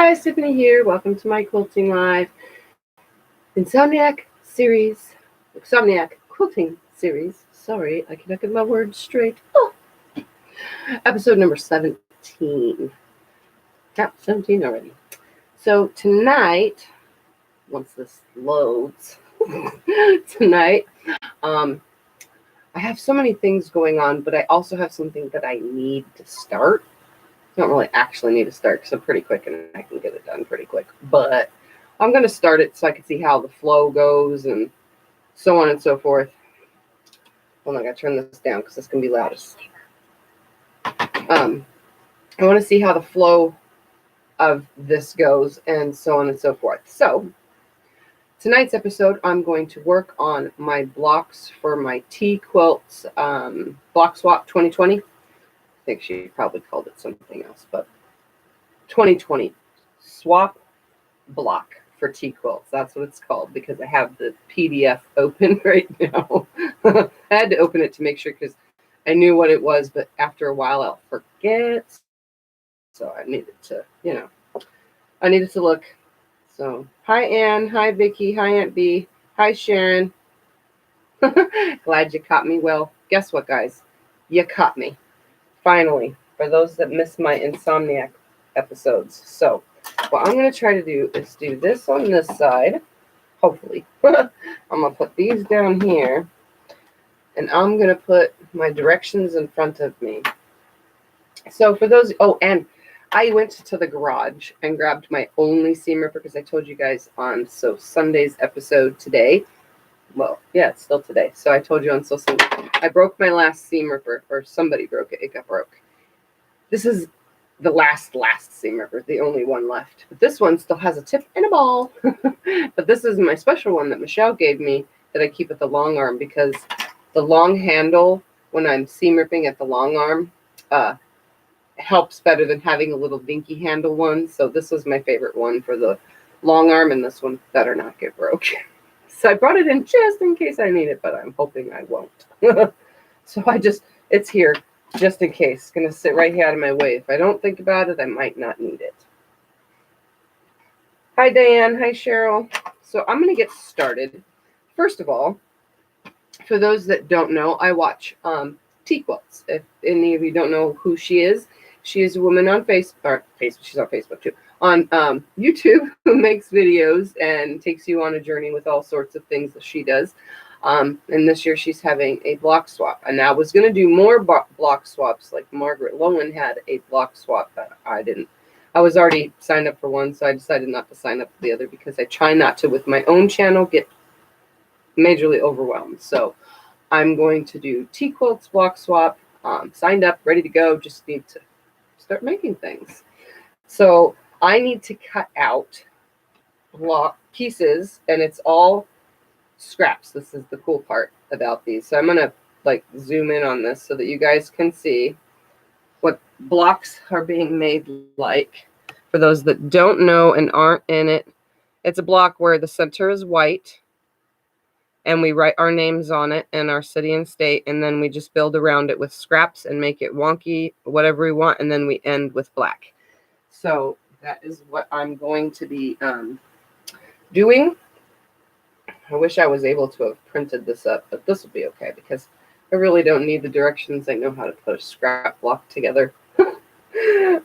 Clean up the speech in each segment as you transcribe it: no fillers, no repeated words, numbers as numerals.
guys, Tiffany here. Welcome to my Quilting Live Insomniac Quilting series. Sorry, I cannot get my words straight. Oh. Episode number 17. Yeah, 17 already. So tonight, once this loads, tonight, I have so many things going on, but I also have something that I need to start. I don't really actually need to start because I'm pretty quick and I can get it done pretty quick. But I'm going to start it so I can see how the flow goes and so on and so forth. Hold on, I got to turn this down because this can be loudest. I want to see how the flow of this goes and so on and so forth. So tonight's episode, I'm going to work on my blocks for my TeaQuilts Block Swap 2020. I think she probably called it something else, but 2020 swap block for TeaQuilts. That's what it's called because I have the PDF open right now. I had to open it to make sure because I knew what it was, but after a while I'll forget. So I needed to, I needed to look. So hi Ann, hi Vicky, hi Aunt B, hi Sharon. Glad you caught me. Well, guess what, guys? You caught me. Finally, for those that missed my Insomniac episodes. So what I'm going to try to do is do this on this side, hopefully. I'm going to put these down here, and I'm going to put my directions in front of me. So for those, oh, and I went to the garage and grabbed my only seam ripper because I told you guys on Sunday's episode today. Well, yeah, it's still today. So I told you on Sunday, I broke my last seam ripper, or somebody broke it. It got broke. This is the last seam ripper, the only one left. But this one still has a tip and a ball. But this is my special one that Michelle gave me that I keep at the long arm because the long handle, when I'm seam ripping at the long arm, helps better than having a little dinky handle one. So this was my favorite one for the long arm, and this one better not get broke. So I brought it in just in case I need it, but I'm hoping I won't. So it's here just in case. It's going to sit right here out of my way. If I don't think about it, I might not need it. Hi, Diane. Hi, Cheryl. So I'm going to get started. First of all, for those that don't know, I watch TeaQuilts. If any of you don't know who she is a woman on Facebook. She's on Facebook too. On YouTube, who makes videos and takes you on a journey with all sorts of things that she does. And this year she's having a block swap. And I was going to do more block swaps, like Margaret Lowen had a block swap, but I didn't. I was already signed up for one, so I decided not to sign up for the other because I try not to, with my own channel, get majorly overwhelmed. So I'm going to do TeaQuilts Block Swap. Signed up, ready to go, just need to start making things. So I need to cut out block pieces, and it's all scraps. This is the cool part about these. So I'm going to zoom in on this so that you guys can see what blocks are being made like. For those that don't know and aren't in it, it's a block where the center is white and we write our names on it and our city and state, and then we just build around it with scraps and make it wonky, whatever we want, and then we end with black. So that is what I'm going to be doing. I wish I was able to have printed this up, but this will be okay because I really don't need the directions. I know how to put a scrap block together.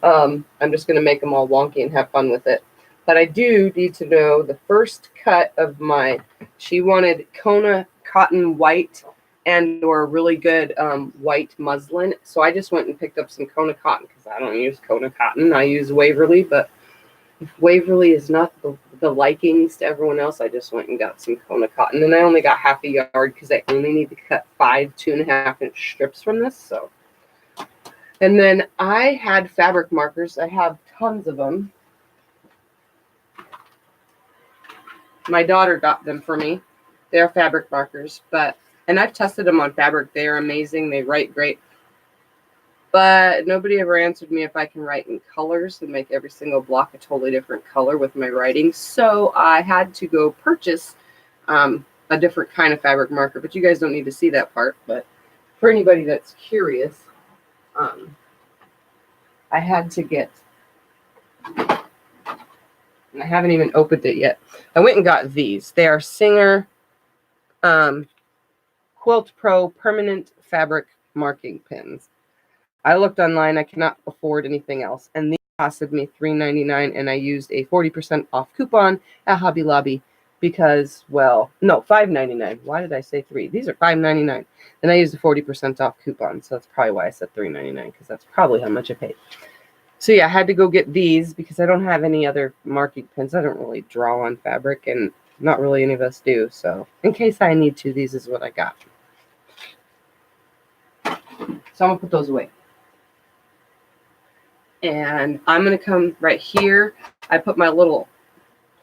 I'm just going to make them all wonky and have fun with it. But I do need to know the first cut of she wanted Kona cotton white and or really good white muslin. So I just went and picked up some Kona cotton because I don't use Kona cotton. I use Waverly, but if Waverly is not the likings to everyone else, I just went and got some Kona cotton. And I only got half a yard because I only need to cut 5 2.5-inch strips from this. So, and then I had fabric markers. I have tons of them. My daughter got them for me. They're fabric markers, and I've tested them on fabric. They're amazing. They write great. But nobody ever answered me if I can write in colors and make every single block a totally different color with my writing. So I had to go purchase a different kind of fabric marker. But you guys don't need to see that part. But for anybody that's curious, I had to get And I haven't even opened it yet. I went and got these. They are Singer Quilt Pro permanent fabric marking pins. I looked online. I cannot afford anything else. And these costed me $3.99, and I used a 40% off coupon at Hobby Lobby because, well, no, $5.99. Why did I say $3? These are $5.99. And I used a 40% off coupon, so that's probably why I said $3.99, because that's probably how much I paid. So yeah, I had to go get these because I don't have any other marking pins. I don't really draw on fabric, and not really any of us do. So in case I need to, these is what I got. So I'm going to put those away. And I'm going to come right here. I put my little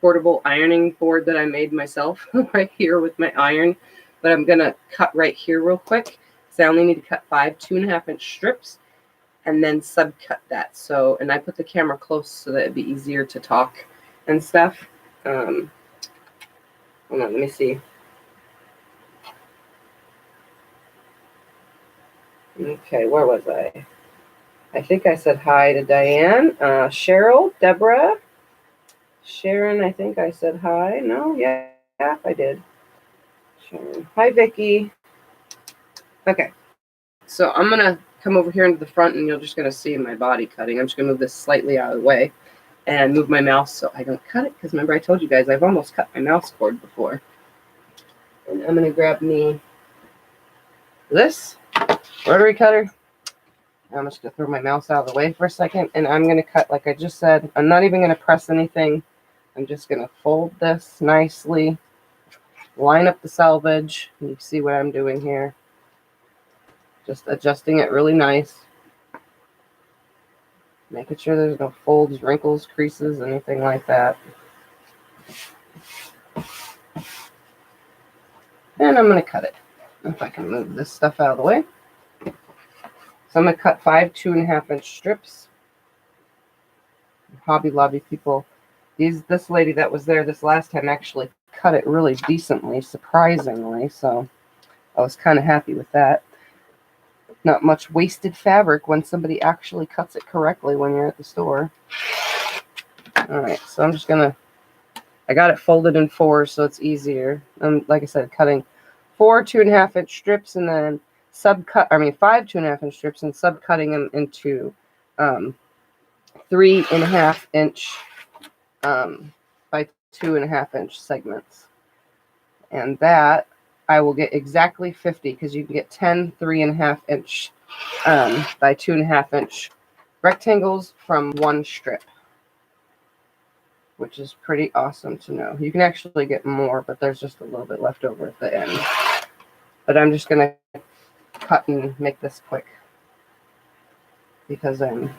portable ironing board that I made myself right here with my iron. But I'm going to cut right here real quick. So I only need to cut 5 2.5-inch strips and then subcut that. So, and I put the camera close so that it'd be easier to talk and stuff. Hold on, let me see. Okay, where was I? I think I said hi to Diane, Cheryl, Deborah, Sharon. I think I said hi. No, yeah, I did. Sharon. Hi, Vicky. Okay, so I'm gonna come over here into the front, and you're just gonna see my body cutting. I'm just gonna move this slightly out of the way and move my mouse so I don't cut it. Because remember, I told you guys I've almost cut my mouse cord before. And I'm gonna grab me this rotary cutter. I'm just going to throw my mouse out of the way for a second, and I'm going to cut like I just said. I'm not even going to press anything. I'm just going to fold this nicely, line up the selvage. You see what I'm doing here. Just adjusting it really nice. Making sure there's no folds, wrinkles, creases, anything like that. And I'm going to cut it. If I can move this stuff out of the way. So I'm going to cut 5 2.5-inch strips. Hobby Lobby people, this lady that was there this last time actually cut it really decently, surprisingly. So I was kind of happy with that. Not much wasted fabric when somebody actually cuts it correctly when you're at the store. All right, so I'm just going to, I got it folded in 4 so it's easier. Like I said, cutting 4 2.5-inch strips and then 5 2.5-inch strips and subcutting them into 3.5-inch by 2.5-inch segments. And that I will get exactly 50 because you can get 10 3.5-inch by 2.5-inch rectangles from one strip, which is pretty awesome to know. You can actually get more, but there's just a little bit left over at the end. But I'm just going to cut and make this quick because I'm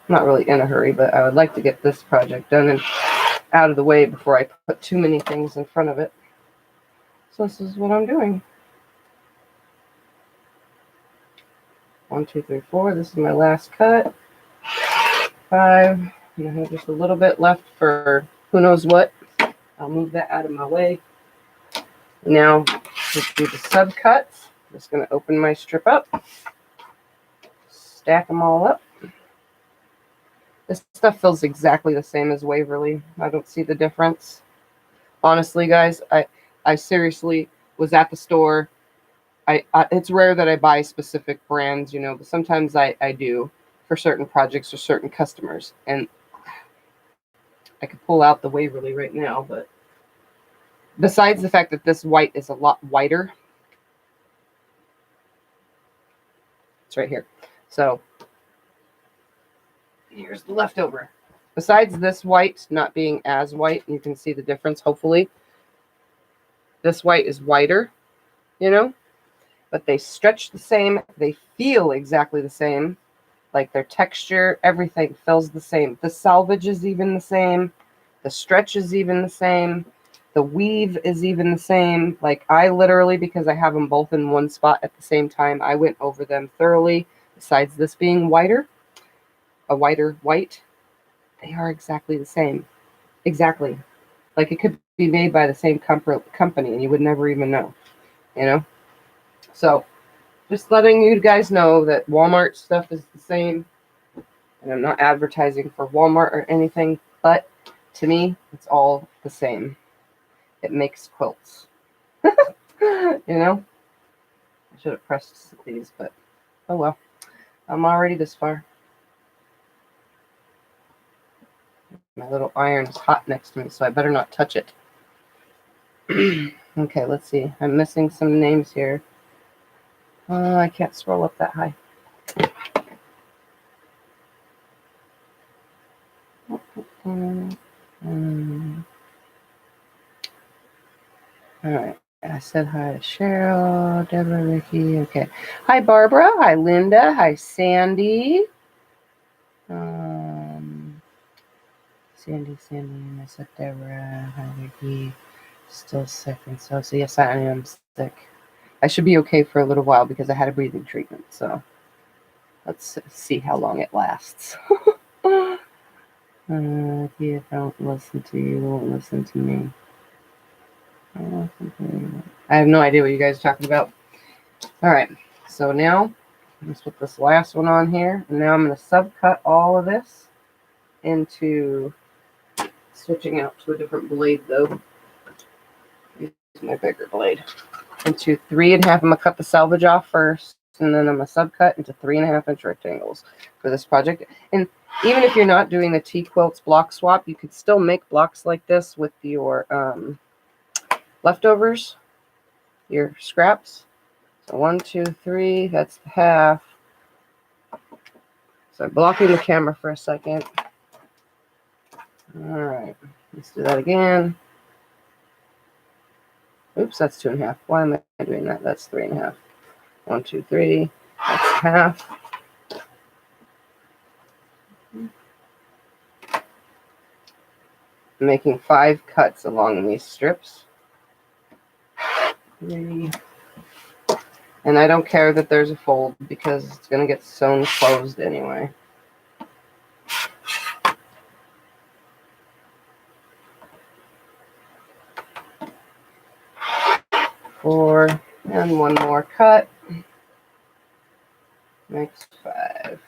not really in a hurry, but I would like to get this project done and out of the way before I put too many things in front of it. So this is what I'm doing. 1 2 3 4. This is my last cut. 5. And I have just a little bit left for who knows what. I'll move that out of my way. Now let's do the subcuts. I'm just going to open my strip up, stack them all up. This stuff feels exactly the same as Waverly. I don't see the difference. Honestly, guys, I seriously was at the store. It's rare that I buy specific brands, you know, but sometimes I do for certain projects or certain customers. And I could pull out the Waverly right now, but besides the fact that this white is a lot whiter, it's right here. So here's the leftover. Besides this white not being as white, you can see the difference, hopefully. This white is whiter, you know, but they stretch the same. They feel exactly the same. Like their texture, everything feels the same. The selvage is even the same. The stretch is even the same. The weave is even the same. Like I literally, because I have them both in one spot at the same time, I went over them thoroughly. Besides this being whiter, a whiter white, they are exactly the same. Exactly. Like it could be made by the same company and you would never even know, you know? So just letting you guys know that Walmart stuff is the same. And I'm not advertising for Walmart or anything, but to me, it's all the same. It makes quilts. You know? I should have pressed these, but oh well. I'm already this far. My little iron is hot next to me, so I better not touch it. Okay, let's see. I'm missing some names here. I can't scroll up that high. All right. I said hi to Cheryl, Deborah, Ricky. Okay. Hi, Barbara. Hi, Linda. Hi, Sandy. Sandy. I said Deborah. Hi, Ricky. Still sick and so yes, I am sick. I should be okay for a little while because I had a breathing treatment. So let's see how long it lasts. If you don't listen to you, won't listen to me. I have no idea what you guys are talking about. All right, so now let's put this last one on here, and now I'm going to subcut all of this into switching out to a different blade though. Use my bigger blade into 3.5. I'm going to cut the selvage off first, and then I'm going to subcut into 3.5-inch rectangles for this project. And even if you're not doing the TeaQuilts Block Swap, you could still make blocks like this with your leftovers, your scraps. So 1, 2, 3, that's the half. So I'm blocking the camera for a second. All right, let's do that again. Oops, that's 2.5. Why am I doing that? That's 3.5. 1, 2, 3, that's half. I'm making 5 cuts along these strips. 3. And I don't care that there's a fold because it's going to get sewn closed anyway. 4, and 1 more cut. Makes 5.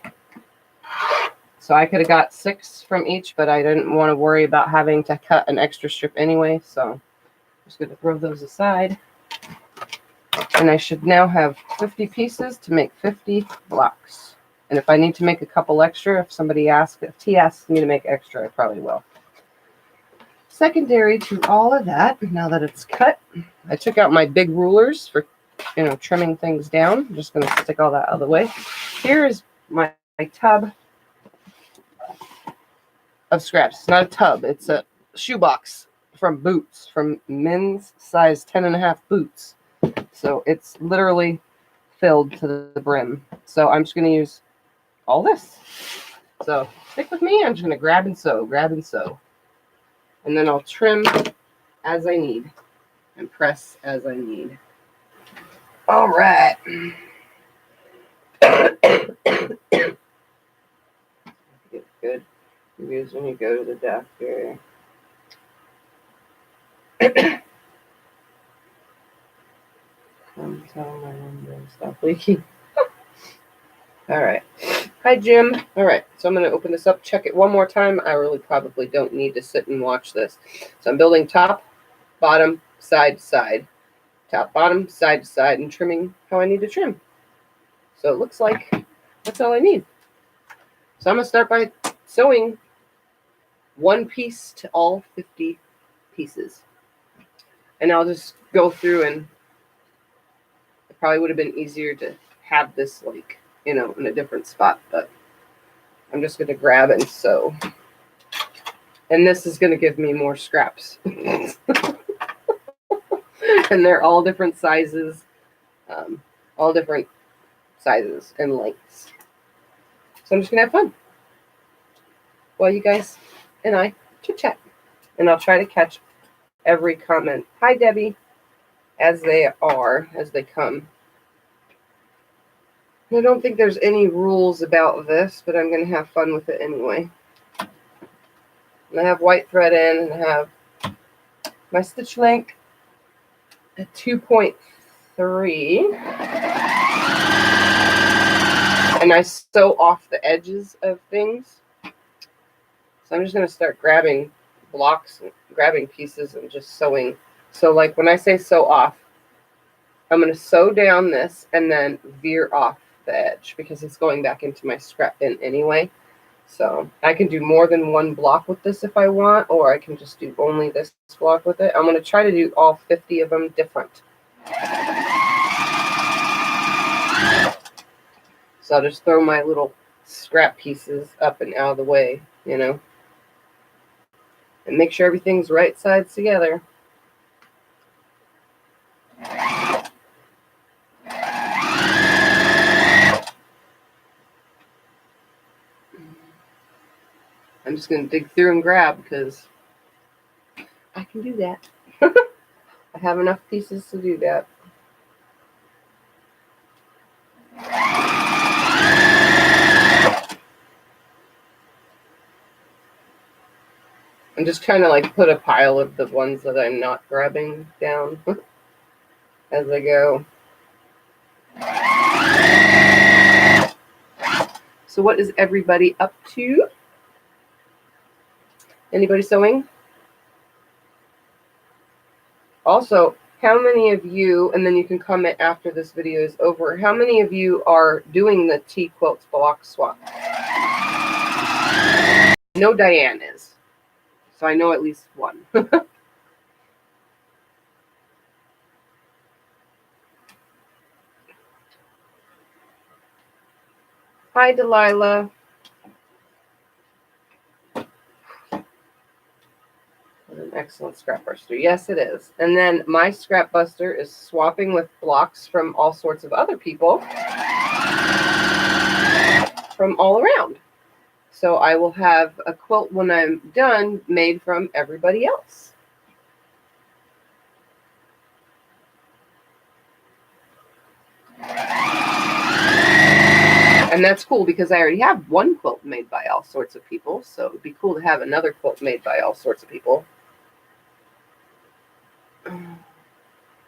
So I could have got 6 from each, but I didn't want to worry about having to cut an extra strip anyway, so I'm just going to throw those aside. And I should now have 50 pieces to make 50 blocks. And if I need to make a couple extra, if somebody asks, if T asks me to make extra, I probably will. Secondary to all of that, now that it's cut, I took out my big rulers for, trimming things down. I'm just going to stick all that out of the way. Here is my tub of scraps. It's not a tub, it's a shoebox from Boots, from men's size 10.5 boots. So it's literally filled to the brim. So I'm just going to use all this. So stick with me. I'm just going to grab and sew. And then I'll trim as I need and press as I need. All right. It's good. Use when you go to the doctor. Tell my window stop leaking. All right. Hi, Jim. All right. So I'm going to open this up, check it one more time. I really probably don't need to sit and watch this. So I'm building top, bottom, side to side. Top, bottom, side to side, and trimming how I need to trim. So it looks like that's all I need. So I'm going to start by sewing one piece to all 50 pieces. And I'll just go through, and it probably would have been easier to have this in a different spot, but I'm just going to grab and sew. And this is going to give me more scraps. And they're all different sizes, and lengths. So I'm just going to have fun while you guys and I chit-chat. And I'll try to catch every comment. Hi, Debbie. As they come. I don't think there's any rules about this, but I'm going to have fun with it anyway. And I have white thread in, and I have my stitch length at 2.3. And I sew off the edges of things. So I'm just going to start grabbing blocks, grabbing pieces, and just sewing. So like when I say sew off, I'm going to sew down this and then veer off the edge because it's going back into my scrap bin anyway. So I can do more than one block with this if I want, or I can just do only this block with it. I'm going to try to do all 50 of them different. So I'll just throw my little scrap pieces up and out of the way, you know, and make sure everything's right sides together. I'm just going to dig through and grab because I can do that. I have enough pieces to do that. I'm just trying to like put a pile of the ones that I'm not grabbing down as I go. So what is everybody up to? Anybody sewing? Also, how many of you, and then you can comment after this video is over, how many of you are doing the TeaQuilts Block Swap? I know Diane is, so I know at least one. Hi, Delilah. An excellent scrap buster. Yes, it is. And then my scrap buster is swapping with blocks from all sorts of other people from all around. So I will have a quilt when I'm done made from everybody else. And that's cool because I already have one quilt made by all sorts of people. So it would be cool to have another quilt made by all sorts of people.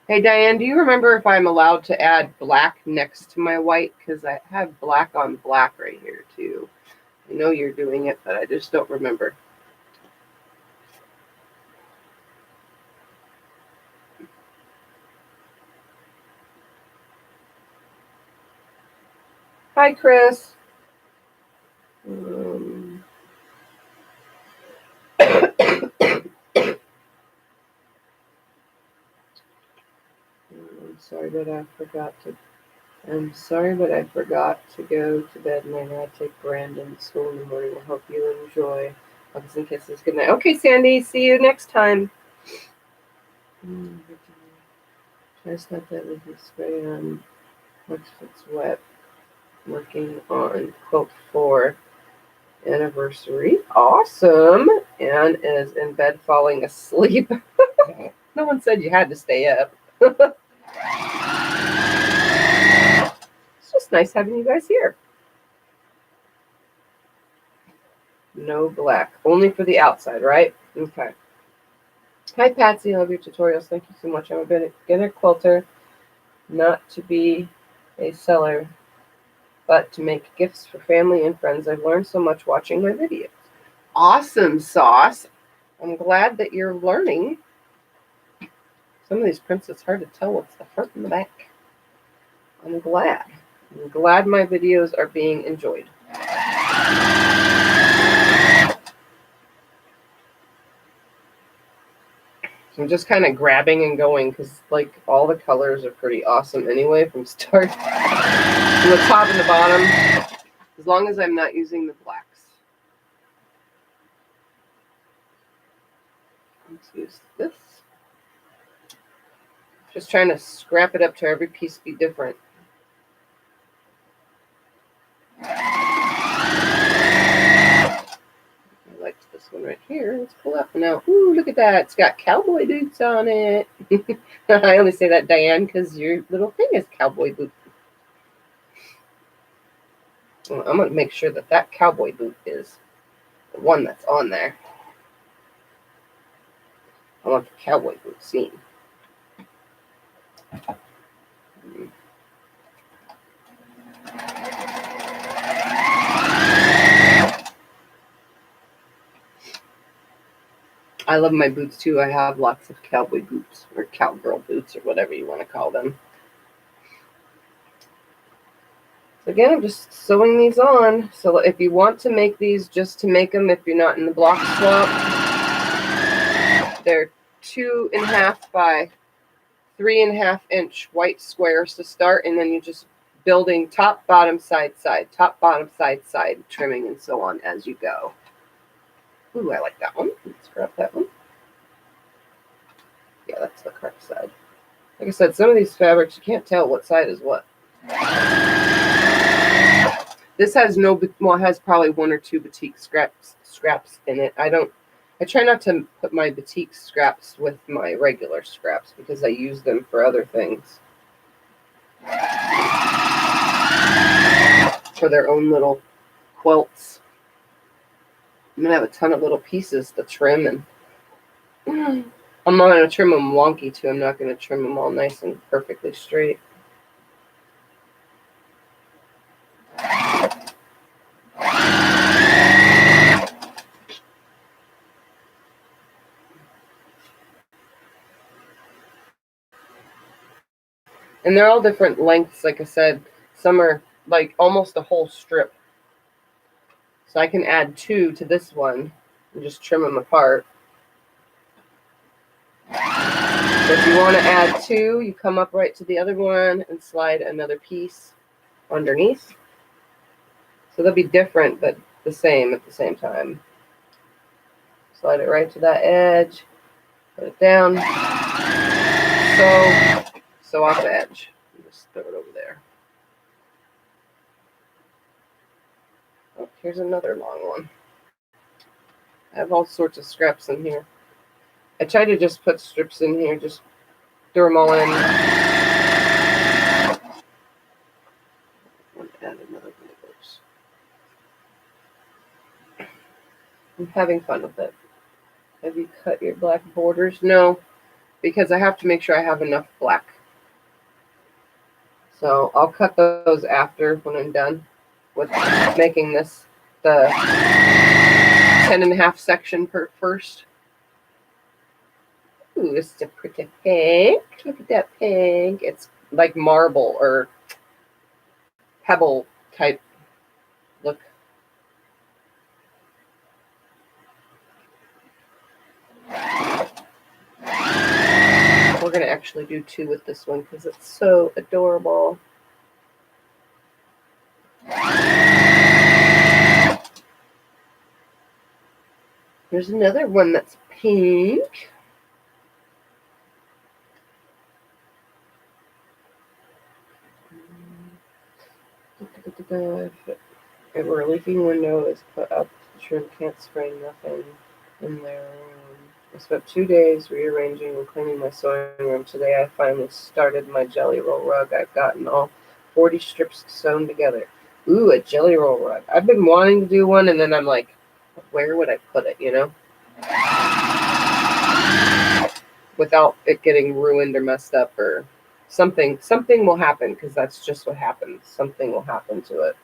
Hey, Diane, do you remember if I'm allowed to add black next to my white? Because I have black on black right here, too. I know you're doing it, but I just don't remember. Hi, Chris. I'm sorry, but I forgot to. I'm sorry, but I forgot to go to bed, and I gotta take Brandon to school in the morning. I hope you enjoy. Hugs and kisses. Good night. Okay, Sandy. See you next time. Just not that with the spray on. Once it's wet. Working on quilt 4 anniversary. Awesome. And is in bed falling asleep. No one said you had to stay up. It's just nice having you guys here. No black. Only for the outside, right? Okay. Hi, Patsy. I love your tutorials. Thank you so much. I'm a beginner quilter, not to be a seller, but to make gifts for family and friends. I've learned so much watching my videos. Awesome, Sauce. I'm glad that you're learning. Some of these prints, it's hard to tell what's the front and the back. I'm glad. I'm glad my videos are being enjoyed. So I'm just kind of grabbing and going because, like, all the colors are pretty awesome anyway from start. From the top and the bottom, as long as I'm not using the blacks. Let's use this. Just trying to scrap it up to every piece be different. I liked this one right here. Let's pull up now. Ooh, look at that. It's got cowboy boots on it. I only say that, Diane, because your little thing is cowboy boot. Well, I'm going to make sure that that cowboy boot is the one that's on there. I want the cowboy boot seen. I love my boots too. I have lots of cowboy boots or cowgirl boots or whatever you want to call them. So again, I'm just sewing these on. So if you want to make these just to make them, if you're not in the block swap, they're 2.5 by 3.5 inch white squares to start, and then you just building top, bottom, side, side, top, bottom, side, side, trimming and so on as you go. Ooh, I like that one. Let's grab that one. Yeah, that's the correct side. Like I said, some of these fabrics, you can't tell what side is what. This has no, well, it has probably 1 or 2 batik scraps in it. I try not to put my batik scraps with my regular scraps because I use them for other things. For their own little quilts. I'm going to have a ton of little pieces to trim, and I'm not going to trim them wonky too. I'm not going to trim them all nice and perfectly straight. And they're all different lengths, like I said. Some are like almost a whole strip. So I can add 2 to this one and just trim them apart. So if you want to add 2, you come up right to the other one and slide another piece underneath. So they'll be different, but the same at the same time. Slide it right to that edge. Put it down. Sew off the edge. Just throw it over there. Oh, here's another long one. I have all sorts of scraps in here. I try to just put strips in here, just throw them all in. Add another one of those. I'm having fun with it. Have you cut your black borders? No, because I have to make sure I have enough black. So I'll cut those after when I'm done with making this the 10.5 section first. Ooh, this is a pretty pink. Look at that pink. It's like marble or pebble type look. We're going to actually do 2 with this one because it's so adorable. There's another one that's pink. A relieving window is put up. The trim can't spray nothing in their room. I spent 2 days rearranging and cleaning my sewing room. Today I finally started my jelly roll rug. I've gotten all 40 strips sewn together. Ooh, a jelly roll rug. I've been wanting to do one, and then I'm like, where would I put it, you know? Without it getting ruined or messed up or something. Something will happen because that's just what happens. Something will happen to it.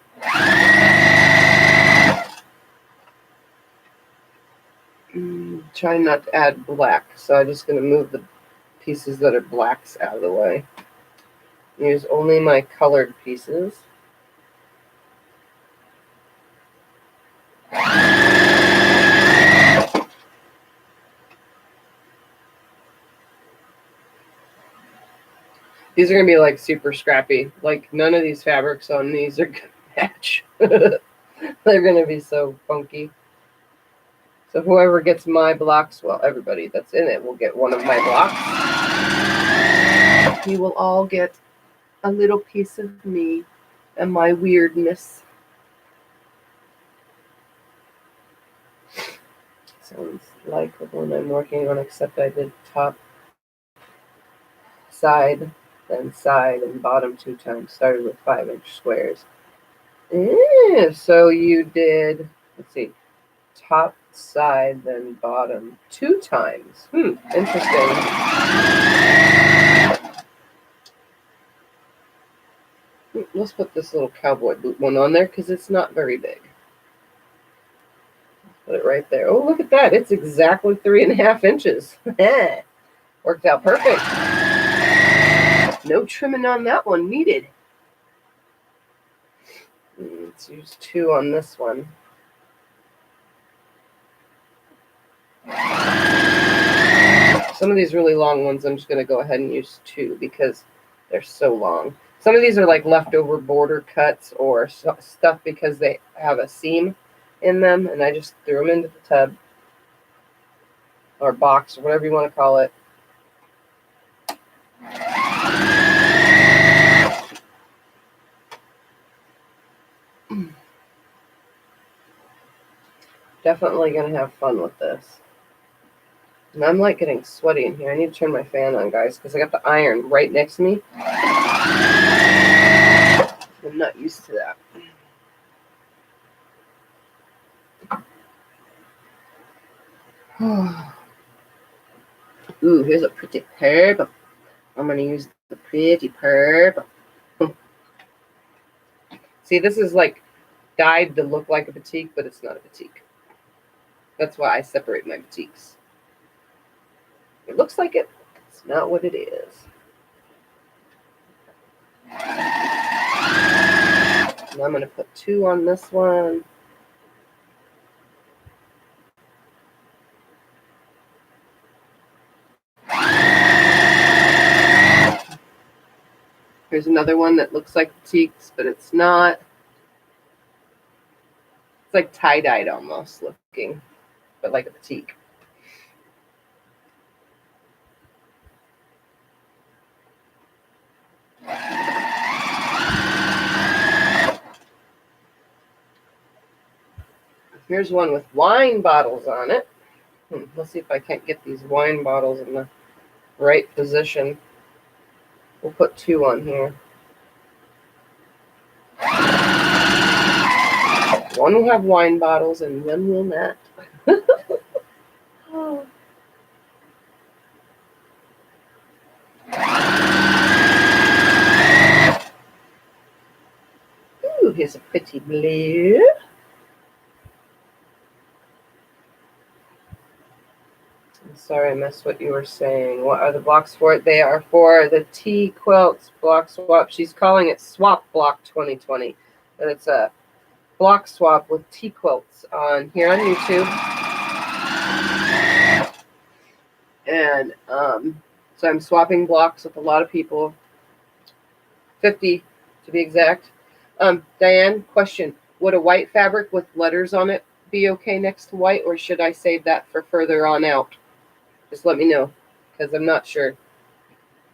Trying not to add black, so I'm just going to move the pieces that are blacks out of the way. Use only my colored pieces. These are going to be like super scrappy. Like none of these fabrics on these are going to match. They're going to be so funky. So whoever gets my blocks, well, everybody that's in it will get one of my blocks. You will all get a little piece of me and my weirdness. Sounds like the one I'm working on, except I did top, side, then side, and bottom 2 times. Started with 5-inch squares. So you did, let's see, top, side, then bottom 2 times. Interesting. Let's put this little cowboy boot one on there because it's not very big. Put it right there. Oh, look at that. It's exactly 3.5 inches. Worked out perfect. No trimming on that one needed. Let's use 2 on this one. Some of these really long ones, I'm just going to go ahead and use 2 because they're so long. Some of these are like leftover border cuts or stuff because they have a seam in them, and I just threw them into the tub or box or whatever you want to call it. Definitely going to have fun with this. And I'm like getting sweaty in here. I need to turn my fan on, guys, because I got the iron right next to me. I'm not used to that. Ooh, here's a pretty purple. I'm going to use the pretty purple. See, this is like dyed to look like a batik, but it's not a batik. That's why I separate my batiks. It looks like it. It's not what it is. And I'm going to put 2 on this one. Here's another one that looks like batiks, but it's not. It's like tie-dyed almost looking, but like a batik. Here's one with wine bottles on it. Let's see if I can't get these wine bottles in the right position. We'll put 2 on here. One will have wine bottles and one will not. Ooh, here's a pretty blue. I'm sorry I missed what you were saying. What are the blocks for it? They are for the TeaQuilts Block Swap. She's calling it Swap Block 2020. But it's a block swap with TeaQuilts on here on YouTube. And so I'm swapping blocks with a lot of people. 50 to be exact. Diane, question. Would a white fabric with letters on it be okay next to white, or should I save that for further on out? Just let me know, because I'm not sure. I'm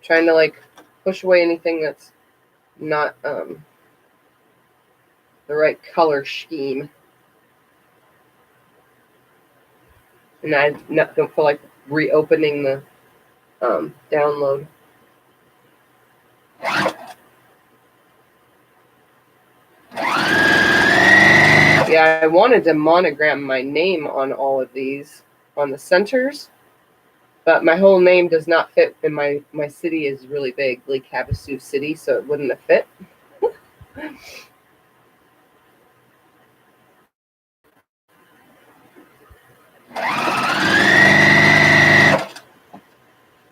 trying to like push away anything that's not the right color scheme. And I don't feel like reopening the download. Yeah, I wanted to monogram my name on all of these on the centers, but my whole name does not fit, and my city is really big, like Havasu City, so it wouldn't have fit.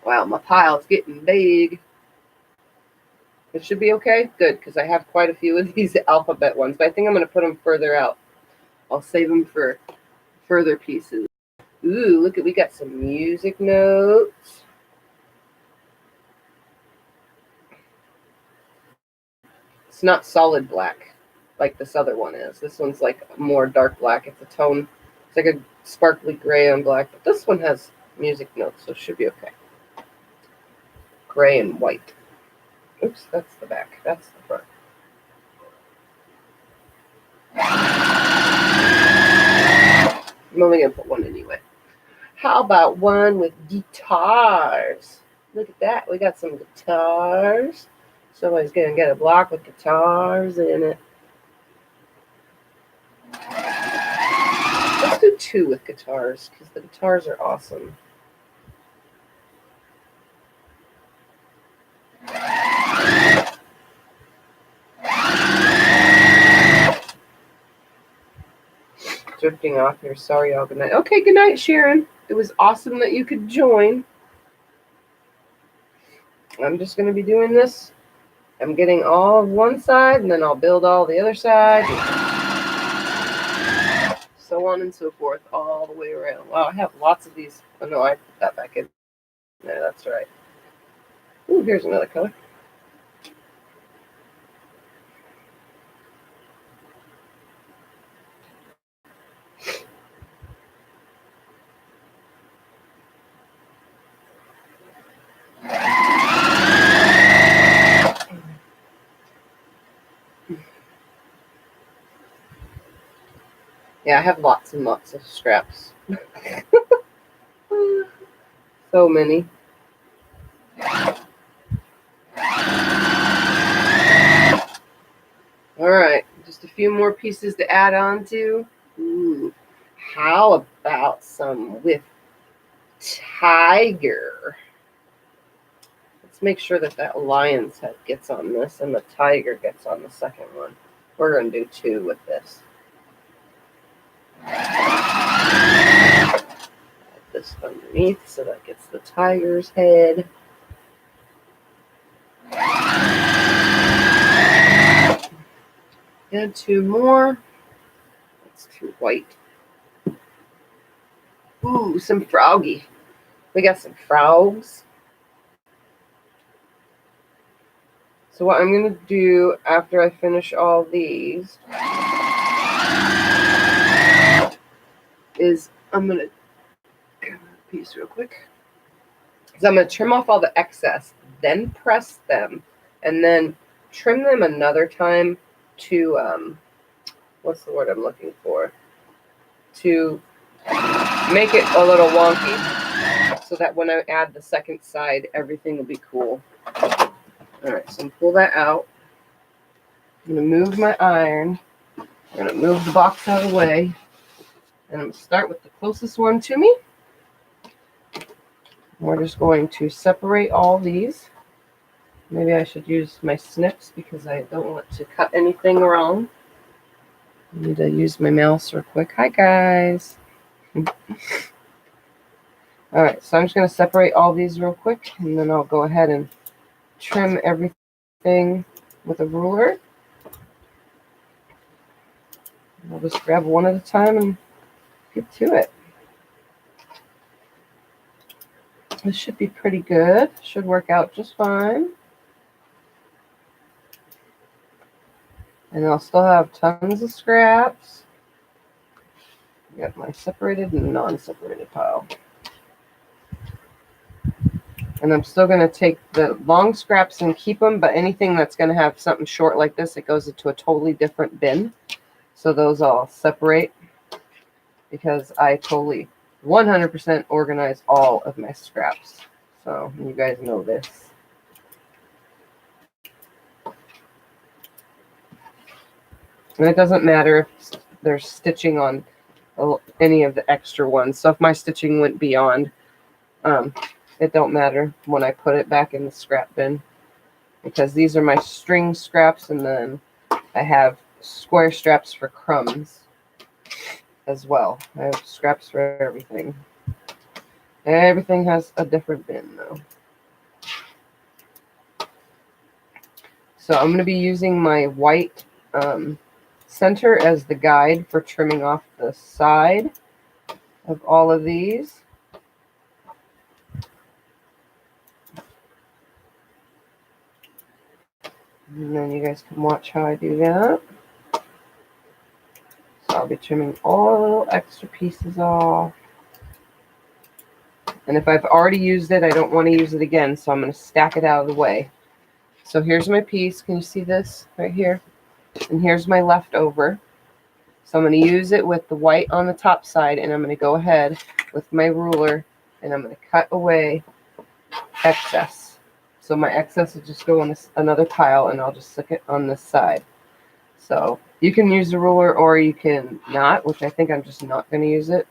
Wow, my pile's getting big. It should be okay? Good, because I have quite a few of these alphabet ones, but I think I'm going to put them further out. I'll save them for further pieces. Ooh, look at, we got some music notes. It's not solid black like this other one is. This one's like more dark black. It's a tone, it's like a sparkly gray on black, but this one has music notes, so it should be okay. Gray and white. Oops, that's the back. That's the front. I'm only going to put one anyway. How about one with guitars? Look at that. We got some guitars. Somebody's going to get a block with guitars in it. Let's do 2 with guitars because the guitars are awesome. drifting off here. Sorry, y'all. Good night. Okay, good night, Sharon. It was awesome that you could join. I'm just going to be doing this. I'm getting all of one side, and then I'll build all the other side. So on and so forth, all the way around. Wow, I have lots of these. Oh, no, I put that back in. No, that's right. Ooh, here's another color. Yeah, I have lots and lots of scraps. So many. All right, just a few more pieces to add on to. Ooh, how about some with tiger? Let's make sure that that lion's head gets on this and the tiger gets on the second one. We're going to do 2 with this. Add this underneath so that gets the tiger's head. Add 2 more. That's too white. Ooh, some froggy. We got some frogs. So what I'm going to do after I finish all these is I'm going to cut a piece real quick. So I'm going to trim off all the excess, then press them, and then trim them another time to, what's the word I'm looking for? To make it a little wonky so that when I add the second side, everything will be cool. All right, so I'm going to pull that out. I'm going to move my iron. I'm going to move the box out of the way. And I'm going to start with the closest one to me. We're just going to separate all these. Maybe I should use my snips because I don't want to cut anything wrong. I need to use my mouse real quick. Hi, guys. All right, so I'm just going to separate all these real quick, and then I'll go ahead and trim everything with a ruler. I'll just grab one at a time and get to it. This should be pretty good. Should work out just fine. And I'll still have tons of scraps. Got my separated and non-separated pile. And I'm still going to take the long scraps and keep them, but anything that's going to have something short like this, it goes into a totally different bin. So those I'll separate because I totally 100% organize all of my scraps. So you guys know this. And it doesn't matter if there's stitching on any of the extra ones. So if my stitching went beyond, it don't matter when I put it back in the scrap bin, because these are my string scraps, and then I have square straps for crumbs as well. I have scraps for everything. Everything has a different bin though. So I'm going to be using my white center as the guide for trimming off the side of all of these. And then you guys can watch how I do that. So I'll be trimming all the little extra pieces off. And if I've already used it, I don't want to use it again, so I'm going to stack it out of the way. So here's my piece. Can you see this right here? And here's my leftover. So I'm going to use it with the white on the top side, and I'm going to go ahead with my ruler, and I'm going to cut away excess. So my excess will just go on this another pile, and I'll just stick it on this side. So you can use the ruler or you can not, which I think I'm just not going to use it.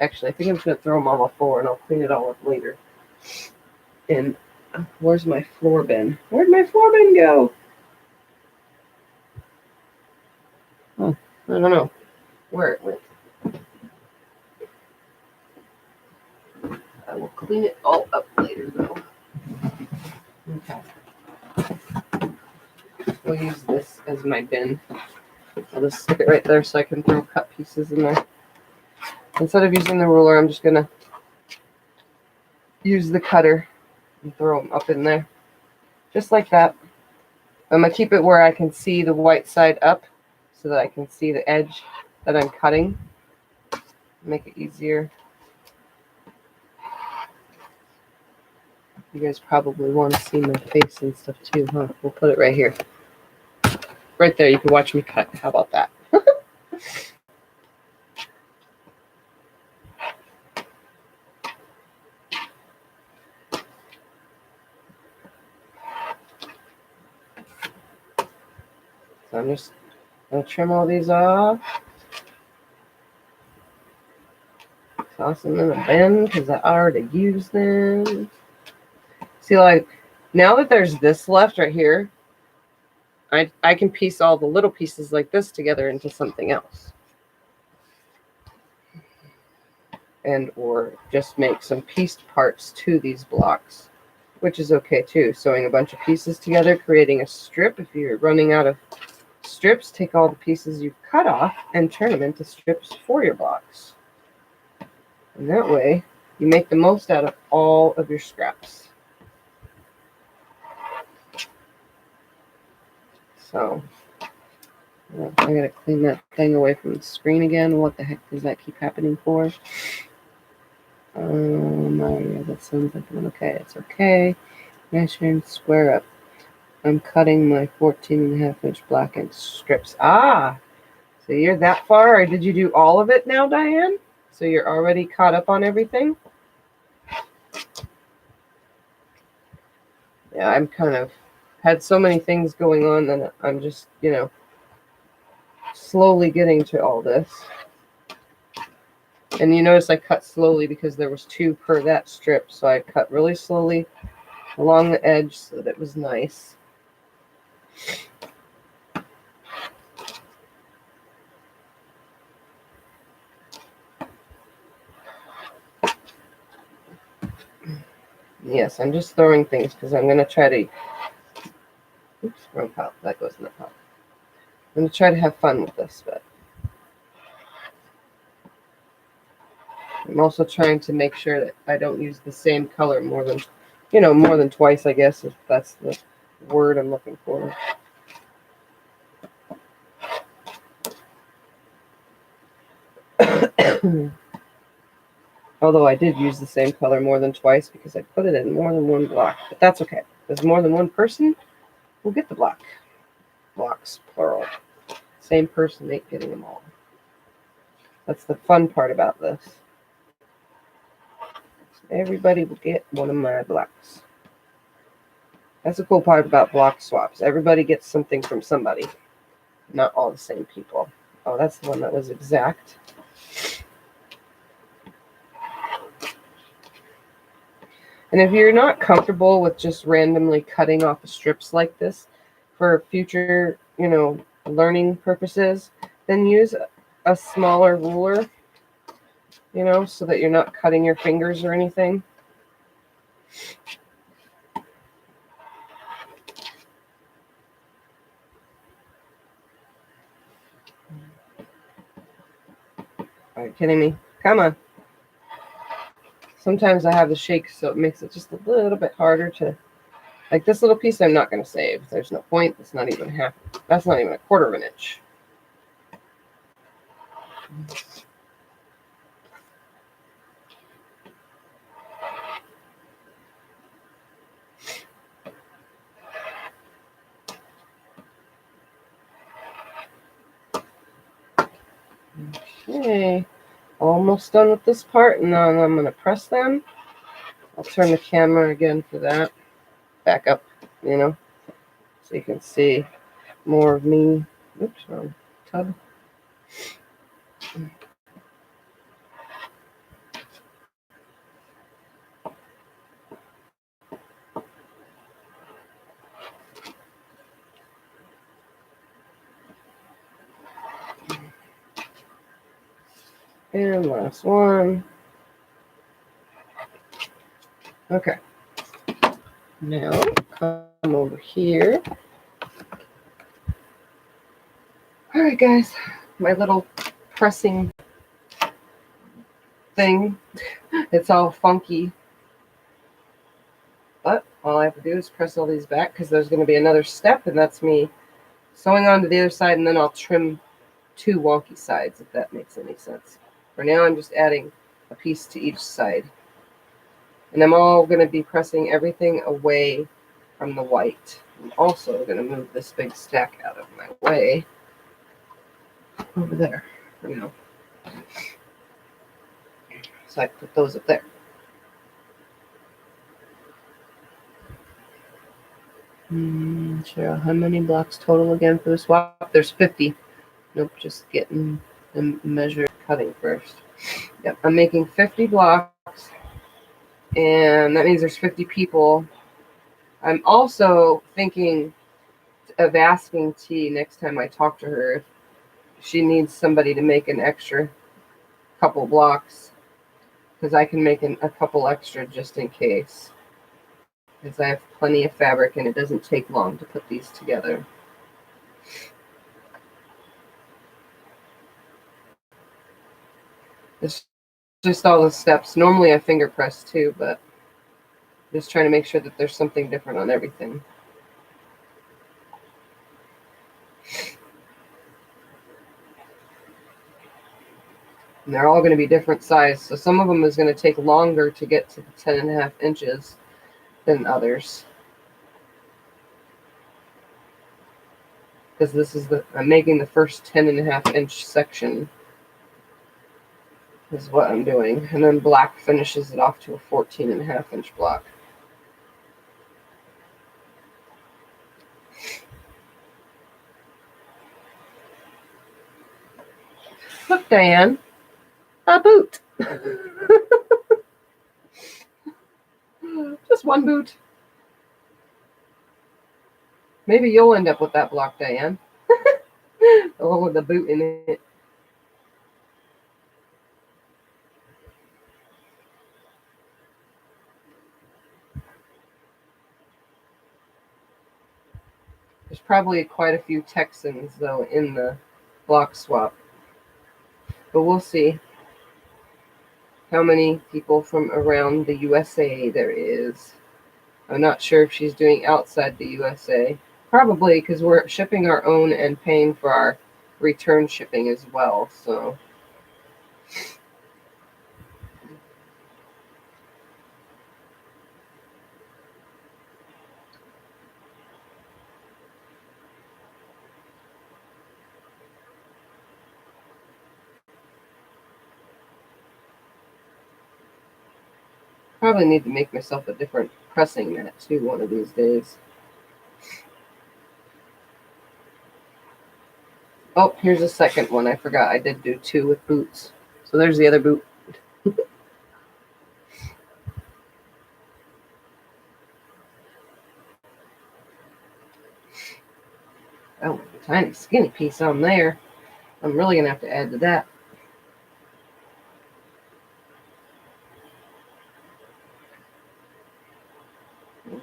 Actually, I think I'm just going to throw them all on the floor, and I'll clean it all up later. And where's my floor bin? Where'd my floor bin go? I don't know where it went. I will clean it all up later, though. Okay. We'll use this as my bin. I'll just stick it right there so I can throw cut pieces in there. Instead of using the ruler, I'm just going to use the cutter and throw them up in there. Just like that. I'm going to keep it where I can see the white side up so that I can see the edge that I'm cutting. Make it easier. You guys probably want to see my face and stuff too, huh? We'll put it right here. Right there, you can watch me cut. How about that? So I'm just going to trim all these off. Toss them in the bin because I already used them. See, like, now that there's this left right here, I can piece all the little pieces like this together into something else. And or just make some pieced parts to these blocks, which is okay too. Sewing a bunch of pieces together, creating a strip. If you're running out of strips, take all the pieces you've cut off and turn them into strips for your blocks. And that way, you make the most out of all of your scraps. So, I gotta clean that thing away from the screen again. What the heck does that keep happening for? Yeah, that sounds like one. Okay, it's okay. Measuring square up. I'm cutting my 14.5-inch black inch strips. Ah, so you're that far, or did you do all of it now, Diane? So you're already caught up on everything? Yeah, I'm kind of had so many things going on that I'm just, you know, slowly getting to all this. And you notice I cut slowly because there was 2 per that strip. So I cut really slowly along the edge so that it was nice. Yes, I'm just throwing things because I'm going to try to... Oops, wrong pile. That goes in the pile. I'm going to try to have fun with this, but I'm also trying to make sure that I don't use the same color more than, you know, more than twice, I guess, if that's the word I'm looking for. Although I did use the same color more than twice because I put it in more than one block. But that's okay. There's more than one person will get the block. Blocks, plural. Same person ain't getting them all. That's the fun part about this. Everybody will get one of my blocks. That's the cool part about block swaps. Everybody gets something from somebody. Not all the same people. Oh, that's the one that was exact. And if you're not comfortable with just randomly cutting off the strips like this for future, you know, learning purposes, then use a smaller ruler, you know, so that you're not cutting your fingers or anything. Are you kidding me? Come on. Sometimes I have the shake, so it makes it just a little bit harder to, like this little piece I'm not going to save. There's no point. It's not even half. That's not even 1/4 of an inch. Okay, almost done with this part, and now I'm going to press them. I'll turn the camera again for that. Back up, you know, so you can see more of me. Oops, wrong tub. And last one. Okay. Now come over here. All right, guys. My little pressing thing. It's all funky. But all I have to do is press all these back because there's going to be another step, and that's me sewing onto the other side, and then I'll trim 2 wonky sides, if that makes any sense. For now, I'm just adding a piece to each side. And I'm all going to be pressing everything away from the white. I'm also going to move this big stack out of my way over there for now. So I put those up there. Sure, how many blocks total again for the swap? There's 50. Nope, just getting the measure cutting first. Yep, I'm making 50 blocks, and that means there's 50 people. I'm also thinking of asking T next time I talk to her if she needs somebody to make an extra couple blocks, because I can make a couple extra just in case, because I have plenty of fabric and it doesn't take long to put these together. It's just all the steps. Normally I finger press too, but just trying to make sure that there's something different on everything. And they're all going to be different size, so some of them is going to take longer to get to the 10.5 inches than others. Because this is I'm making the first 10.5 inch section is what I'm doing. And then black finishes it off to a 14.5 inch block. Look, Diane, a boot. Just one boot. Maybe you'll end up with that block, Diane. The one with the boot in it. There's probably quite a few Texans, though, in the block swap. But we'll see how many people from around the USA there is. I'm not sure if she's doing outside the USA. Probably, because we're shipping our own and paying for our return shipping as well, so. Probably need to make myself a different pressing mat too one of these days. Oh, here's a second one. I forgot I did do 2 with boots. So there's the other boot. Oh, tiny skinny piece on there. I'm really going to have to add to that.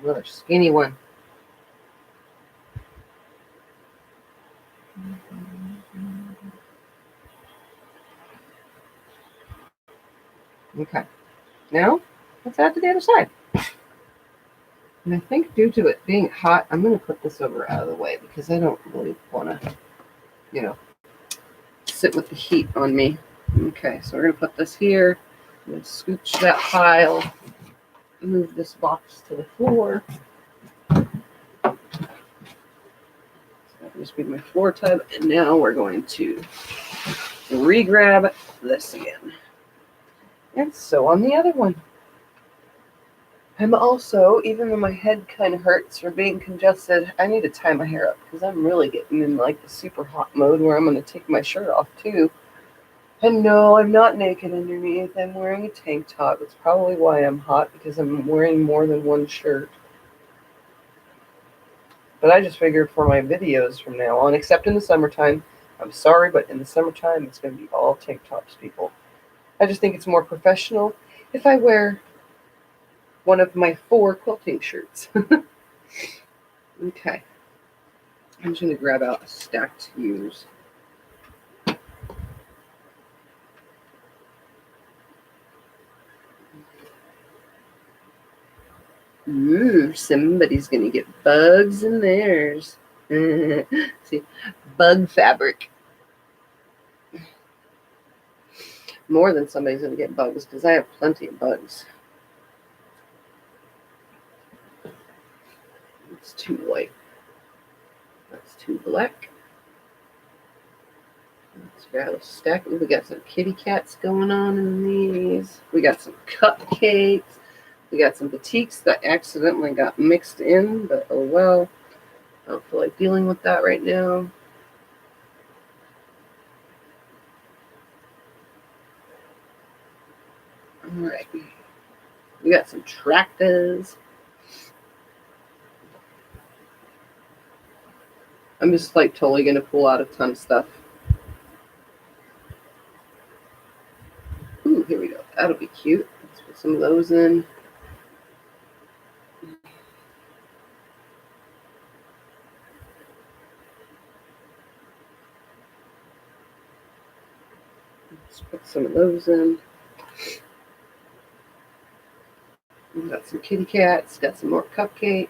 Another skinny one. Okay. Now, let's add to the other side. And I think due to it being hot, I'm going to put this over out of the way because I don't really want to, sit with the heat on me. Okay, so we're going to put this here. I'm going to scooch that pile, move this box to the floor. So that'll just be my floor tub. And now we're going to re-grab this again. And sew on the other one. I'm also, even though my head kind of hurts for being congested, I need to tie my hair up because I'm really getting in like the super hot mode where I'm going to take my shirt off too. And no, I'm not naked underneath. I'm wearing a tank top. That's probably why I'm hot, because I'm wearing more than one shirt. But I just figured for my videos from now on, except in the summertime, I'm sorry, but in the summertime, it's going to be all tank tops, people. I just think it's more professional if I wear one of my 4 quilting shirts. Okay. I'm just going to grab out a stack to use. Ooh, somebody's going to get bugs in theirs. See, bug fabric. More than somebody's going to get bugs because I have plenty of bugs. It's too white. That's too black. Let's grab a stack. Ooh, we got some kitty cats going on in these. We got some cupcakes. We got some batiks that accidentally got mixed in, but oh well. I don't feel like dealing with that right now. Alright. We got some tractors. I'm just like totally going to pull out a ton of stuff. Ooh, here we go. That'll be cute. Let's put some of those in. Let's put some of those in. We got some kitty cats. Got some more cupcakes.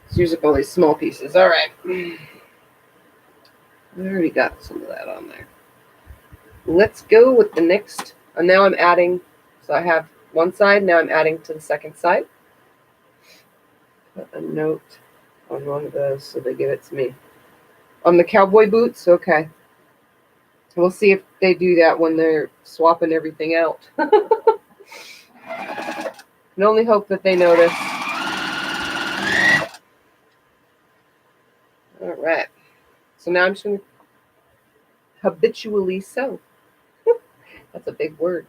Let's use up all these small pieces. All right. We already got some of that on there. Let's go with the next. And now I'm adding. So I have one side. Now I'm adding to the second side. Put a note on one of those so they give it to me. On the cowboy boots, okay. We'll see if they do that when they're swapping everything out. And only hope that they notice. All right. So now I'm just going to habitually sew. That's a big word.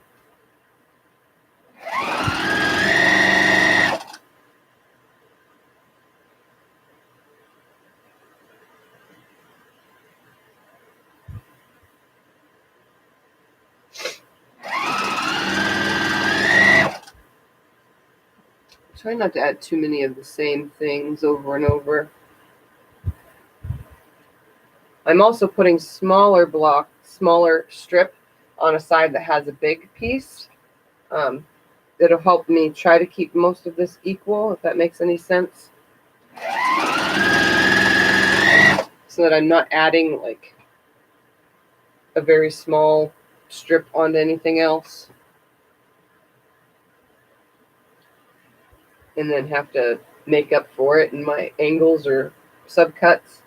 Try not to add too many of the same things over and over. I'm also putting smaller strip on a side that has a big piece. It'll help me try to keep most of this equal, if that makes any sense. So that I'm not adding like a very small strip onto anything else. And then have to make up for it in my angles or subcuts.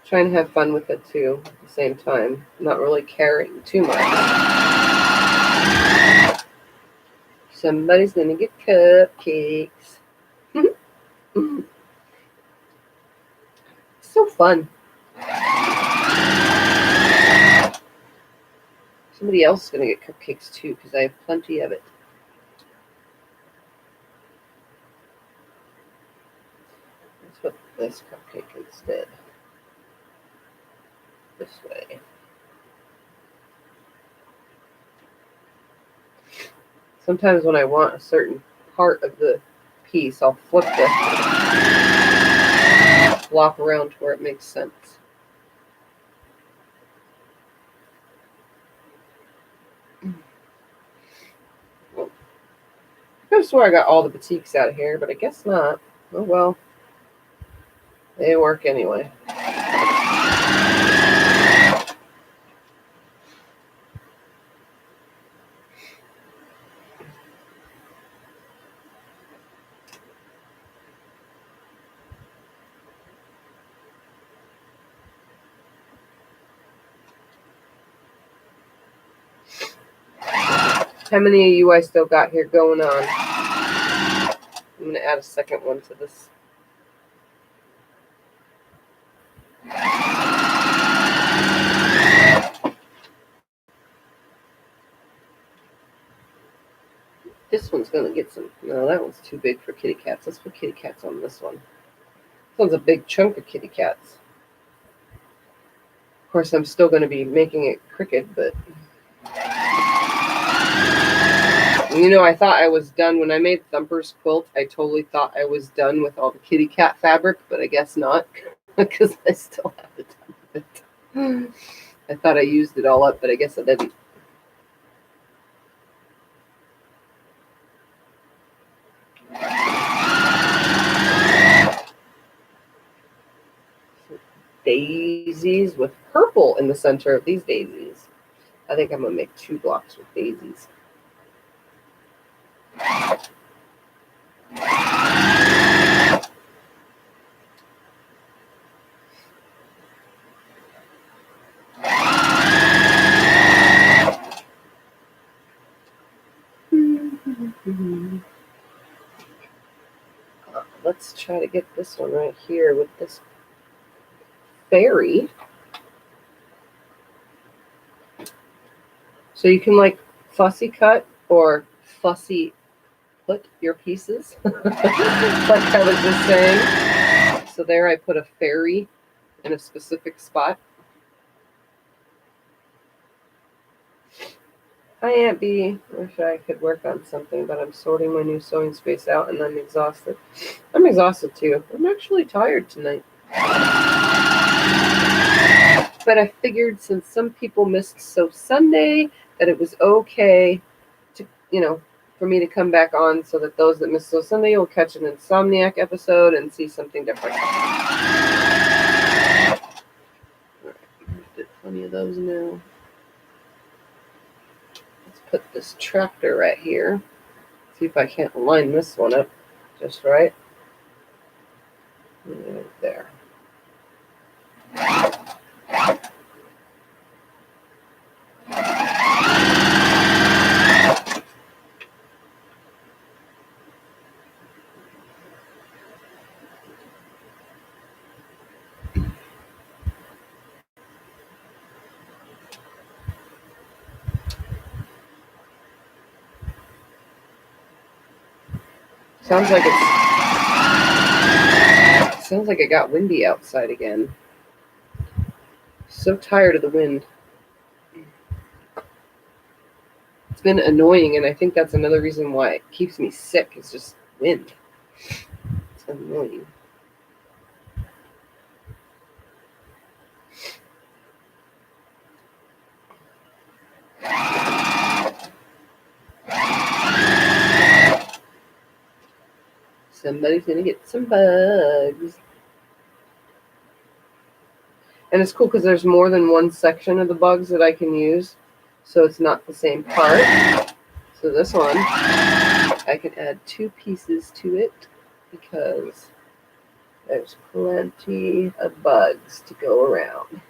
Trying to have fun with it too at the same time. Not really caring too much. Somebody's gonna get cupcakes. So fun. Somebody else is gonna get cupcakes too because I have plenty of it. Let's put this cupcake instead. This way. Sometimes when I want a certain part of the piece, I'll flip the block around to where it makes sense. Well, I could have swore I got all the batiks out of here, but I guess not. Oh well. They work anyway. How many of you I still got here going on? I'm going to add a second one to this. This one's going to get some. No, that one's too big for kitty cats. Let's put kitty cats on this one. This one's a big chunk of kitty cats. Of course, I'm still going to be making it crooked, but you know, I thought I was done when I made Thumper's quilt. I totally thought I was done with all the kitty cat fabric, but I guess not, because I still have a ton of it. I thought I used it all up, but I guess I didn't. Daisies with purple in the center of these daisies. I think I'm going to make 2 blocks with daisies. Let's try to get this one right here with this fairy. So you can like fussy cut or fussy put your pieces, like I was just saying. So there I put a fairy in a specific spot. Hi, Aunt B. Wish I could work on something, but I'm sorting my new sewing space out and I'm exhausted. I'm exhausted too. I'm actually tired tonight. But I figured since some people missed Sew Sunday, that it was okay to, you know, for me to come back on so that those that missed Sew Sunday will catch an Insomniac episode and see something different. All right, did plenty of those now. Let's put this tractor right here. See if I can't line this one up just right. Right there. Sounds like it got windy outside again. So tired of the wind. It's been annoying, and I think that's another reason why it keeps me sick. It's just wind. It's annoying. Somebody's gonna get some bugs. And it's cool because there's more than one section of the bugs that I can use, so it's not the same part. So this one, I can add 2 pieces to it because there's plenty of bugs to go around.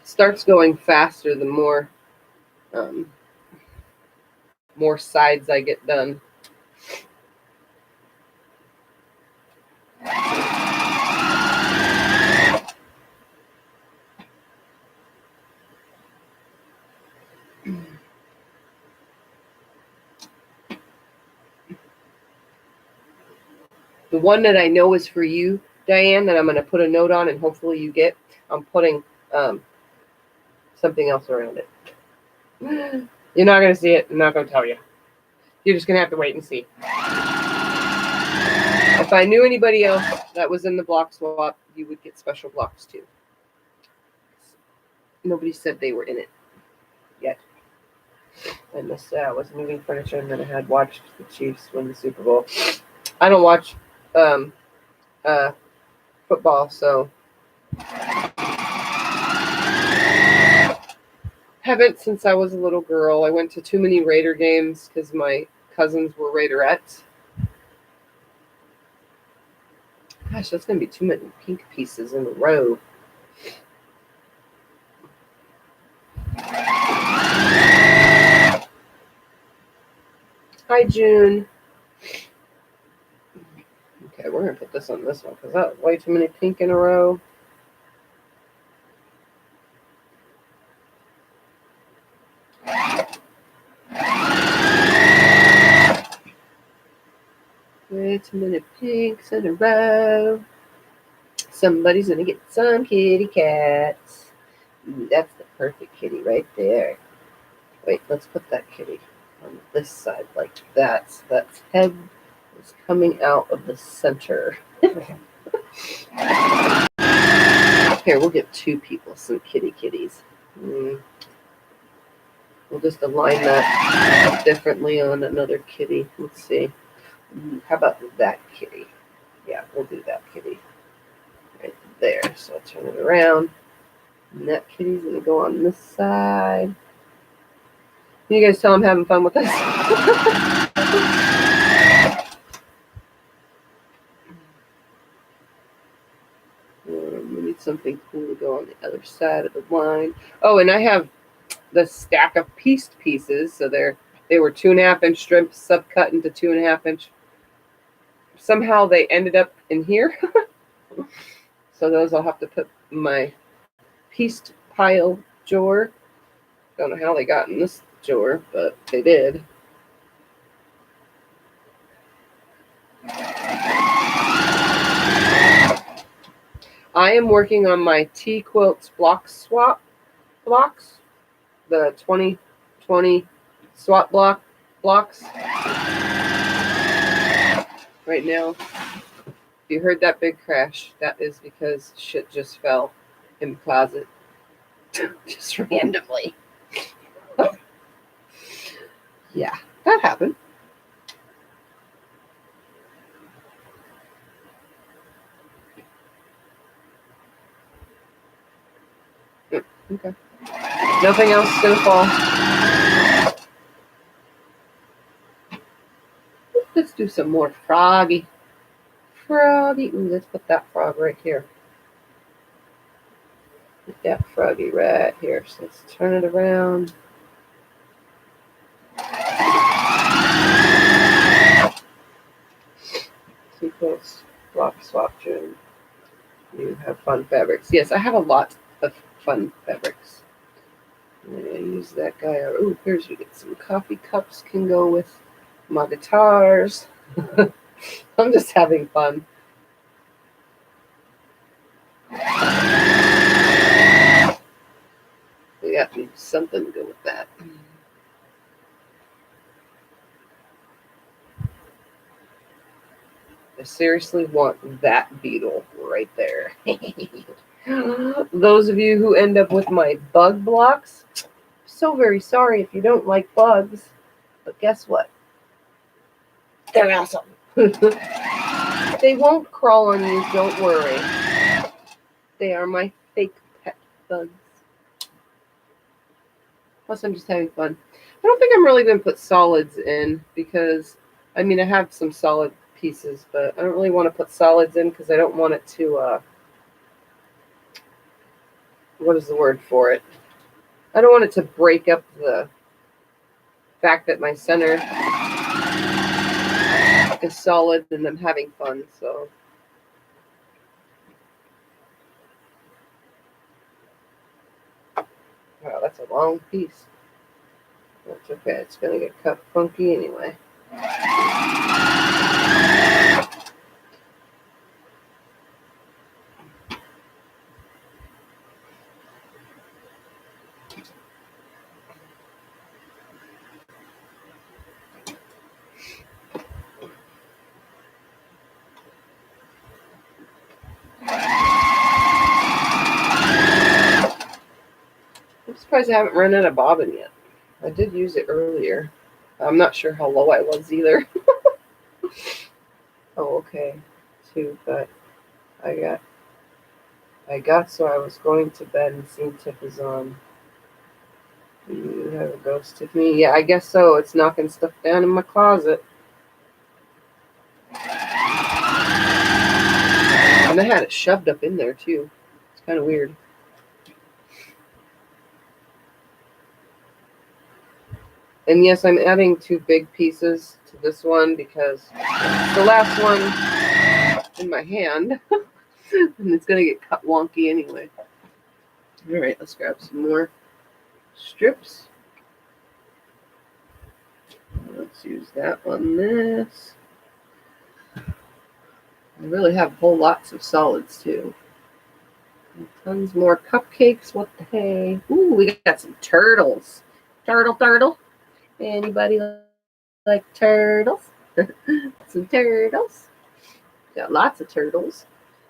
Starts going faster the more sides I get done. The one that I know is for you, Diane, that I'm going to put a note on and hopefully you get, I'm putting something else around it. You're not going to see it. I'm not going to tell you. You're just going to have to wait and see. If I knew anybody else that was in the block swap, you would get special blocks too. Nobody said they were in it yet. I missed that. I was moving furniture and then I had watched the Chiefs win the Super Bowl. I don't watch football, so haven't since I was a little girl. I went to too many Raider games because my cousins were Raiderettes. Gosh, that's going to be too many pink pieces in a row. Hi, June. Okay, we're going to put this on this one because that's way too many pink in a row. Way too many pinks in a row. Somebody's going to get some kitty cats. Ooh, that's the perfect kitty right there. Wait, let's put that kitty on this side like that. So that head is coming out of the center. Here, we'll give two people some kitties. We'll just align that differently on another kitty. Let's see. How about that kitty? Yeah, we'll do that kitty right there. So I'll turn it around. And that kitty's going to go on this side. You guys tell I'm having fun with this. We need something cool to go on the other side of the line. Oh, and I have the stack of pieced pieces. So they were 2.5-inch strips subcut into 2.5-inch. Somehow they ended up in here. So those I'll have to put in my pieced pile drawer. Don't know how they got in this drawer, but they did. I am working on my TeaQuilts Block Swap blocks, the 2020 swap blocks. Right now, if you heard that big crash, that is because shit just fell in the closet. Just randomly. Yeah, that happened. Okay. Nothing else is going to fall. Let's do some more froggy. Ooh, let's put that frog right here. Put that froggy right here. So let's turn it around. TeaQuilts Block Swap, June. You have fun fabrics. Yes, I have a lot of fun fabrics. I'm going to use that guy. Oh, here's you get some coffee cups. Can go with my guitars. I'm just having fun. We got to do something to go with that. I seriously want that beetle right there. Those of you who end up with my bug blocks, so very sorry if you don't like bugs, but guess what? They're awesome. They won't crawl on you, don't worry. They are my fake pet bugs. Plus, I'm just having fun. I don't think I'm really going to put solids in because, I mean, I have some solid pieces, but I don't really want to put solids in because I don't want it to, what is the word for it? I don't want it to break up the fact that my center is solid and I'm having fun, so. Wow, that's a long piece. That's okay. It's going to get cut funky anyway. I'm surprised I haven't run out of bobbin yet. I did use it earlier. I'm not sure how low I was either. Oh, okay. 2, but I got so I was going to bed and seeing Tiff is on. There it goes, Tiffany. Yeah, I guess so. It's knocking stuff down in my closet. And I had it shoved up in there too. It's kind of weird. And yes, I'm adding 2 big pieces to this one because the last one in my hand. And it's going to get cut wonky anyway. All right, let's grab some more strips. Let's use that on this. I really have whole lots of solids too. And tons more cupcakes. What the hey? Ooh, we got some turtles. Turtle. Anybody like turtles? Some turtles. Got lots of turtles.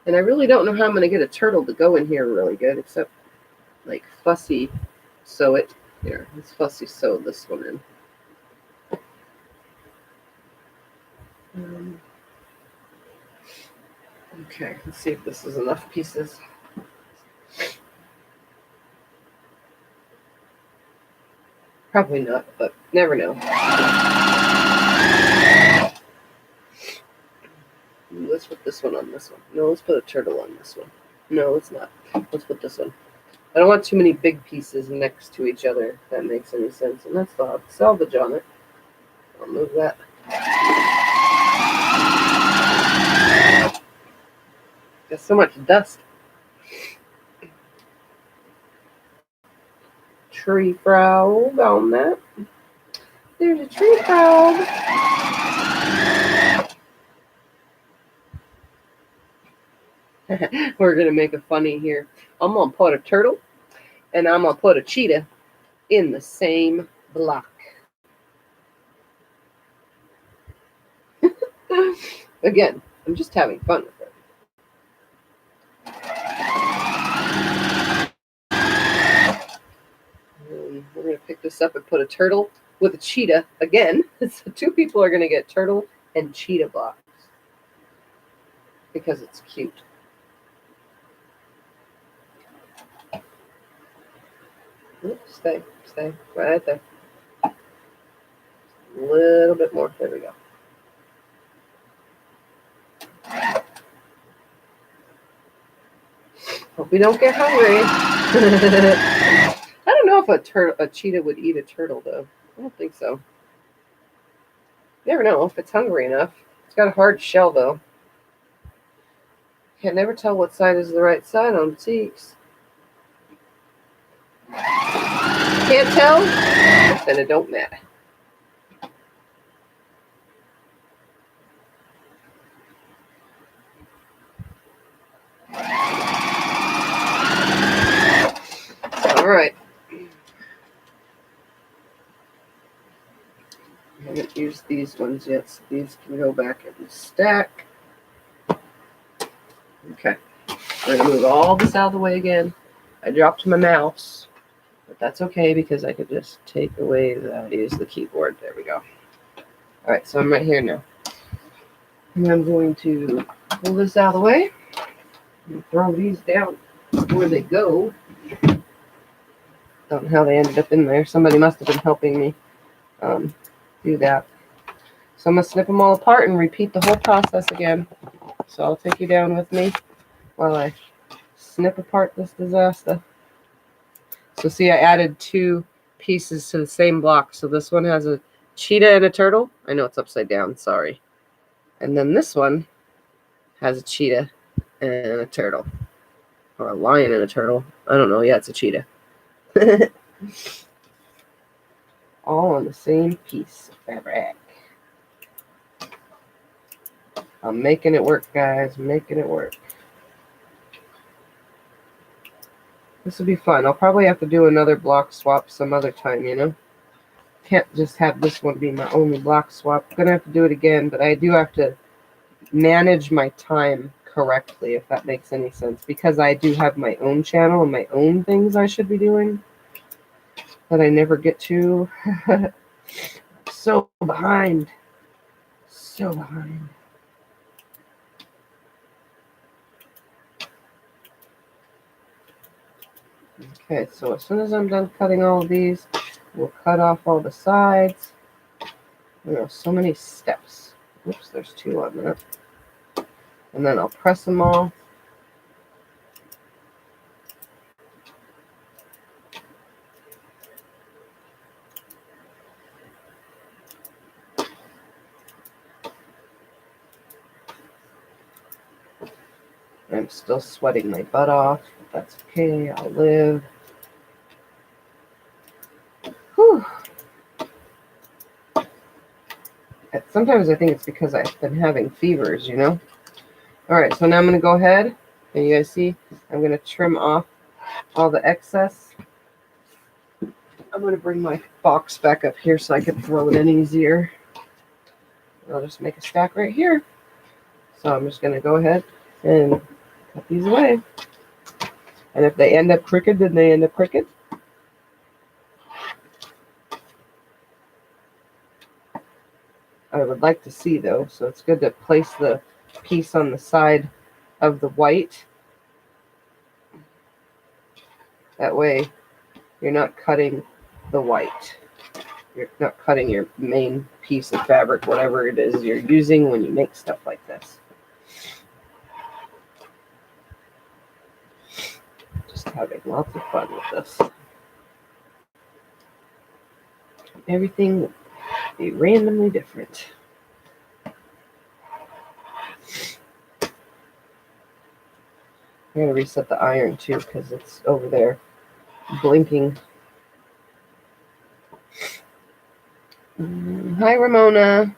And I really don't know how I'm going to get a turtle to go in here really good, except like fussy sew it. Here, let's fussy sew this one in. Okay, let's see if this is enough pieces. Probably not, but never know. Let's put this one on this one. No, let's put a turtle on this one. No, let's not. Let's put this one. I don't want too many big pieces next to each other, if that makes any sense. And that's the salvage on it. I'll move that. There's so much dust. Tree frog on that. There's a tree frog. We're going to make a funny here. I'm going to put a turtle and I'm going to put a cheetah in the same block. Again, I'm just having fun with it. And we're going to pick this up and put a turtle with a cheetah again. So 2 people are going to get turtle and cheetah blocks because it's cute. Oops, stay right there. A little bit more. There we go. Hope we don't get hungry. I don't know if a cheetah would eat a turtle, though. I don't think so. You never know if it's hungry enough. It's got a hard shell, though. Can't never tell what side is the right side on cheeks. Can't tell? Then it don't matter. All right. I haven't used these ones yet, so these can go back in the stack. Okay. I'm going to move all this out of the way again. I dropped my mouse, but that's okay because I could just take away use the keyboard. There we go. All right, so I'm right here now. And I'm going to pull this out of the way and throw these down where they go. Don't know how they ended up in there. Somebody must have been helping me do that. So I'm going to snip them all apart and repeat the whole process again. So I'll take you down with me while I snip apart this disaster. So see, I added 2 pieces to the same block. So this one has a cheetah and a turtle. I know it's upside down, sorry. And then this one has a cheetah and a turtle. Or a lion and a turtle. I don't know. Yeah, it's a cheetah. All on the same piece of fabric. I'm making it work, guys. Making it work. This will be fun. I'll probably have to do another block swap some other time, you know? Can't just have this one be my only block swap. I'm going to have to do it again, but I do have to manage my time correctly, if that makes any sense, because I do have my own channel and my own things I should be doing that I never get to. So behind. So behind. Okay, so as soon as I'm done cutting all of these, We'll cut off all the sides. There are so many steps. Oops, there's 2 on that. And then I'll press them all. I'm still sweating my butt off, but that's okay. I'll live. Whew. Sometimes I think it's because I've been having fevers, you know? All right, so now I'm going to go ahead, and you guys see, I'm going to trim off all the excess. I'm going to bring my box back up here so I can throw it in easier. I'll just make a stack right here. So I'm just going to go ahead and cut these away. And if they end up crooked, then they end up crooked. I would like to see though, so it's good to place the piece on the side of the white. That way you're not cutting the white. You're not cutting your main piece of fabric, whatever it is you're using when you make stuff like this. Just having lots of fun with this. Everything will be randomly different. I gotta reset the iron too because it's over there blinking. Hi, Ramona.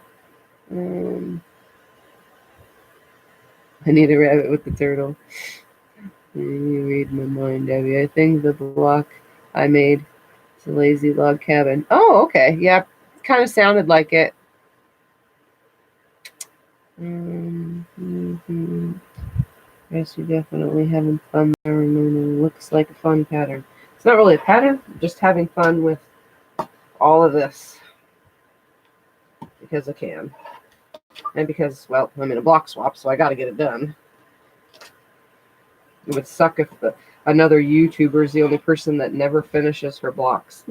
I need a rabbit with the turtle. You read my mind, Debbie. I think the block I made is a lazy log cabin. Oh, okay. Yeah, kind of sounded like it. Yes, you're definitely having fun there, Ramona. Looks like a fun pattern. It's not really a pattern, just having fun with all of this. Because I can. And because, well, I'm in a block swap, so I got to get it done. It would suck if another YouTuber is the only person that never finishes her blocks.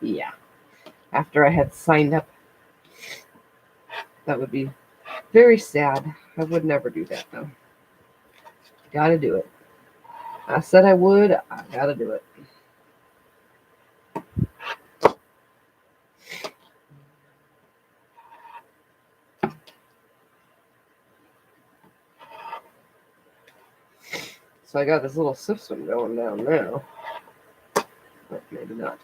Yeah. After I had signed up, that would be very sad. I would never do that, though. Gotta do it. I said I would. I gotta do it. So I got this little system going down now. But maybe not.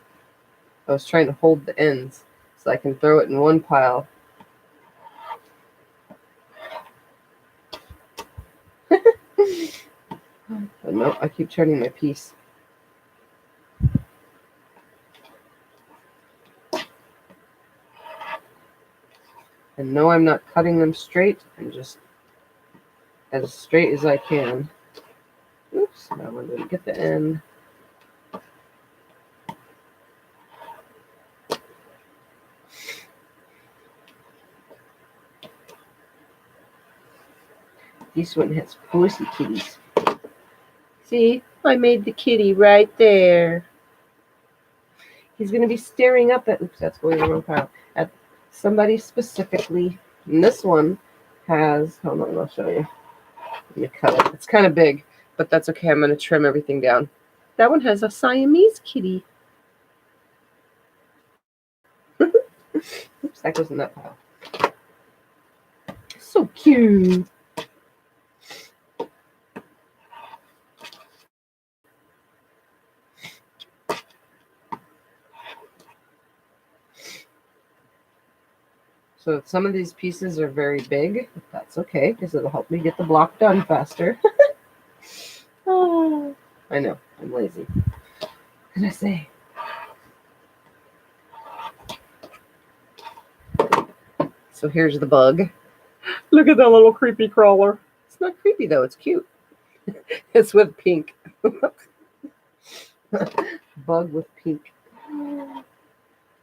I was trying to hold the ends so I can throw it in one pile. But no, I keep turning my piece. And no, I'm not cutting them straight. I'm just as straight as I can. Oops, that one didn't get the end. This one has pussy kitties. See, I made the kitty right there. He's going to be staring up at, oops, that's going in the wrong pile, at somebody specifically. And this one has, hold on, I'll show you. Let me cut it. It's kind of big, but that's okay. I'm going to trim everything down. That one has a Siamese kitty. Oops, that goes in that pile. So cute. So some of these pieces are very big. That's okay, because it'll help me get the block done faster. Oh, I know, I'm lazy. What did I say? So here's the bug. Look at that little creepy crawler. It's not creepy, though. It's cute. It's with pink. Bug with pink.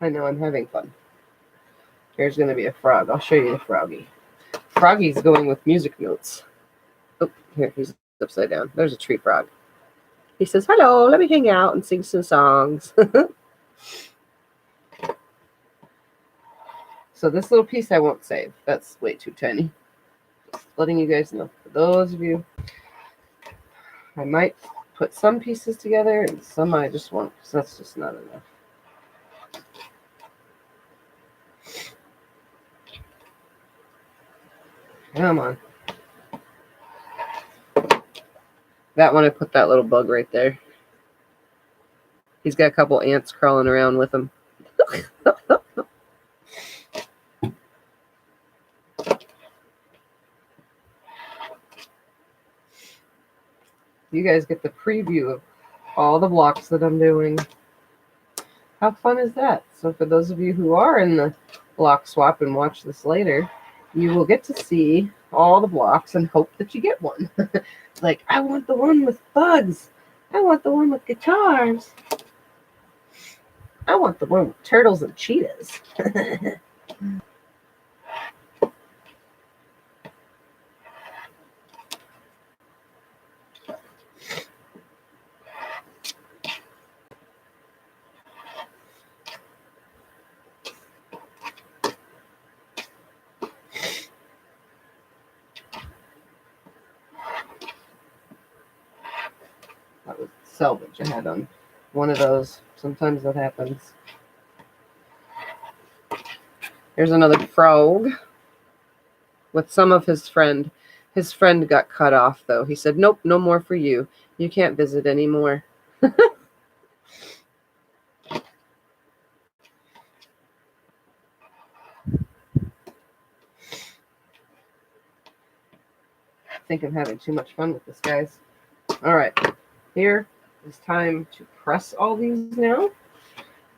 I know, I'm having fun. Here's going to be a frog. I'll show you the froggy. Froggy's going with music notes. Oh, here, he's upside down. There's a tree frog. He says, hello, let me hang out and sing some songs. So this little piece I won't save. That's way too tiny. Just letting you guys know. For those of you, I might put some pieces together and some I just won't, because that's just not enough. Come on. That one, I put that little bug right there. He's got a couple ants crawling around with him. You guys get the preview of all the blocks that I'm doing. How fun is that? So for those of you who are in the block swap and watch this later, you will get to see all the blocks and hope that you get one. Like, I want the one with bugs. I want the one with guitars. I want the one with turtles and cheetahs. That was salvage I had on one of those. Sometimes that happens. Here's another frog with some of his friend. His friend got cut off, though. He said, nope, no more for you. You can't visit anymore. I think I'm having too much fun with this, guys. All right, here is time to press all these now.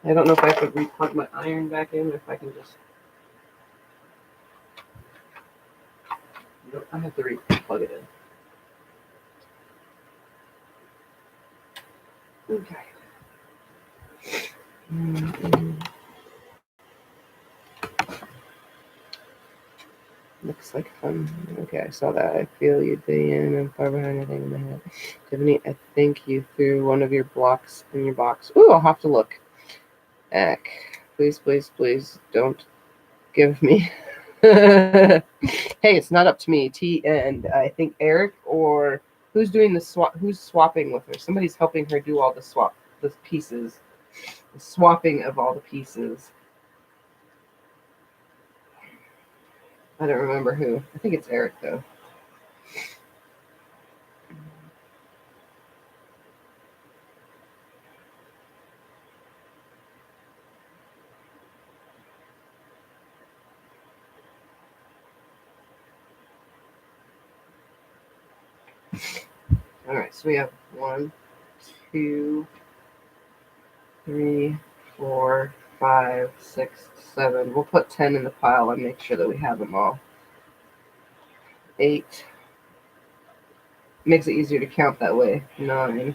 I don't know if I could re-plug my iron back in, or if I can just... Nope, I have to re-plug it in. Okay. Looks like fun. Okay, I saw that. I feel you, Diane. I'm far behind anything in my head. Tiffany, I think you threw one of your blocks in your box. Ooh, I'll have to look. Please, please, please don't give me. Hey, it's not up to me. T and I think Eric, or who's doing the swap? Who's swapping with her? Somebody's helping her do all the pieces, the swapping of all the pieces. I don't remember who. I think it's Eric, though. All right, so we have 1, 2, 3, 4, 5, 6, 7. We'll put 10 in the pile and make sure that we have them all. 8. Makes it easier to count that way. 9.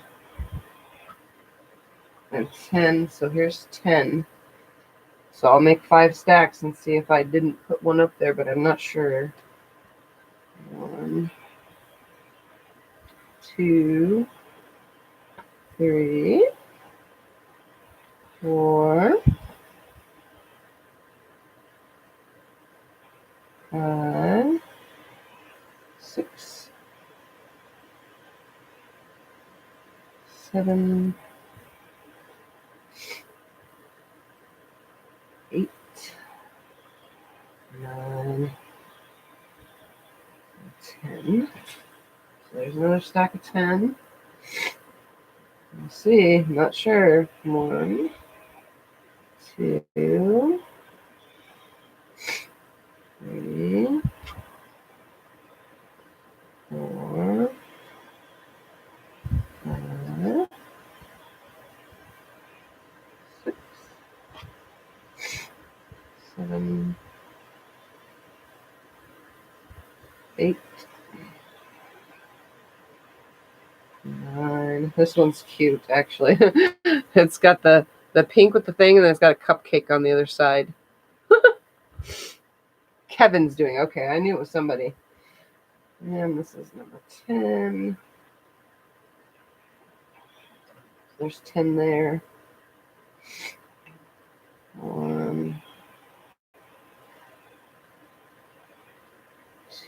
And 10. So here's 10. So I'll make 5 stacks and see if I didn't put one up there, but I'm not sure. 1, 2, 3, 4, 5, 6, 7, 8, 9, 10. So there's another stack of 10. Let's see, I'm not sure. 1, 2, 3, 4, 5, 6, 7, 8, 9. This one's cute, actually. It's got the pink with the thing, and then it's got a cupcake on the other side. Kevin's doing okay. I knew it was somebody. And this is number 10. There's 10 there. 1,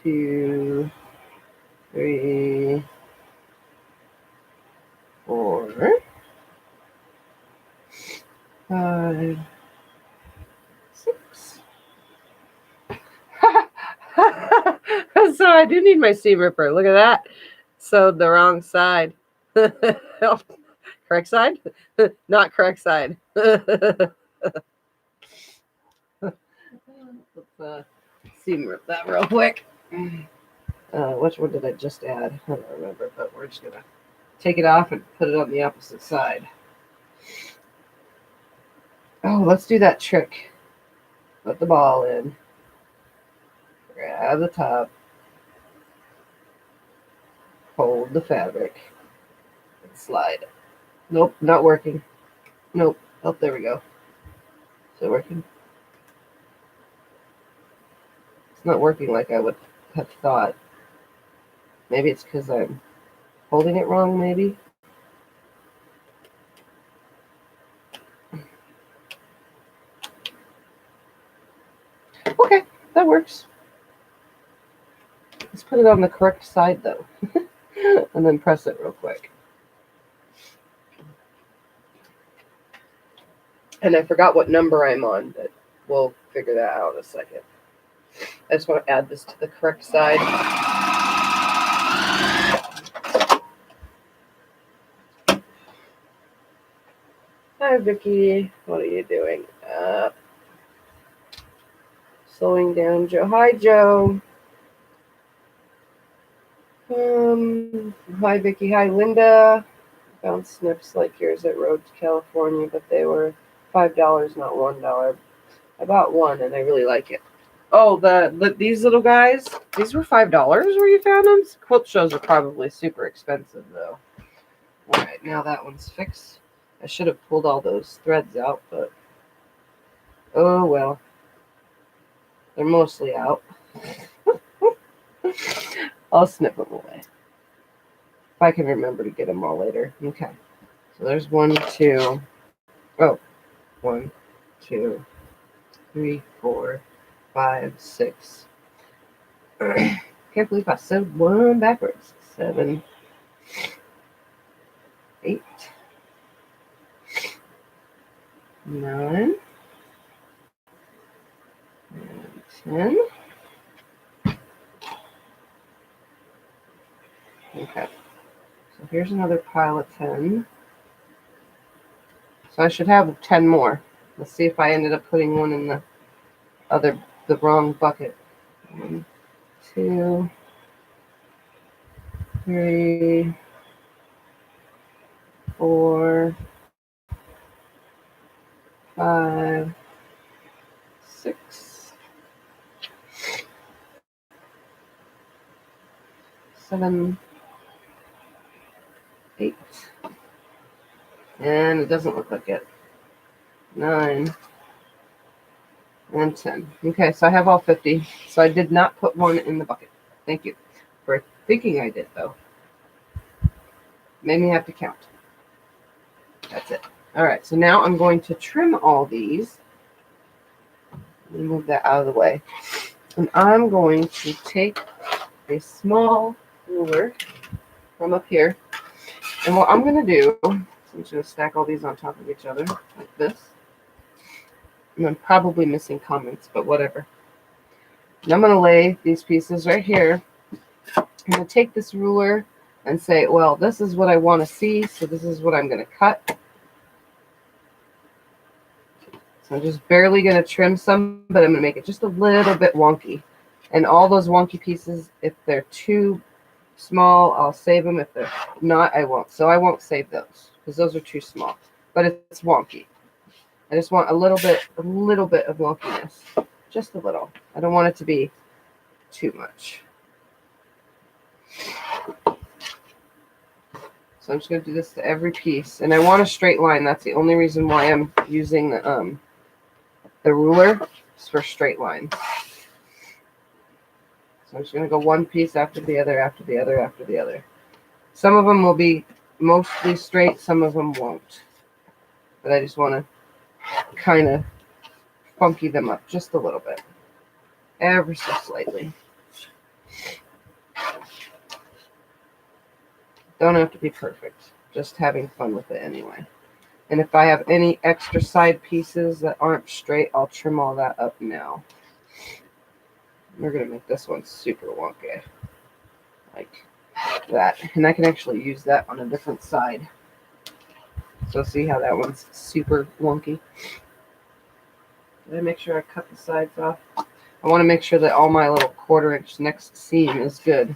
2, 3, 4, 5, 6. So I do need my seam ripper. Look at that. Sewed the wrong side. Correct side? Not correct side. Let's seam rip that real quick. Which one did I just add? I don't remember, but we're just going to take it off and put it on the opposite side. Oh, let's do that trick. Put the ball in. Grab the top. Hold the fabric. And slide. Nope, not working. Nope. Oh, there we go. Is it working? It's not working like I would have thought. Maybe it's because I'm holding it wrong, maybe. Okay, that works. Let's put it on the correct side, though. And then press it real quick. And I forgot what number I'm on, but we'll figure that out in a second. I just want to add this to the correct side. Hi, Vicky. What are you doing? Slowing down, Joe. Hi, Joe. Hi, Vicky. Hi, Linda. Found snips like yours at Rhodes, California, but they were $5, not $1. I bought one, and I really like it. Oh, these little guys, these were $5 where you found them? Quilt shows are probably super expensive, though. All right, now that one's fixed. I should have pulled all those threads out, but oh well. They're mostly out. I'll snip them away. If I can remember to get them all later. Okay. So there's 1, 2. Oh, 1, 2, 3, 4, 5, 6. Can't believe I sewed one backwards. 7, 8, 9, and 10. Okay. So here's another pile of 10. So I should have 10 more. Let's see if I ended up putting one in the wrong bucket. 1, 2, 3, 4, 5, 6, 7, 8, and it doesn't look like it. 9, and 10. Okay, so I have all 50. So I did not put one in the bucket. Thank you for thinking I did, though. Made me have to count. That's it. All right, so now I'm going to trim all these. Let me move that out of the way. And I'm going to take a small ruler from up here. And what I'm going to do, so I'm just going to stack all these on top of each other like this. And I'm probably missing comments, but whatever. And I'm going to lay these pieces right here. I'm going to take this ruler and say, well, this is what I want to see, so this is what I'm going to cut. So I'm just barely going to trim some, but I'm going to make it just a little bit wonky. And all those wonky pieces, if they're too small, I'll save them. If they're not, I won't. So I won't save those because those are too small. But it's wonky. I just want a little bit of wonkiness. Just a little. I don't want it to be too much. So I'm just going to do this to every piece. And I want a straight line. That's the only reason why I'm using the ruler is for straight lines. So I'm just going to go one piece after the other, after the other, after the other. Some of them will be mostly straight, some of them won't. But I just want to kind of funky them up just a little bit, ever so slightly. Don't have to be perfect, just having fun with it anyway. And if I have any extra side pieces that aren't straight, I'll trim all that up now. We're going to make this one super wonky, like that. And I can actually use that on a different side. So see how that one's super wonky? Did I make sure I cut the sides off? I want to make sure that all my little 1/4 inch next seam is good.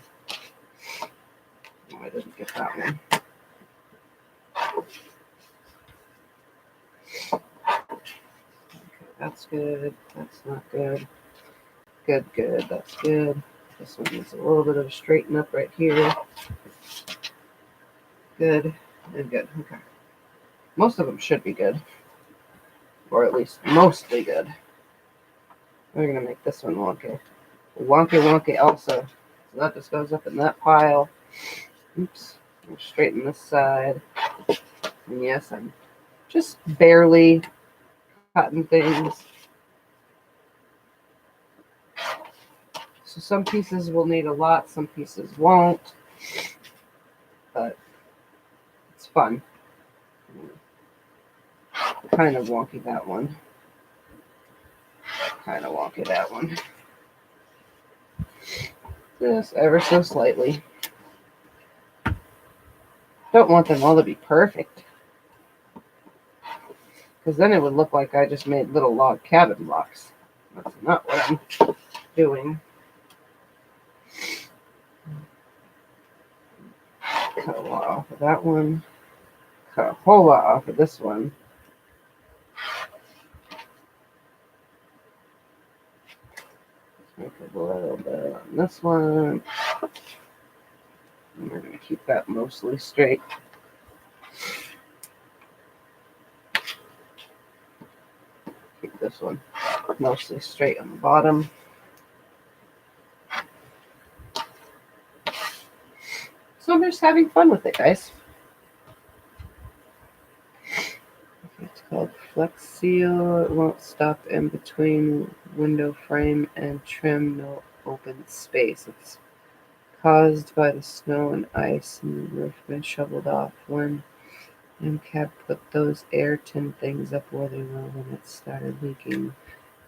Oh, I didn't get that one. Okay, that's good. That's not good. Good, good. That's good. This one needs a little bit of a straighten up right here. Good and good. Okay. Most of them should be good. Or at least mostly good. We're going to make this one wonky. Wonky, wonky also. So that just goes up in that pile. Oops. We'll straighten this side. And yes, I'm just barely cutting things. So some pieces will need a lot, some pieces won't. But it's fun. Kind of wonky that one. Kind of wonky that one. Just ever so slightly. Don't want them all to be perfect. Because then it would look like I just made little log cabin blocks. That's not what I'm doing. Cut a lot off of that one. Cut a whole lot off of this one. Make a little bit on this one. And we're going to keep that mostly straight. Keep this one mostly straight on the bottom. So I'm just having fun with it, guys. It's called Flex Seal. It won't stop in between window frame and trim. No open space. It's caused by the snow and ice, and the roof been shoveled off. When MCAB put those air tin things up where they were when it started leaking,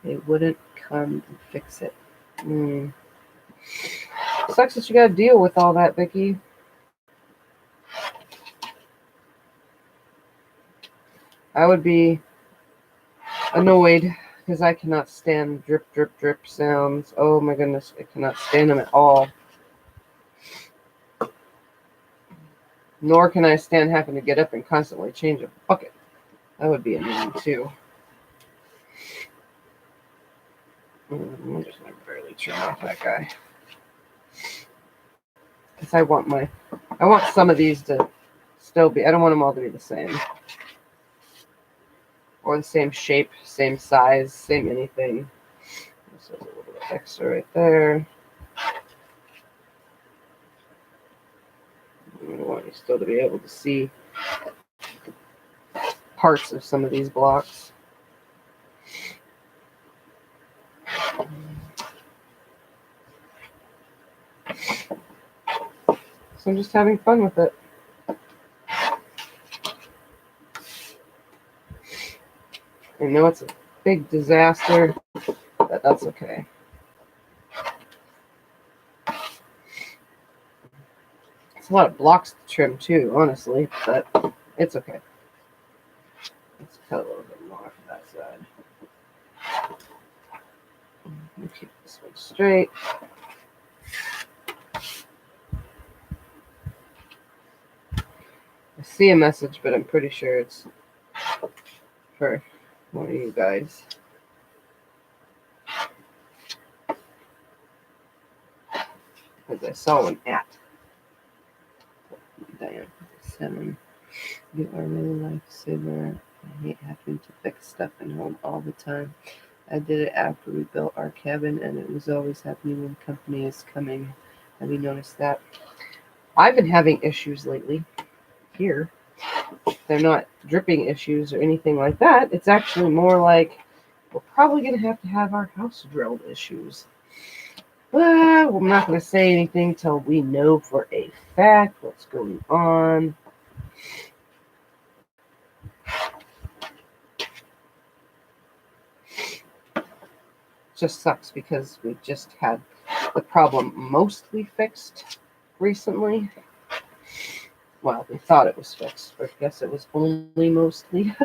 they wouldn't come and fix it. Sucks that you gotta deal with all that, Vicky. I would be annoyed because I cannot stand drip, drip, drip sounds. Oh my goodness, I cannot stand them at all. Nor can I stand having to get up and constantly change a bucket. That would be annoying too. I'm just going to barely trim off that guy. Because I want some of these to still be, I don't want them all to be the same. Or the same shape, same size, same anything. This is a little bit extra right there. I want you still to be able to see parts of some of these blocks. So I'm just having fun with it. I know it's a big disaster, but that's okay. It's a lot of blocks to trim too, honestly, but it's okay. Let's cut a little bit more off of that side. We'll keep this one straight. I see a message, but I'm pretty sure it's for one of you guys. Because I saw one at Diane 7. You are really a lifesaver. I hate having to fix stuff at home all the time. I did it after we built our cabin, and it was always happening when company is coming. Have you noticed that? I've been having issues lately. here. They're not dripping issues or anything like that. It's actually more like we're probably going to have our house drilled issues. Well, I'm not going to say anything till we know for a fact what's going on. Just sucks because we just had the problem mostly fixed recently. Well, we thought it was fixed, but I guess it was only mostly.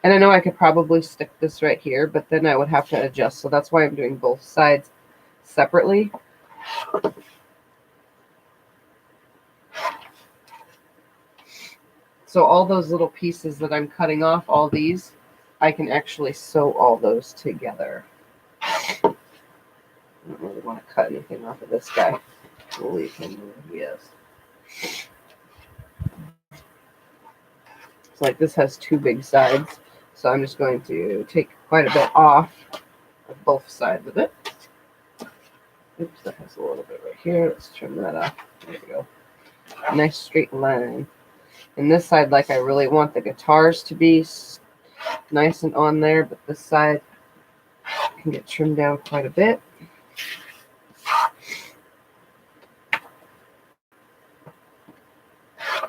And I know I could probably stick this right here, but then I would have to adjust. So that's why I'm doing both sides separately. So all those little pieces that I'm cutting off, all these, I can actually sew all those together. I don't really want to cut anything off of this guy. We'll leave him where he is. It's like this has two big sides, so I'm just going to take quite a bit off of both sides of it. Oops, that has a little bit right here. Let's trim that off. There we go. Nice straight line. And this side, like, I really want the guitars to be nice and on there, but this side can get trimmed down quite a bit.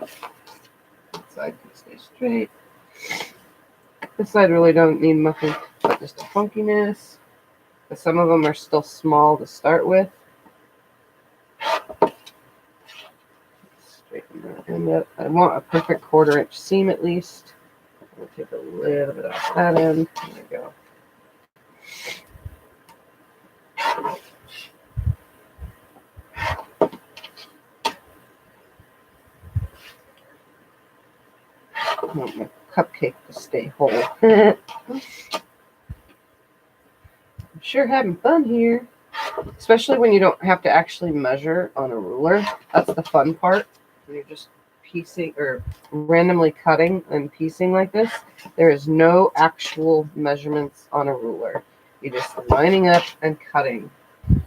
This side can stay straight. This side really don't need nothing but just a funkiness. But some of them are still small to start with. Straighten that end up. I want a perfect 1/4 inch seam at least. I'll take a little bit off that end. There we go. I want my cupcake to stay whole. I'm sure having fun here. Especially when you don't have to actually measure on a ruler. That's the fun part. When you're just piecing or randomly cutting and piecing like this, there is no actual measurements on a ruler. You're just lining up and cutting. I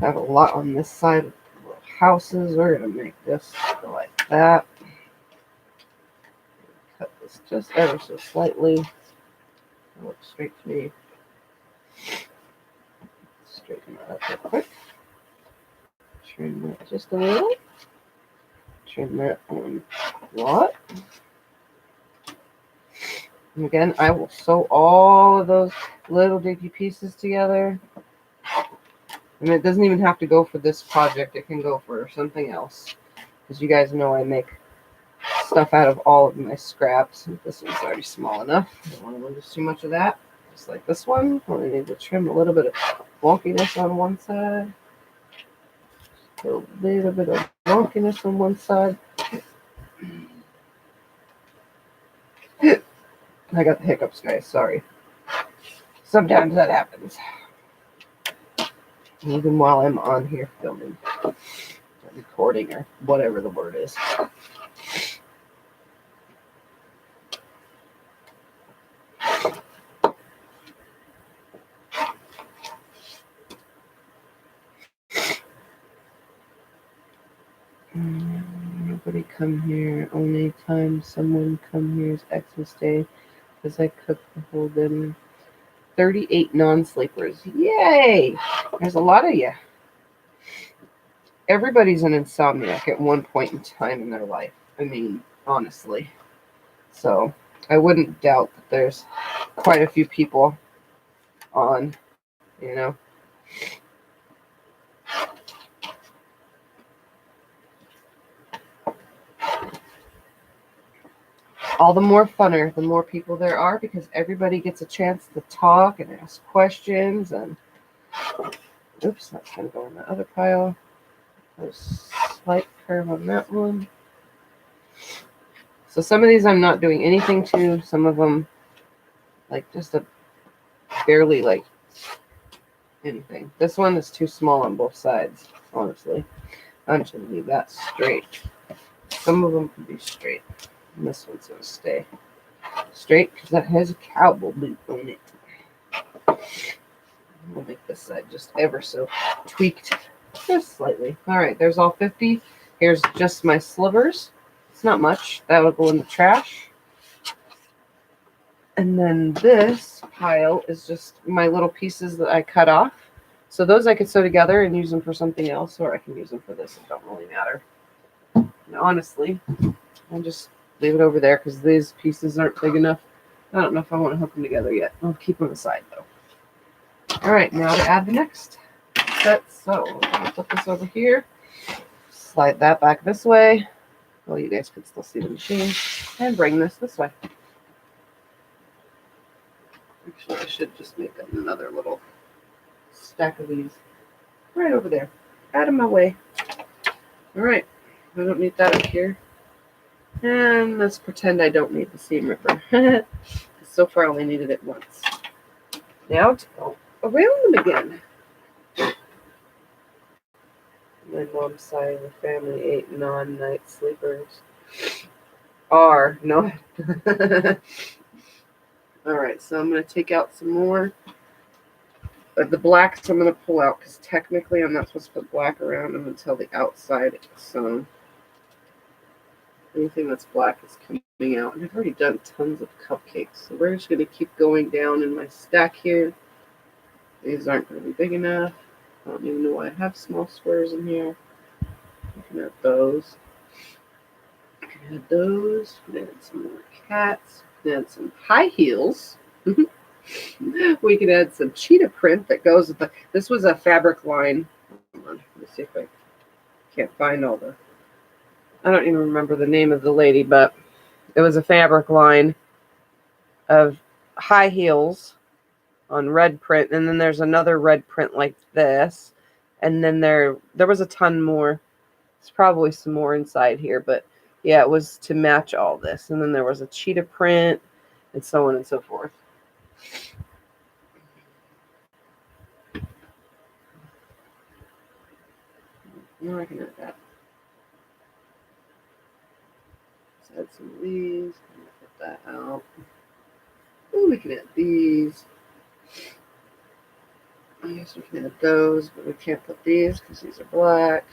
have a lot on this side of the houses. We're going to make this go like that. Cut this just ever so slightly. It looks straight to me. Straighten that up real quick. Trim that just a little. Trim that on a lot. And again, I will sew all of those little dinky pieces together. And it doesn't even have to go for this project. It can go for something else. Because you guys know I make stuff out of all of my scraps. This one's already small enough. I don't want to lose too much of that. Just like this one. I need to trim a little bit of wonkiness on one side. A little bit of wonkiness on one side. I got the hiccups, guys. Sorry. Sometimes that happens. Even while I'm on here filming, or recording, or whatever the word is. Nobody come here. Only time someone come here is Xmas Day, because I cook the whole dinner. 38 non-sleepers. Yay! There's a lot of you. Everybody's an insomniac at one point in time in their life. I mean, honestly. So I wouldn't doubt that there's quite a few people on, you know. All the more funner, the more people there are, because everybody gets a chance to talk and ask questions. And oops, that's going to go in the other pile. There's a slight curve on that one. So some of these I'm not doing anything to. Some of them, like just a barely like anything. This one is too small on both sides, honestly. I'm just going to leave that straight. Some of them can be straight. And this one's going to stay straight because that has a cowboy boot on it. We'll make this side just ever so tweaked, just slightly. All right, there's all 50. Here's just my slivers. It's not much. That'll go in the trash. And then this pile is just my little pieces that I cut off. So those I could sew together and use them for something else, or I can use them for this. It don't really matter. And honestly, I'll just leave it over there because these pieces aren't big enough. I don't know if I want to hook them together yet. I'll keep them aside though. All right, now to add the next set. So I'll put this over here. Slide that back this way. Well, you guys can still see the machine. And bring this way. Actually, I should just make another little stack of these right over there. Out of my way. All right. I don't need that up here. And let's pretend I don't need the seam ripper. So far, I only needed it once. Now to go around them again. My mom's side of the family ate non-night sleepers. Are no. All right, so I'm going to take out some more. But the blacks I'm going to pull out because technically I'm not supposed to put black around them until the outside is sewn. Anything that's black is coming out. And I've already done tons of cupcakes. So we're just going to keep going down in my stack here. These aren't going to be big enough. I don't even know why I have small squares in here. We can add those. We can add those. We can add some more cats. We can add some high heels. We can add some cheetah print that goes with the. This was a fabric line. Hold on, let me see if I can't find all the. I don't even remember the name of the lady, but it was a fabric line of high heels on red print, and then there's another red print like this, and then there was a ton more. There's probably some more inside here, but yeah, it was to match all this, and then there was a cheetah print, and so on and so forth. No, I can add that. Let's add some of these. Put that out. Oh, we can add these. I guess we can add those, but we can't put these because these are black.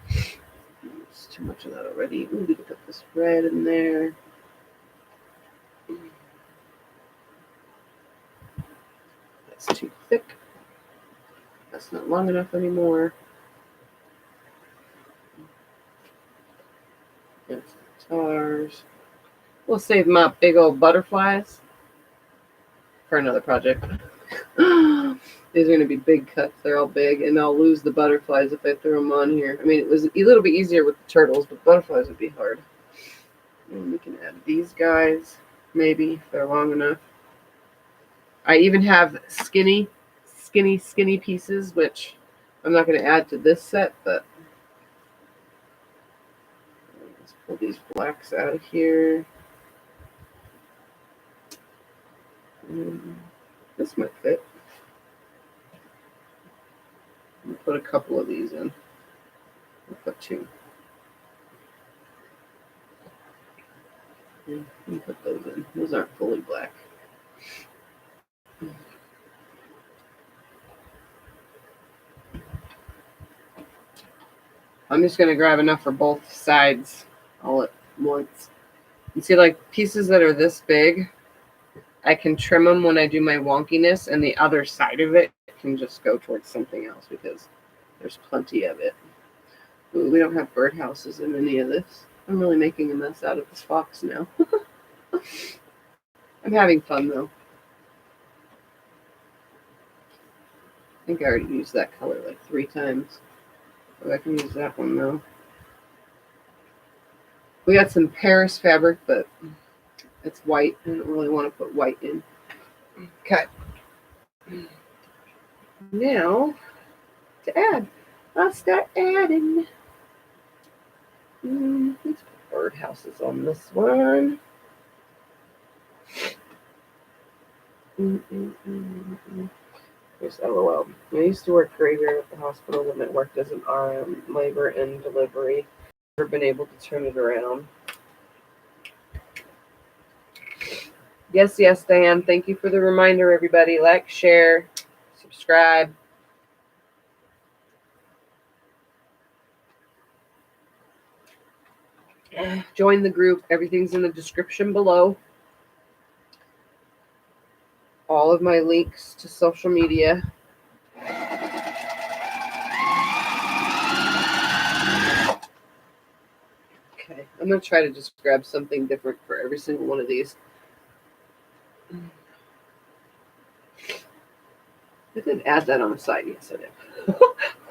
It's too much of that already. Ooh, we can put this red in there. That's too thick. That's not long enough anymore. And some stars. We'll save my big old butterflies for another project. These are going to be big cuts. They're all big, and I'll lose the butterflies if I throw them on here. I mean, it was a little bit easier with the turtles, but butterflies would be hard. And we can add these guys, maybe, if they're long enough. I even have skinny pieces, which I'm not going to add to this set, but let's pull these blacks out of here. This might fit. I'll put a couple of these in. I'll put two. Yeah, I'll put those in. Those aren't fully black. I'm just going to grab enough for both sides all at once. You see, like, pieces that are this big, I can trim them when I do my wonkiness, and the other side of it can just go towards something else because there's plenty of it. Ooh, we don't have birdhouses in any of this. I'm really making a mess out of this box now. I'm having fun, though. I think I already used that color like 3 times. So I can use that one, though. We got some Paris fabric, but it's white. I don't really want to put white in. Okay. Now, to add. I'll start adding. Let's put birdhouses on this one. Here's LOL. I used to work graveyard at the hospital when I worked as an RM, labor and delivery. Never been able to turn it around. Yes, Diane. Thank you for the reminder, everybody. Like, share, subscribe. Join the group. Everything's in the description below. All of my links to social media. Okay, I'm going to try to just grab something different for every single one of these. I did add that on the side. Yes, I did.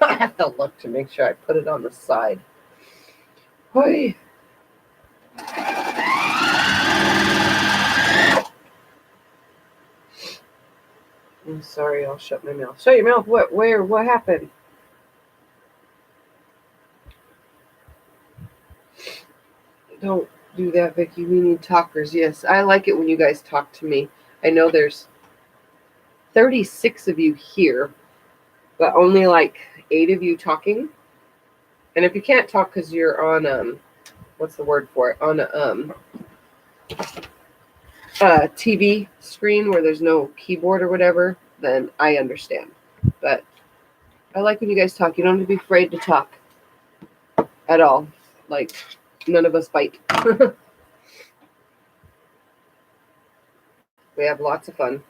I have to look to make sure I put it on the side. Hoi. I'm sorry, I'll shut my mouth. Shut your mouth. What? Where? What happened? Don't do that, Vicky. We need talkers. Yes, I like it when you guys talk to me. I know there's 36 of you here, but only like 8 of you talking. And if you can't talk because you're on what's the word for it? On a TV screen where there's no keyboard or whatever, then I understand. But I like when you guys talk. You don't have to be afraid to talk at all. Like, none of us bite. We have lots of fun.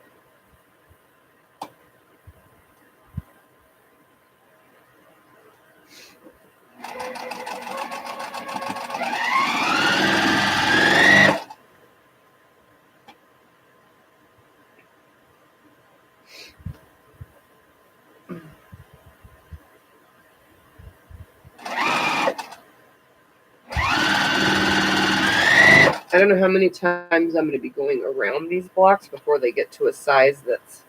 I don't know how many times I'm going to be going around these blocks before they get to a size that's,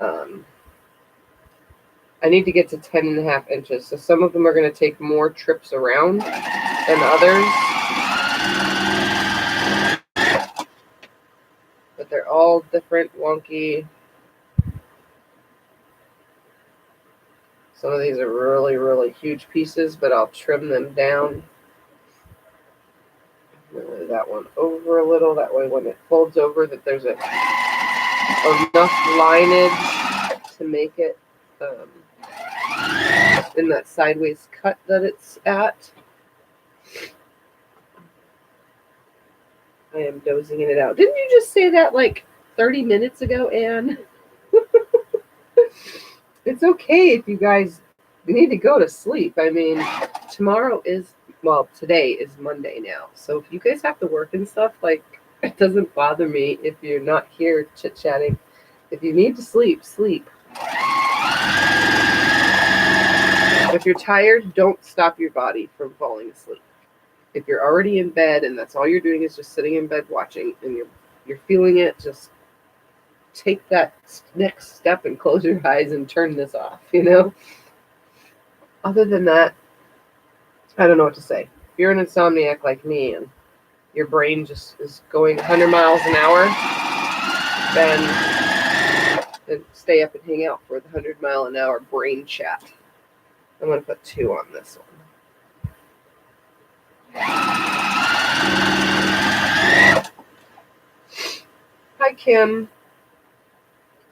I need to get to 10.5 inches. So some of them are going to take more trips around than others. But they're all different, wonky. Some of these are really, really huge pieces, but I'll trim them down. Move that one over a little. That way when it folds over that there's enough lineage to make it in that sideways cut that it's at. I am dozing in it out. Didn't you just say that like 30 minutes ago, Anne? It's okay if you guys need to go to sleep. I mean, today is Monday now. So if you guys have to work and stuff, like, it doesn't bother me if you're not here chit-chatting. If you need to sleep, sleep. If you're tired, don't stop your body from falling asleep. If you're already in bed and that's all you're doing is just sitting in bed watching and you're feeling it, just take that next step and close your eyes and turn this off, you know? Other than that, I don't know what to say. If you're an insomniac like me and your brain just is going 100 miles an hour, then stay up and hang out for the 100-mile-an-hour brain chat. I'm going to put 2 on this one. Hi, Kim.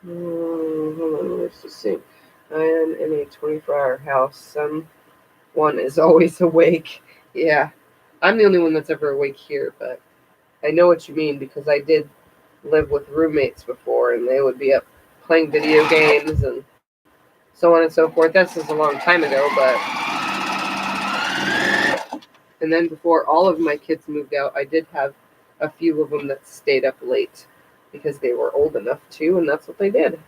Hold on, let's just see. I am in a 24-hour house. Someone is always awake. Yeah, I'm the only one that's ever awake here, but I know what you mean because I did live with roommates before, and they would be up playing video games and so on and so forth. This is a long time ago, but... And then before all of my kids moved out, I did have a few of them that stayed up late because they were old enough to, and that's what they did.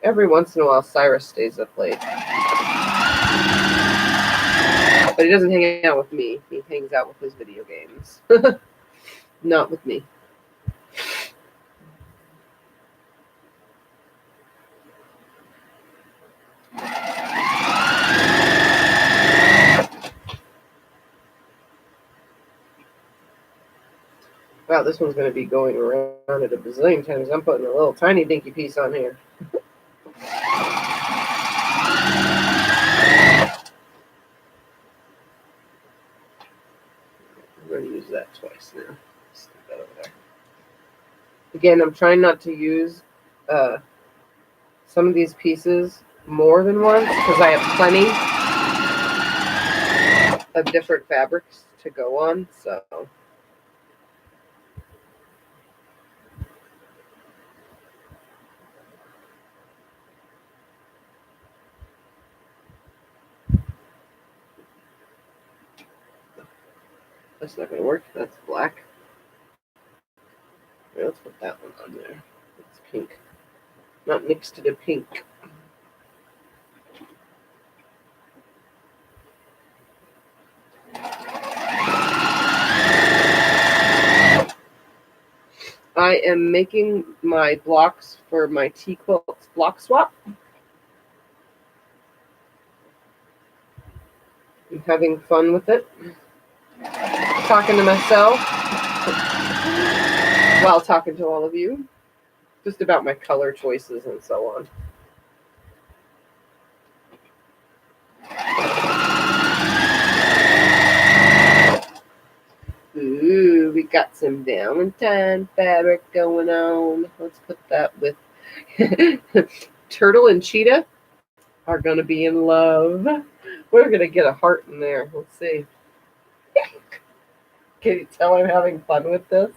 Every once in a while, Cyrus stays up late. But he doesn't hang out with me. He hangs out with his video games. Not with me. Wow, this one's going to be going around it a bazillion times. I'm putting a little tiny dinky piece on here. I'm going to use that twice now. Stick that over there. Again, I'm trying not to use some of these pieces more than once because I have plenty of different fabrics to go on, so. That's not going to work. That's black. Okay, let's put that one on there. It's pink. Not mixed to the pink. I am making my blocks for my TeaQuilts Block Swap. I'm having fun with it. Talking to myself while talking to all of you. Just about my color choices and so on. Ooh, we got some Valentine fabric going on. Let's put that with Turtle and Cheetah are going to be in love. We're going to get a heart in there. Let's see. Can you tell I'm having fun with this?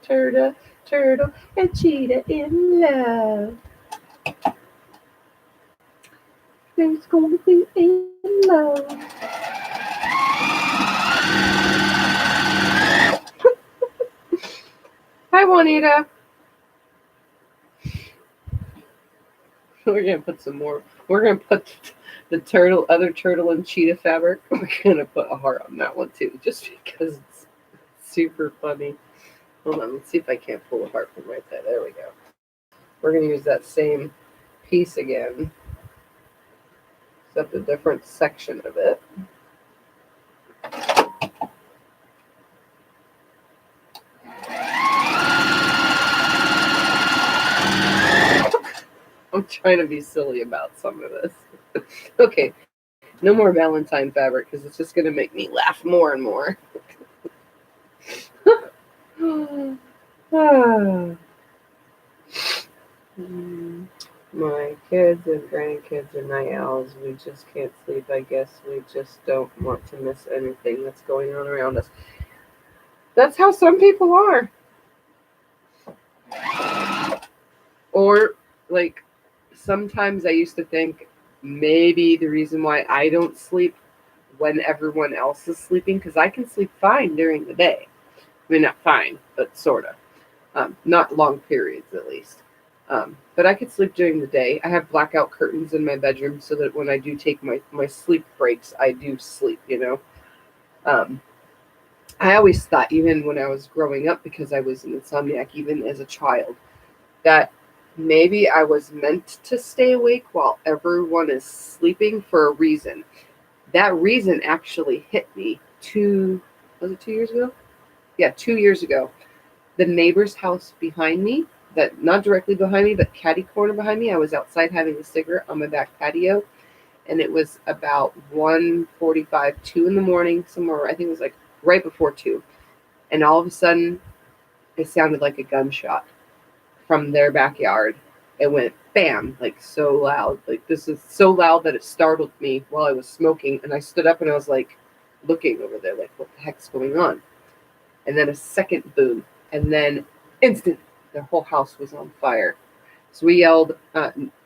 Turtle, and Cheetah in love. They're going to be in love. Hi, Juanita. We're going to put some more. We're going to put the other turtle and cheetah fabric. We're going to put a heart on that one too, just because it's super funny. Hold on, let's see if I can't pull a heart from right there. There we go. We're going to use that same piece again, except a different section of it. I'm trying to be silly about some of this. Okay, no more Valentine fabric because it's just going to make me laugh more and more. My kids and grandkids are night owls. We just can't sleep. I guess we just don't want to miss anything that's going on around us. That's how some people are. Or, like, sometimes I used to think maybe the reason why I don't sleep when everyone else is sleeping, because I can sleep fine during the day. I mean, not fine, but sort of. Not long periods, at least. But I could sleep during the day. I have blackout curtains in my bedroom so that when I do take my sleep breaks, I do sleep, you know. I always thought, even when I was growing up, because I was an insomniac, even as a child, that maybe I was meant to stay awake while everyone is sleeping for a reason. That reason actually hit me was it 2 years ago? Yeah, 2 years ago. The neighbor's house behind me, that not directly behind me, but catty corner behind me, I was outside having a cigarette on my back patio, and it was about 1:45, 2 in the morning, somewhere, I think it was like right before 2. And all of a sudden, it sounded like a gunshot from their backyard. It went bam, like so loud. Like, this is so loud that it startled me while I was smoking. And I stood up and I was like looking over there, like, what the heck's going on? And then a second boom. And then instant, the whole house was on fire. So we yelled,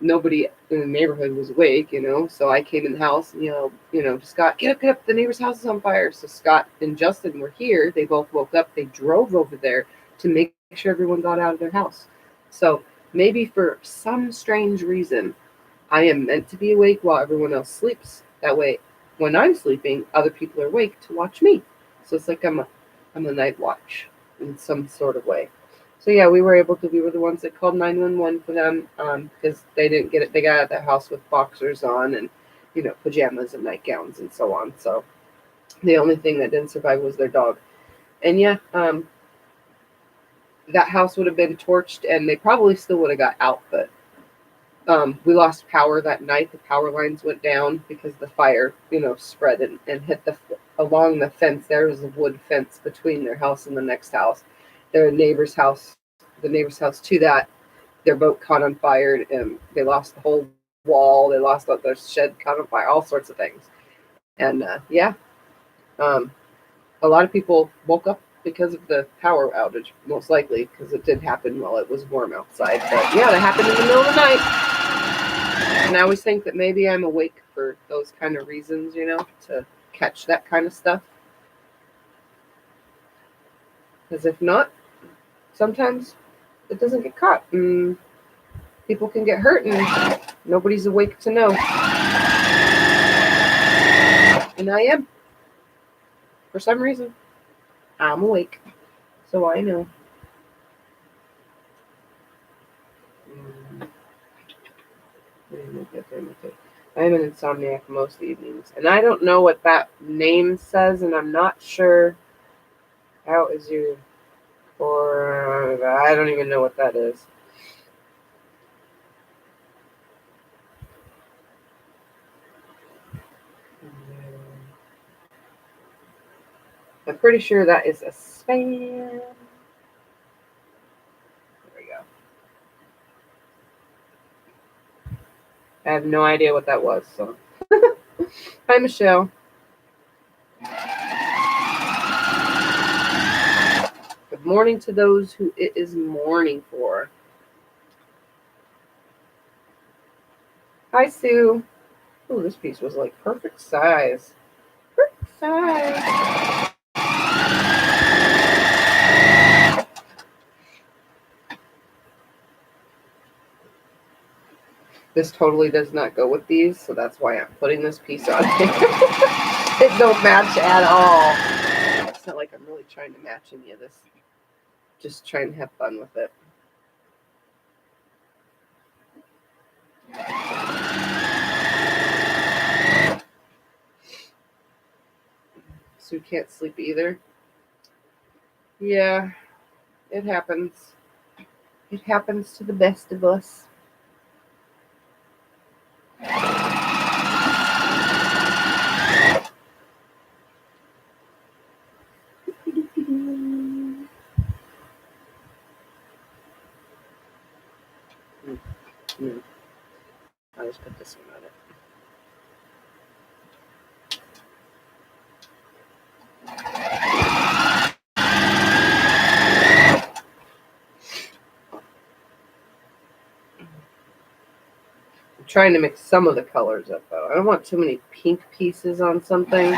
nobody in the neighborhood was awake, you know. So I came in the house and yelled, you know, to Scott, get up, the neighbor's house is on fire. So Scott and Justin were here. They both woke up. They drove over there to make sure everyone got out of their house. So maybe for some strange reason, I am meant to be awake while everyone else sleeps. That way, when I'm sleeping, other people are awake to watch me. So it's like I'm a night watch in some sort of way. So yeah, we were the ones that called 911 for them, because they didn't get it. They got out of the house with boxers on and, you know, pajamas and nightgowns and so on. So the only thing that didn't survive was their dog. And yeah, that house would have been torched and they probably still would have got out, but we lost power that night. The power lines went down because the fire, you know, spread and hit along the fence. There was a wood fence between their house and the next house. The neighbor's house to that, their boat caught on fire and they lost the whole wall. They lost their shed caught on fire, all sorts of things. And yeah, a lot of people woke up because of the power outage, most likely, because it did happen while it was warm outside. But yeah, that happened in the middle of the night. And I always think that maybe I'm awake for those kind of reasons, you know, to catch that kind of stuff. Because if not, sometimes it doesn't get caught. And people can get hurt and nobody's awake to know. And I am. For some reason, I'm awake. So I know. I am an insomniac most evenings. And I don't know what that name says, and I'm not sure how is your, or I don't even know what that is. I'm pretty sure that is a spam. There we go. I have no idea what that was. So, hi, Michelle. Good morning to those who it is morning for. Hi, Sue. Oh, this piece was like perfect size. Perfect size. This totally does not go with these, so that's why I'm putting this piece on here. It don't match at all. It's not like I'm really trying to match any of this. Just trying to have fun with it. Sue can't sleep either. Yeah, it happens. It happens to the best of us. I'll just put this one on it. I'm trying to mix some of the colors up, though. I don't want too many pink pieces on something.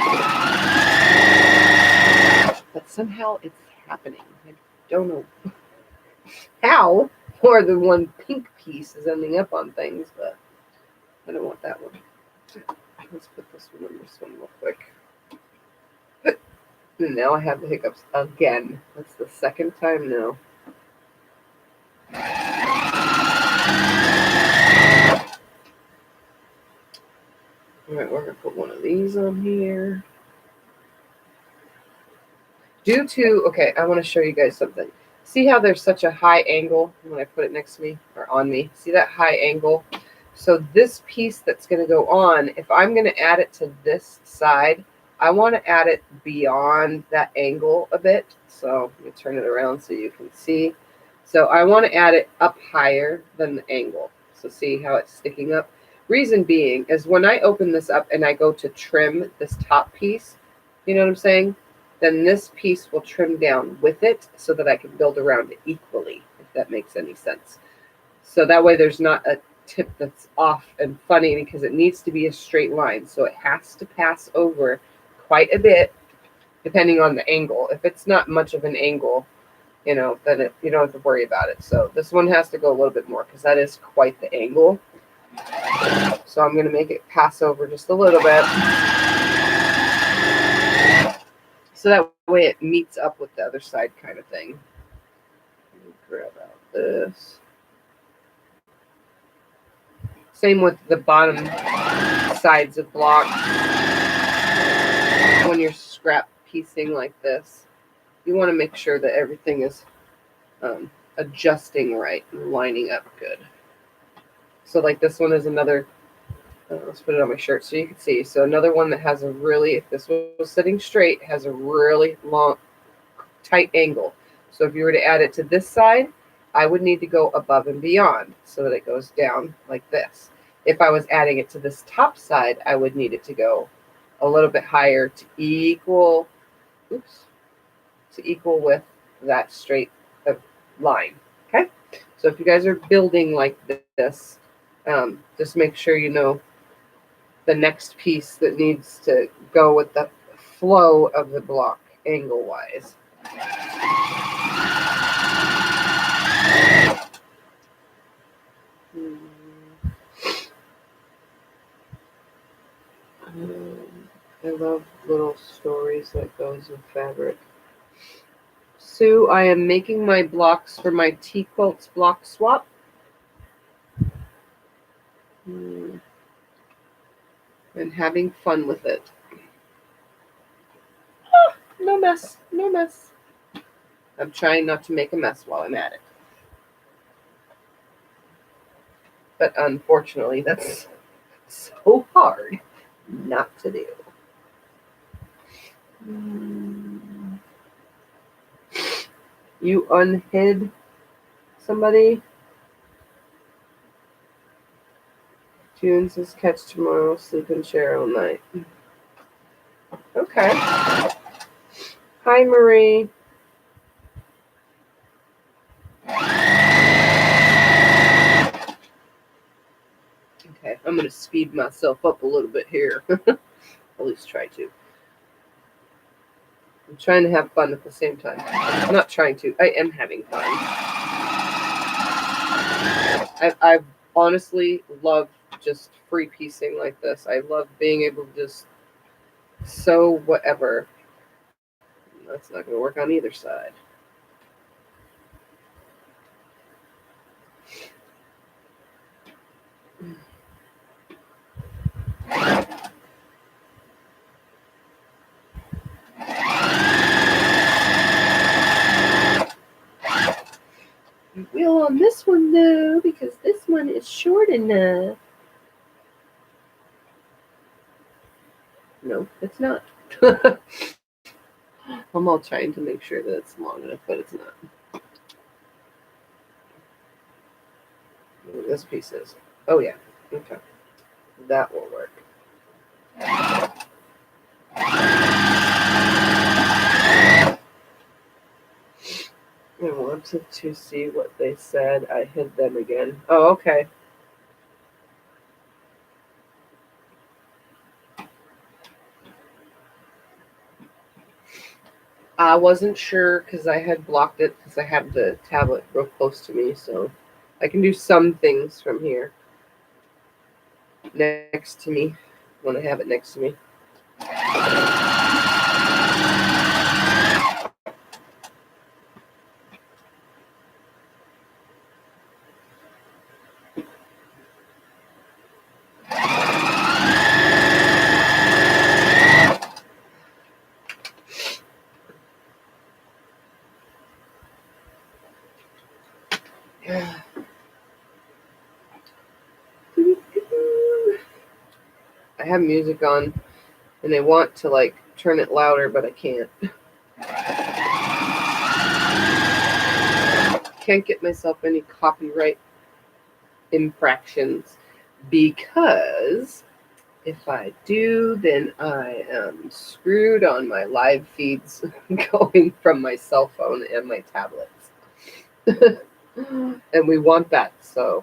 But somehow it's happening. I don't know how more than one pink piece is ending up on things, but I don't want that one. Let's put this one on this one real quick. And now I have the hiccups again. That's the second time now. Alright, we're going to put one of these on here. Okay, I want to show you guys something. See how there's such a high angle when I put it next to me or on me? See that high angle? So this piece that's going to go on, if I'm going to add it to this side, I want to add it beyond that angle a bit. So let me turn it around so you can see. So I want to add it up higher than the angle. So see how it's sticking up? Reason being is when I open this up and I go to trim this top piece, you know what I'm saying? Then this piece will trim down with it so that I can build around it equally, if that makes any sense. So that way there's not a tip that's off and funny because it needs to be a straight line. So it has to pass over quite a bit depending on the angle. If it's not much of an angle, you know, then you don't have to worry about it. So this one has to go a little bit more because that is quite the angle. So I'm going to make it pass over just a little bit. So that way it meets up with the other side kind of thing. Let me grab out this. Same with the bottom sides of blocks. When you're scrap piecing like this, you want to make sure that everything is adjusting right and lining up good. So like this one is another, let's put it on my shirt so you can see. So another one that has a really, if this was sitting straight, has a really long, tight angle. So if you were to add it to this side, I would need to go above and beyond so that it goes down like this. If I was adding it to this top side, I would need it to go a little bit higher to equal, with that straight line. Okay, so if you guys are building like this, just make sure you know the next piece that needs to go with the flow of the block angle wise. I love little stories like those of fabric. Sue, I am making my blocks for my TeaQuilts Block Swap. And having fun with it. Oh, no mess, no mess. I'm trying not to make a mess while I'm at it. But unfortunately, that's so hard not to do. You unhid somebody? June says catch tomorrow, sleep and share all night. Okay. Hi, Marie. Okay, I'm going to speed myself up a little bit here. At least try to. I'm trying to have fun at the same time. I'm not trying to. I am having fun. I honestly love just free piecing like this. I love being able to just sew whatever. That's not going to work on either side. You will on this one though, because this one is short enough. No, it's not. I'm all trying to make sure that it's long enough, but it's not. This piece is. Oh yeah. Okay. That will work. I wanted to see what they said. I hid them again. Oh, okay. I wasn't sure because I had blocked it because I have the tablet real close to me, so I can do some things from here next to me when I have it next to me. I have music on and I want to like turn it louder, but I can't. Can't get myself any copyright infractions because if I do, then I am screwed on my live feeds going from my cell phone and my tablets. And we want that, so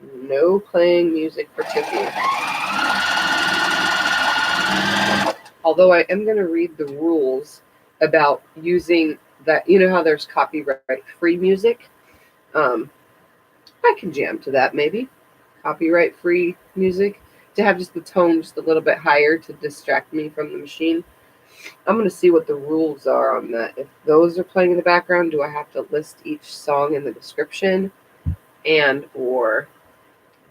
no playing music for Tiffany. Although I am going to read the rules about using that. You know how there's copyright-free music? I can jam to that, maybe. Copyright-free music. To have just the tone just a little bit higher to distract me from the machine. I'm going to see what the rules are on that. If those are playing in the background, do I have to list each song in the description? And or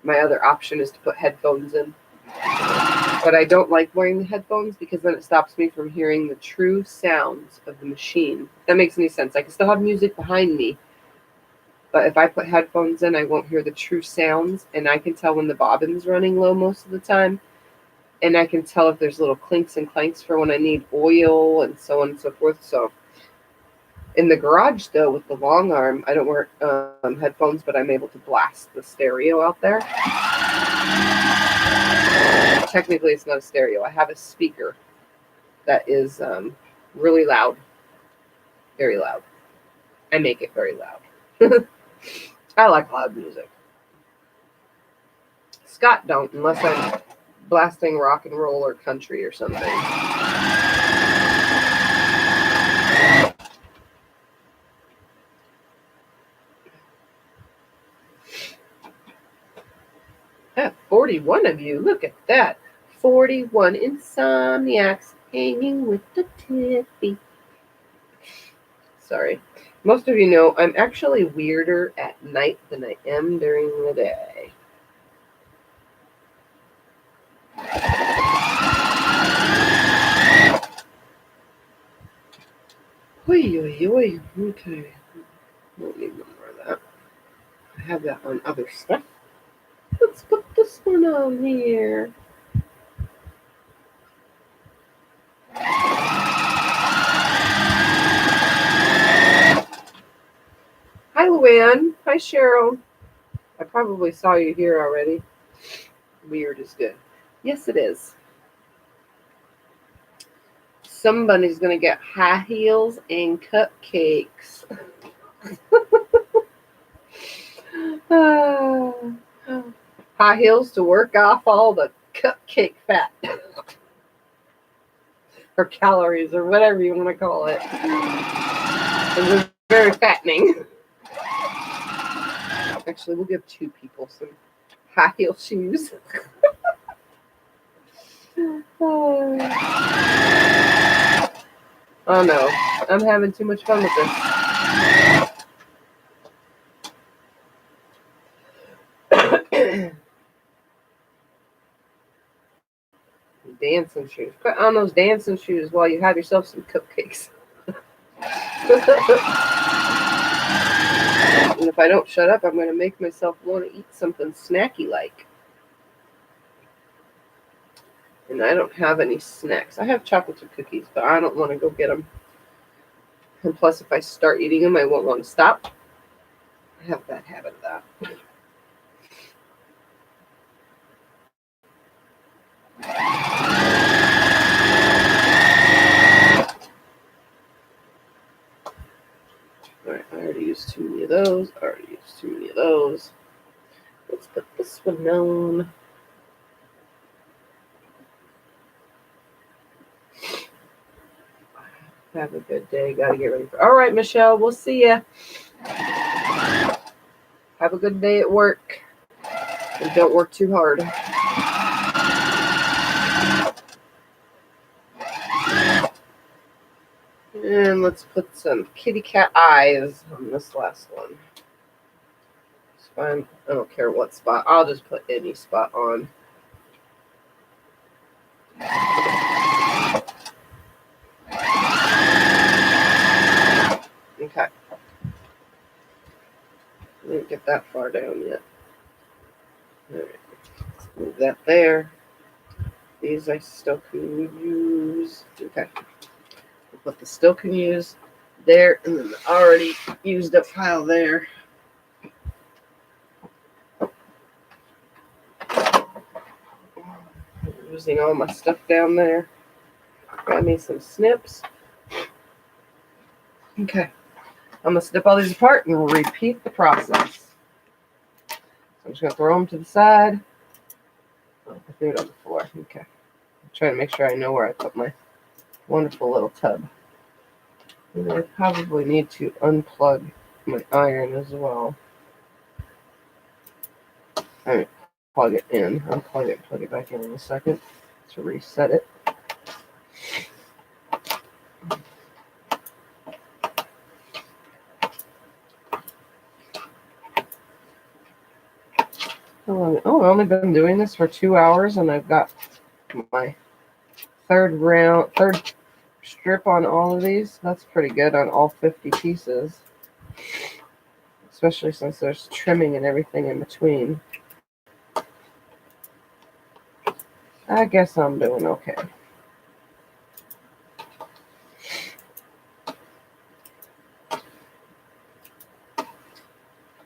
my other option is to put headphones in. But I don't like wearing the headphones because then it stops me from hearing the true sounds of the machine. If that makes any sense. I can still have music behind me, but if I put headphones in, I won't hear the true sounds, and I can tell when the bobbin's running low most of the time, and I can tell if there's little clinks and clanks for when I need oil and so on and so forth. So in the garage, though, with the long arm, I don't wear headphones, but I'm able to blast the stereo out there. technically it's not a stereo. I have a speaker that is really loud, very loud. I make it very loud. I like loud music. Scott don't, unless I'm blasting rock and roll or country or something. Ah, 41 of you. Look at that. 41 insomniacs hanging with the Tiffy. Sorry. Most of you know I'm actually weirder at night than I am during the day. Oy, oy, oy. Okay. Won't need no more of that. I have that on other stuff. Let's put this one on here. Hi, Luann. Hi, Cheryl. I probably saw you here already. Weird is good. Yes, it is. Somebody's going to get high heels and cupcakes. High heels to work off all the cupcake fat. Or calories, or whatever you want to call it. It's very fattening. Actually, we'll give 2 people some high heel shoes. Oh no, I'm having too much fun with this. Dancing shoes. Put on those dancing shoes while you have yourself some cupcakes. And if I don't shut up, I'm going to make myself want to eat something snacky like. And I don't have any snacks. I have chocolate chip cookies, but I don't want to go get them. And plus, if I start eating them, I won't want to stop. I have a bad habit of that. Alright, I already used too many of those. Let's put this one on. Have a good day. Gotta get ready for. All right, Michelle. We'll see ya. Have a good day at work. And don't work too hard. And let's put some kitty cat eyes on this last one. It's fine. I don't care what spot. I'll just put any spot on. Okay. I didn't get that far down yet. All right. Move that there. These I still can use. Okay. We'll put the still can use there, and then the already used up pile there. Using all my stuff down there. Got me some snips. Okay. I'm going to snip all these apart and repeat the process. So I'm just going to throw them to the side. Oh, I threw it on the floor. Okay. I'm trying to make sure I know where I put my wonderful little tub. And I probably need to unplug my iron as well. All right. Plug it in. Unplug it. Plug it back in a second to reset it. Oh, I've only been doing this for 2 hours, and I've got my third strip on all of these. That's pretty good on all 50 pieces, especially since there's trimming and everything in between. I guess I'm doing okay.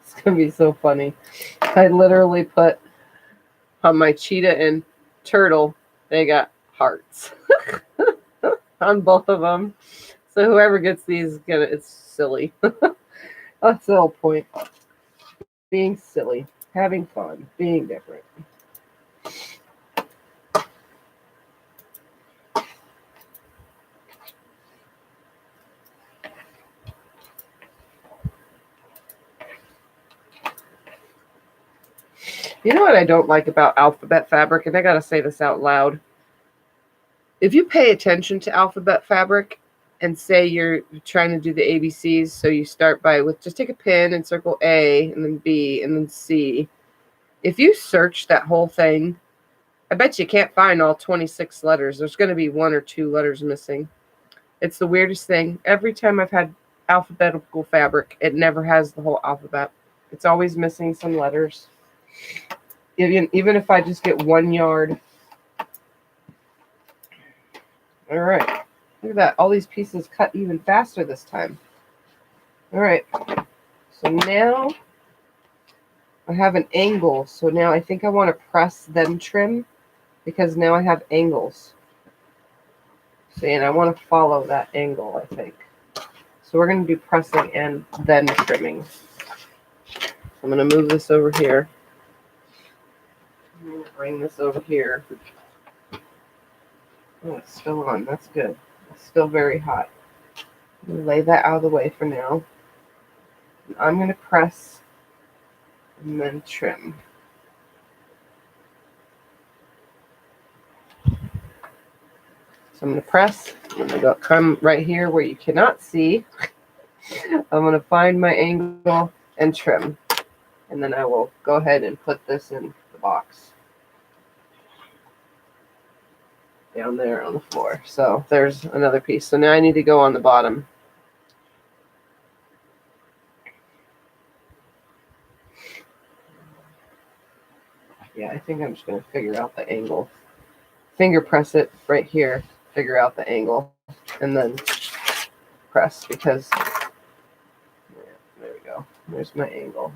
It's gonna be so funny. I literally put on my cheetah and turtle They got hearts on both of them. So whoever gets these, it's silly. That's the whole point. Being silly, having fun, being different. You know what I don't like about alphabet fabric, and I gotta say this out loud. If you pay attention to alphabet fabric and say you're trying to do the ABCs, so you start with just take a pen and circle A and then B and then C. If you search that whole thing, I bet you can't find all 26 letters. There's going to be 1 or 2 letters missing. It's the weirdest thing. Every time I've had alphabetical fabric, it never has the whole alphabet. It's always missing some letters. Even if I just get 1 yard. All right. Look at that. All these pieces cut even faster this time. All right. So now I have an angle. So now I think I want to press then trim, because now I have angles. See, and I want to follow that angle, I think. So we're going to do pressing and then trimming. So I'm going to move this over here. I'm going to bring this over here. Oh, it's still on. That's good. It's still very hot. I'm going to lay that out of the way for now. And I'm going to press and then trim. So I'm going to press. I'm going to come right here where you cannot see. I'm going to find my angle and trim. And then I will go ahead and put this in the box. Down there on the floor. So there's another piece. So now I need to go on the bottom. Yeah, I think I'm just going to figure out the angle. Finger press it right here. Figure out the angle. And then press, because there we go. There's my angle.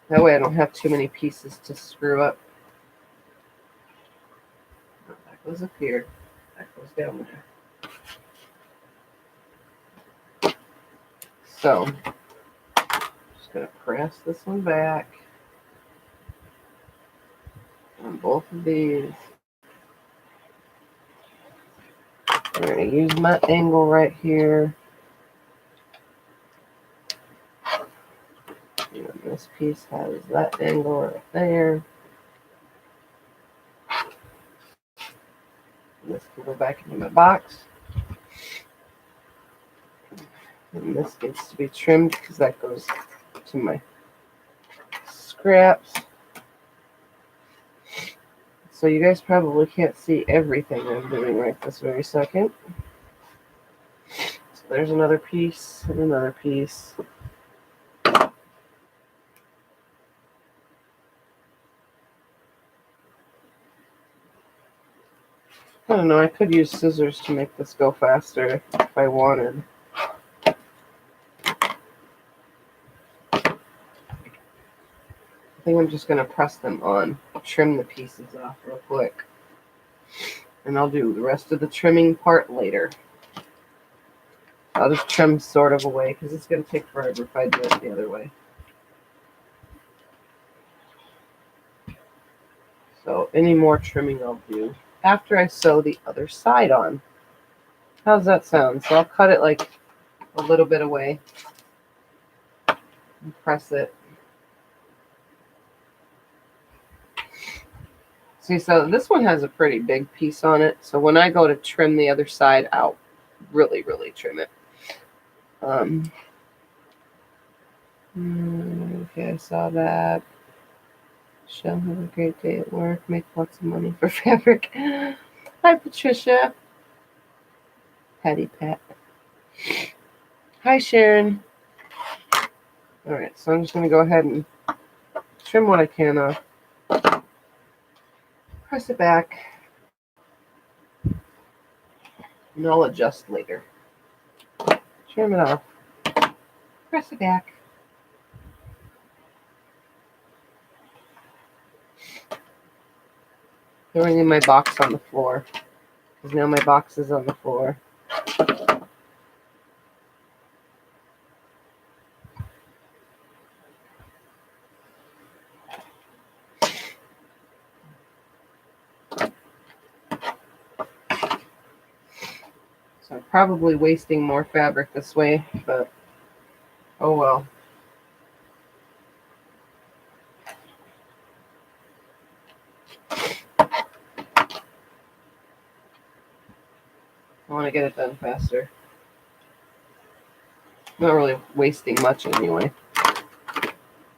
That way I don't have too many pieces to screw up. That goes up here. That goes down there. So, just going to press this one back on both of these. I'm going to use my angle right here. And this piece has that angle right there. And this can go back into my box. And this gets to be trimmed because that goes to my scraps. So you guys probably can't see everything I'm doing right this very second. So there's another piece and another piece. I don't know, I could use scissors to make this go faster if I wanted. I think I'm just going to press them on, trim the pieces off real quick. And I'll do the rest of the trimming part later. I'll just trim sort of away because it's going to take forever if I do it the other way. So any more trimming I'll do after I sew the other side on. How's that sound? So I'll cut it like a little bit away and press it. See, so this one has a pretty big piece on it. So when I go to trim the other side, I'll really, really trim it. Okay, I saw that. Shall have a great day at work. Make lots of money for fabric. Hi, Patricia. Patty Pat. Hi, Sharon. All right, so I'm just going to go ahead and trim what I can off. Press it back. And I'll adjust later. Trim it off. Press it back. Throwing in my box on the floor, because now my box is on the floor. So I'm probably wasting more fabric this way, but oh well. I want to get it done faster. Not really wasting much anyway.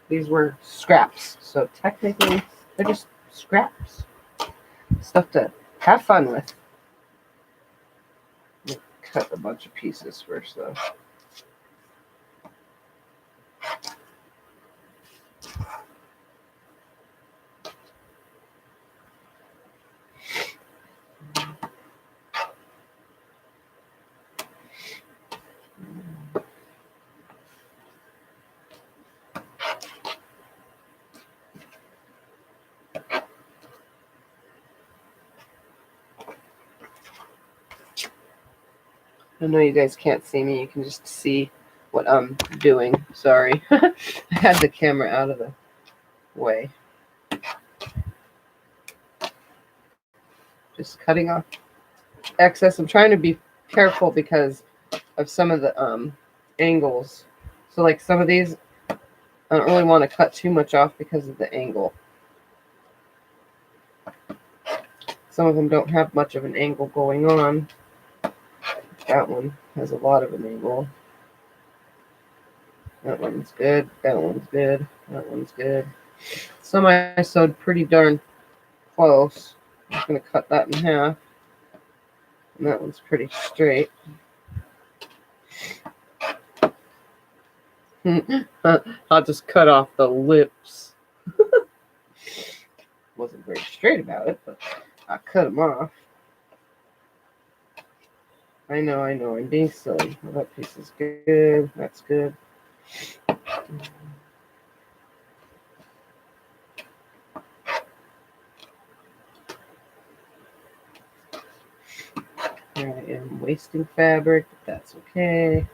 These were scraps, so technically they're just scraps. Stuff to have fun with. Let me cut a bunch of pieces first though. I know you guys can't see me. You can just see what I'm doing. Sorry. I had the camera out of the way. Just cutting off excess. I'm trying to be careful because of some of the angles. So like some of these, I don't really want to cut too much off because of the angle. Some of them don't have much of an angle going on. That one has a lot of an angle. That one's good. That one's good. That one's good. Some I sewed pretty darn close. I'm just going to cut that in half. And that one's pretty straight. I'll just cut off the lips. Wasn't very straight about it, but I cut them off. I know, I'm being silly. Well, that piece is good. That's good. I am wasting fabric, but that's okay.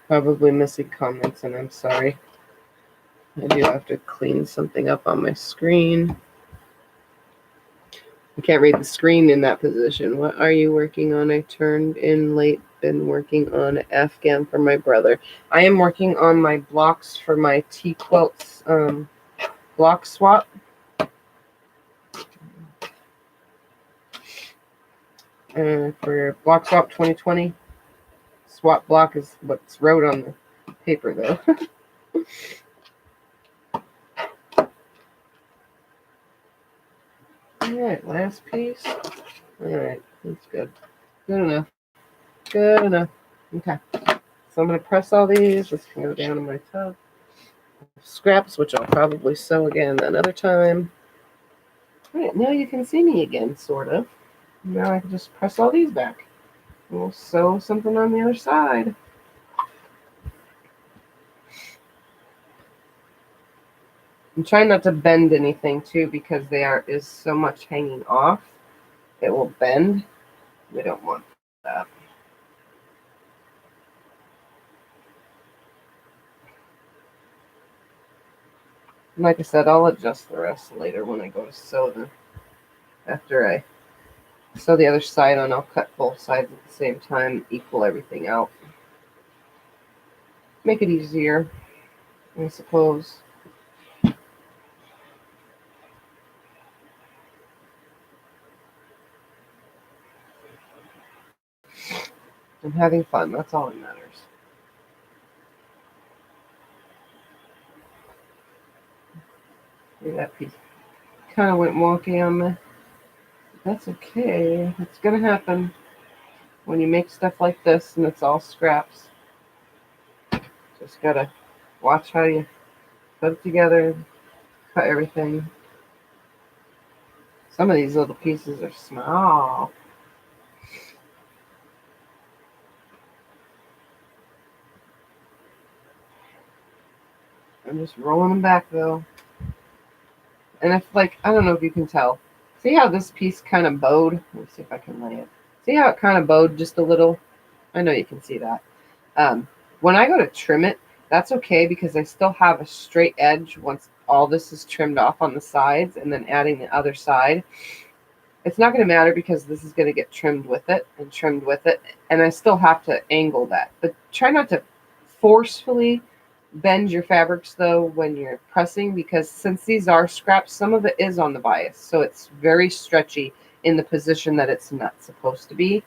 Probably missing comments, and I'm sorry. I do have to clean something up on my screen. I can't read the screen in that position. What are you working on? I turned in late. Been working on Afghan for my brother. I am working on my blocks for my TeaQuilts Block Swap. For Block Swap 2020. Swap block is what's wrote on the paper, though. Alright, last piece. Alright, that's good. Good enough. Good enough. Okay. So I'm going to press all these. This can go down in my tub. Scraps, which I'll probably sew again another time. Alright, now you can see me again, sort of. Now I can just press all these back. And we'll sew something on the other side. I'm trying not to bend anything too because there is so much hanging off. It will bend. We don't want that. Like I said, I'll adjust the rest later when I go to sew them. After I sew the other side on, I'll cut both sides at the same time, equal everything out. Make it easier, I suppose. I'm having fun. That's all that matters. See, that piece kind of went wonky on me. That's okay. It's going to happen when you make stuff like this and it's all scraps. Just got to watch how you put it together, cut everything. Some of these little pieces are small. I'm just rolling them back though. And if, like, I don't know if you can tell. See how this piece kind of bowed? Let me see if I can lay it. See how it kind of bowed just a little? I know you can see that. When I go to trim it, that's okay because I still have a straight edge once all this is trimmed off on the sides and then adding the other side. It's not going to matter because this is going to get trimmed with it and trimmed with it. And I still have to angle that. But try not to forcefully bend your fabrics though when you're pressing, because since these are scraps, some of it is on the bias. So it's very stretchy in the position that it's not supposed to be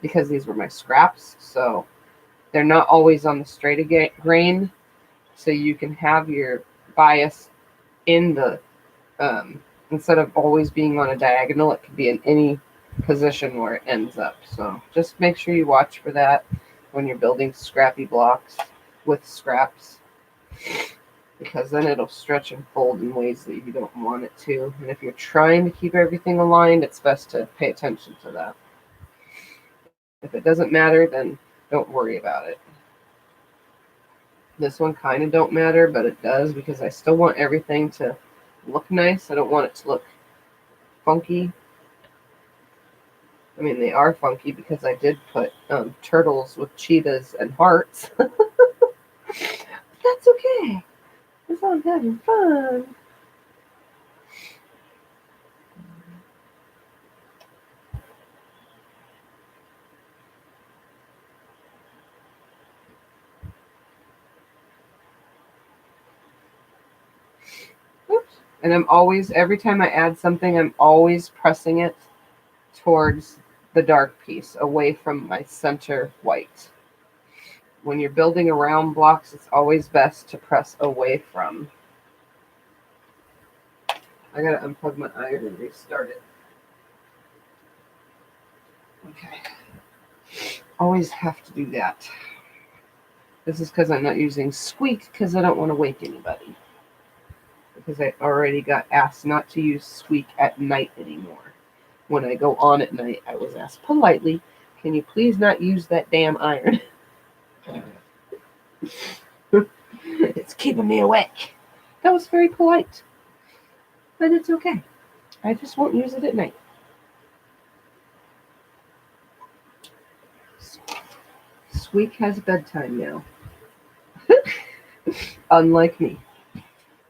because these were my scraps. So they're not always on the straight grain. So you can have your bias in the, instead of always being on a diagonal, it could be in any position where it ends up. So just make sure you watch for that when you're building scrappy blocks with scraps, because then it'll stretch and fold in ways that you don't want it to. And if you're trying to keep everything aligned, it's best to pay attention to that. If it doesn't matter, then don't worry about it. This one kind of don't matter, but it does because I still want everything to look nice. I don't want it to look funky. I mean, they are funky because I did put turtles with cheetahs and hearts. But that's okay. Because I'm having fun. Oops. And I'm always, every time I add something, I'm always pressing it towards the dark piece, away from my center white. When you're building around blocks, it's always best to press away from. I gotta unplug my iron and restart it. Okay. Always have to do that. This is because I'm not using squeak because I don't want to wake anybody. Because I already got asked not to use squeak at night anymore. When I go on at night, I was asked politely, can you please not use that damn iron? It's keeping me awake. That was very polite. But it's okay. I just won't use it at night. Squeak has bedtime now. Unlike me.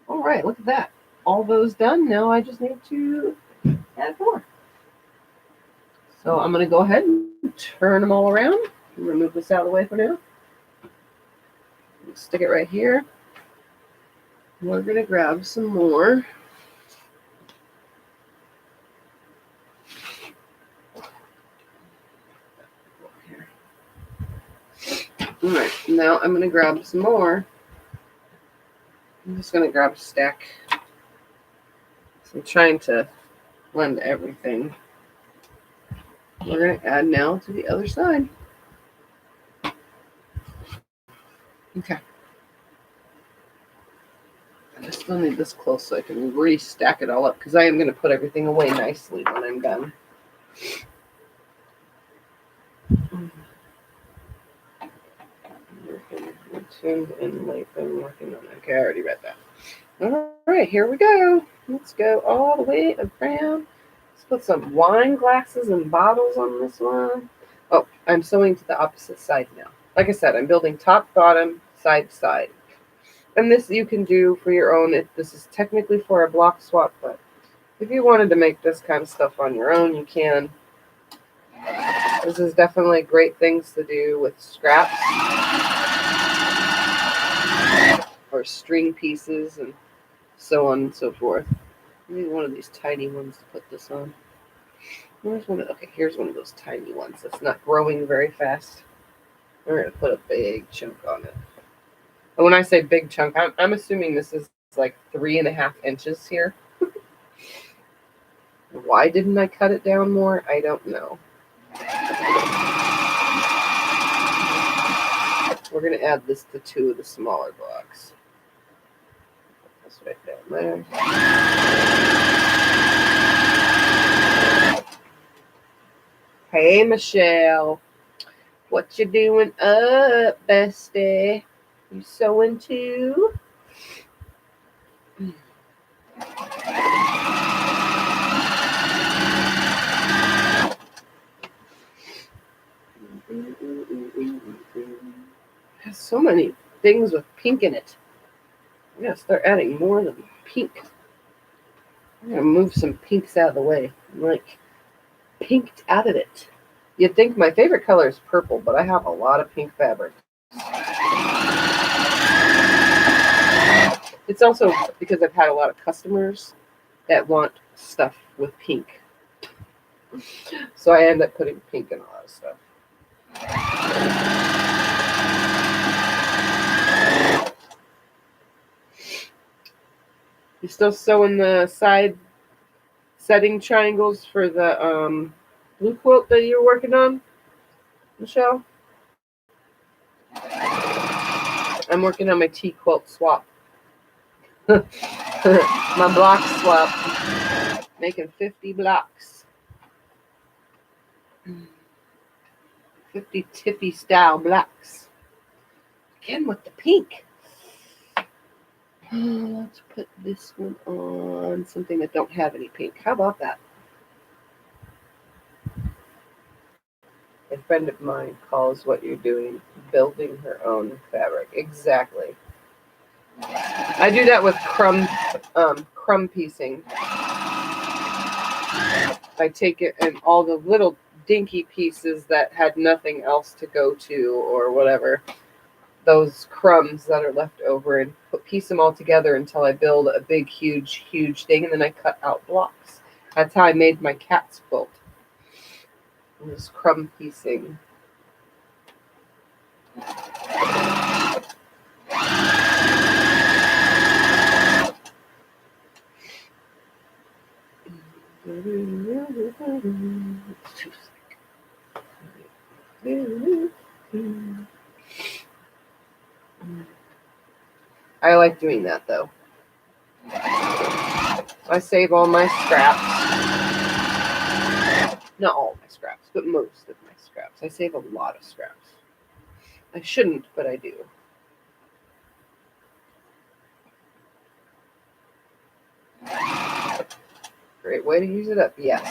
All right, look at that. All those done. Now I just need to add more. So I'm going to go ahead and turn them all around. Remove this out of the way for now. Stick it right here. We're going to grab some more. All right, now I'm going to grab some more. I'm just going to grab a stack. So I'm trying to blend everything. We're going to add now to the other side. Okay. I still need this close so I can restack it all up, because I am going to put everything away nicely when I'm done. Tuned and late. I'm working on it. Okay, I already read that. All right, here we go. Let's go all the way around. Let's put some wine glasses and bottles on this one. Oh, I'm sewing to the opposite side now. Like I said, I'm building top, bottom, side to side. And this you can do for your own. This is technically for a block swap, but if you wanted to make this kind of stuff on your own, you can. This is definitely great things to do with scraps or string pieces and so on and so forth. I need one of these tiny ones to put this on. Where's one of, okay, here's one of those tiny ones that's not growing very fast. We're going to put a big chunk on it. And when I say big chunk, I'm assuming this is like 3.5 inches here. Why didn't I cut it down more? I don't know. We're going to add this to 2 of the smaller blocks. That's right down there. Hey, Michelle. What you doing up, bestie? You sewing too? Has so many things with pink in it. I'm gonna start adding more than pink. I'm gonna move some pinks out of the way. I'm like pinked out of it. You'd think my favorite color is purple, but I have a lot of pink fabric. It's also because I've had a lot of customers that want stuff with pink. So I end up putting pink in a lot of stuff. You still sewing the side setting triangles for the blue quilt that you were working on, Michelle? I'm working on my TeaQuilts swap. My block swap. Making 50 blocks. 50 Tiffy style blocks. Again with the pink. Let's put this one on something that don't have any pink. How about that? A friend of mine calls what you're doing building her own fabric. Exactly. I do that with crumb piecing. I take it and all the little dinky pieces that had nothing else to go to or whatever, those crumbs that are left over, and piece them all together until I build a big, huge thing, and then I cut out blocks. That's how I made my cat's quilt. Just crumb piecing. It's too thick. I like doing that though. I save all my scraps. Not all my scraps, but most of my scraps. I save a lot of scraps. I shouldn't, but I do. Great way to use it up, yes.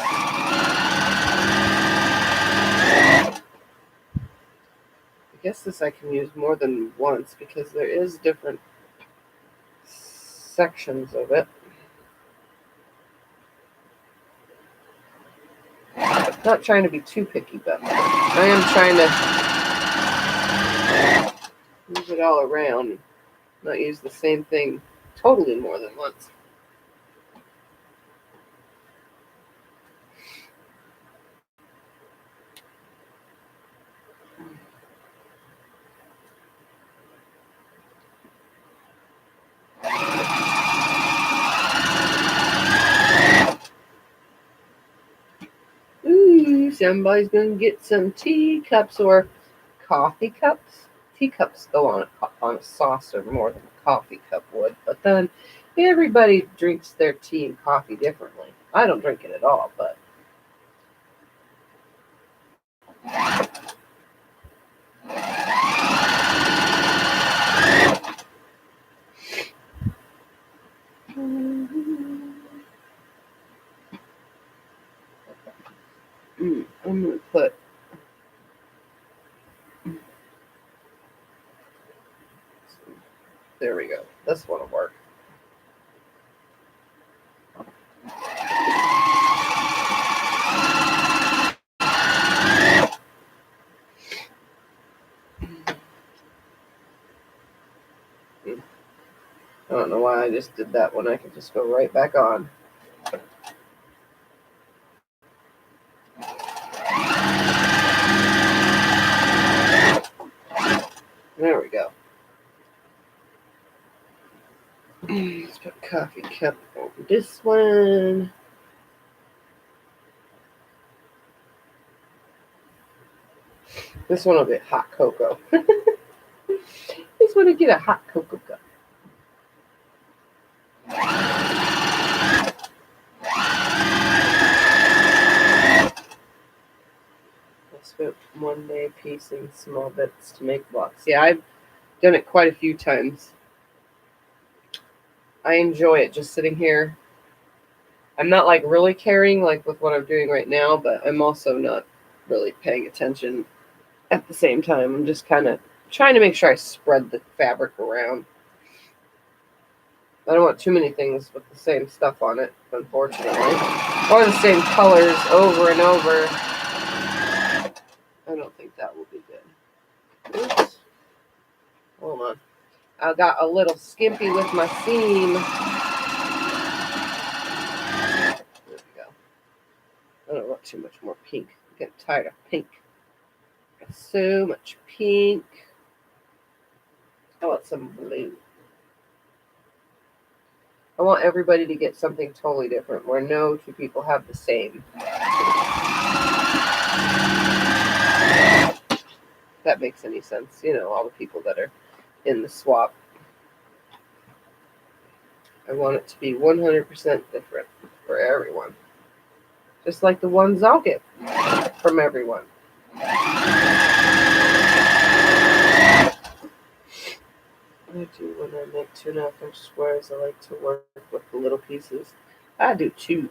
I guess this I can use more than once because there is different sections of it. Not trying to be too picky, but I am trying to use it all around, not use the same thing totally more than once. Ooh, somebody's gonna get some teacups or coffee cups. Teacups go on a saucer more than a coffee cup would, but then everybody drinks their tea and coffee differently. I don't drink it at all, but I'm gonna put there we go. This one will work. I don't know why I just did that one. I could just go right back on. There we go. Let's put coffee cup on this one. This one will be hot cocoa. This one will get a hot cocoa cup. I spent one day piecing small bits to make blocks. Yeah, I've done it quite a few times. I enjoy it just sitting here. I'm not like really caring like with what I'm doing right now, but I'm also not really paying attention at the same time. I'm just kind of trying to make sure I spread the fabric around. I don't want too many things with the same stuff on it, unfortunately. Or the same colors over and over. I don't think that will be good. Oops. Hold on. I got a little skimpy with my seam. There we go. I don't want too much more pink. I'm getting tired of pink. Got so much pink. I want some blue. I want everybody to get something totally different where no two people have the same. If that makes any sense. You know, all the people that are in the swap. I want it to be 100% different for everyone. Just like the ones I'll get from everyone. I do when I make 2.5-inch squares. I like to work with the little pieces. I do too.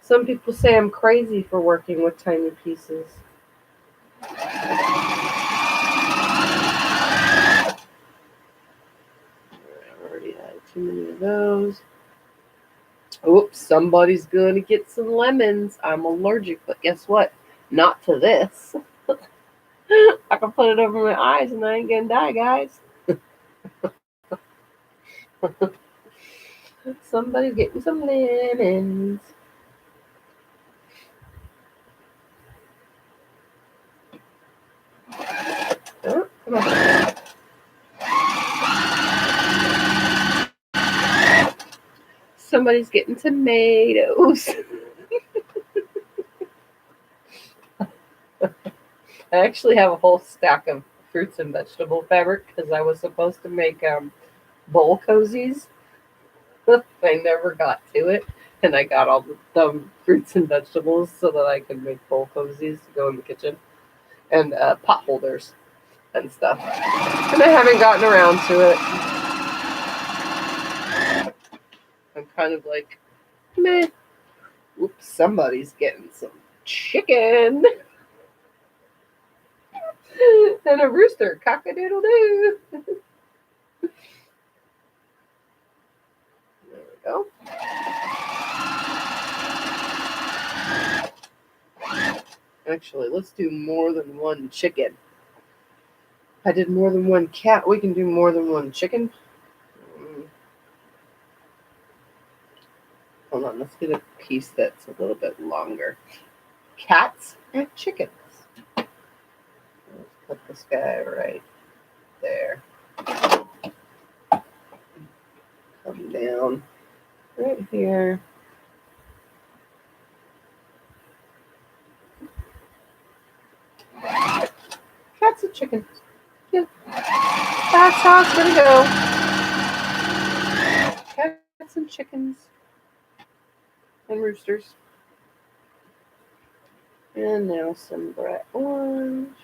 Some people say I'm crazy for working with tiny pieces. I already had too many of those. Oops, somebody's going to get some lemons. I'm allergic, but guess what? Not to this. I can put it over my eyes and I ain't gonna die, guys. Somebody's getting some lemons. Oh, come on. Somebody's getting tomatoes. I actually have a whole stack of fruits and vegetable fabric because I was supposed to make bowl cozies. I never got to it, and I got all the fruits and vegetables so that I could make bowl cozies to go in the kitchen and pot holders and stuff. And I haven't gotten around to it. I'm kind of like, meh. Oops, somebody's getting some chicken. And a rooster, cock-a-doodle-doo. There we go. Actually, let's do more than one chicken. I did more than one cat. We can do more than one chicken. Hold on, let's get a piece that's a little bit longer. Cats and chickens. Let's put this guy right there. Come down right here. Cats and chickens. Yeah. That's how it's gonna go. Cats and chickens. And roosters. And now some bright orange.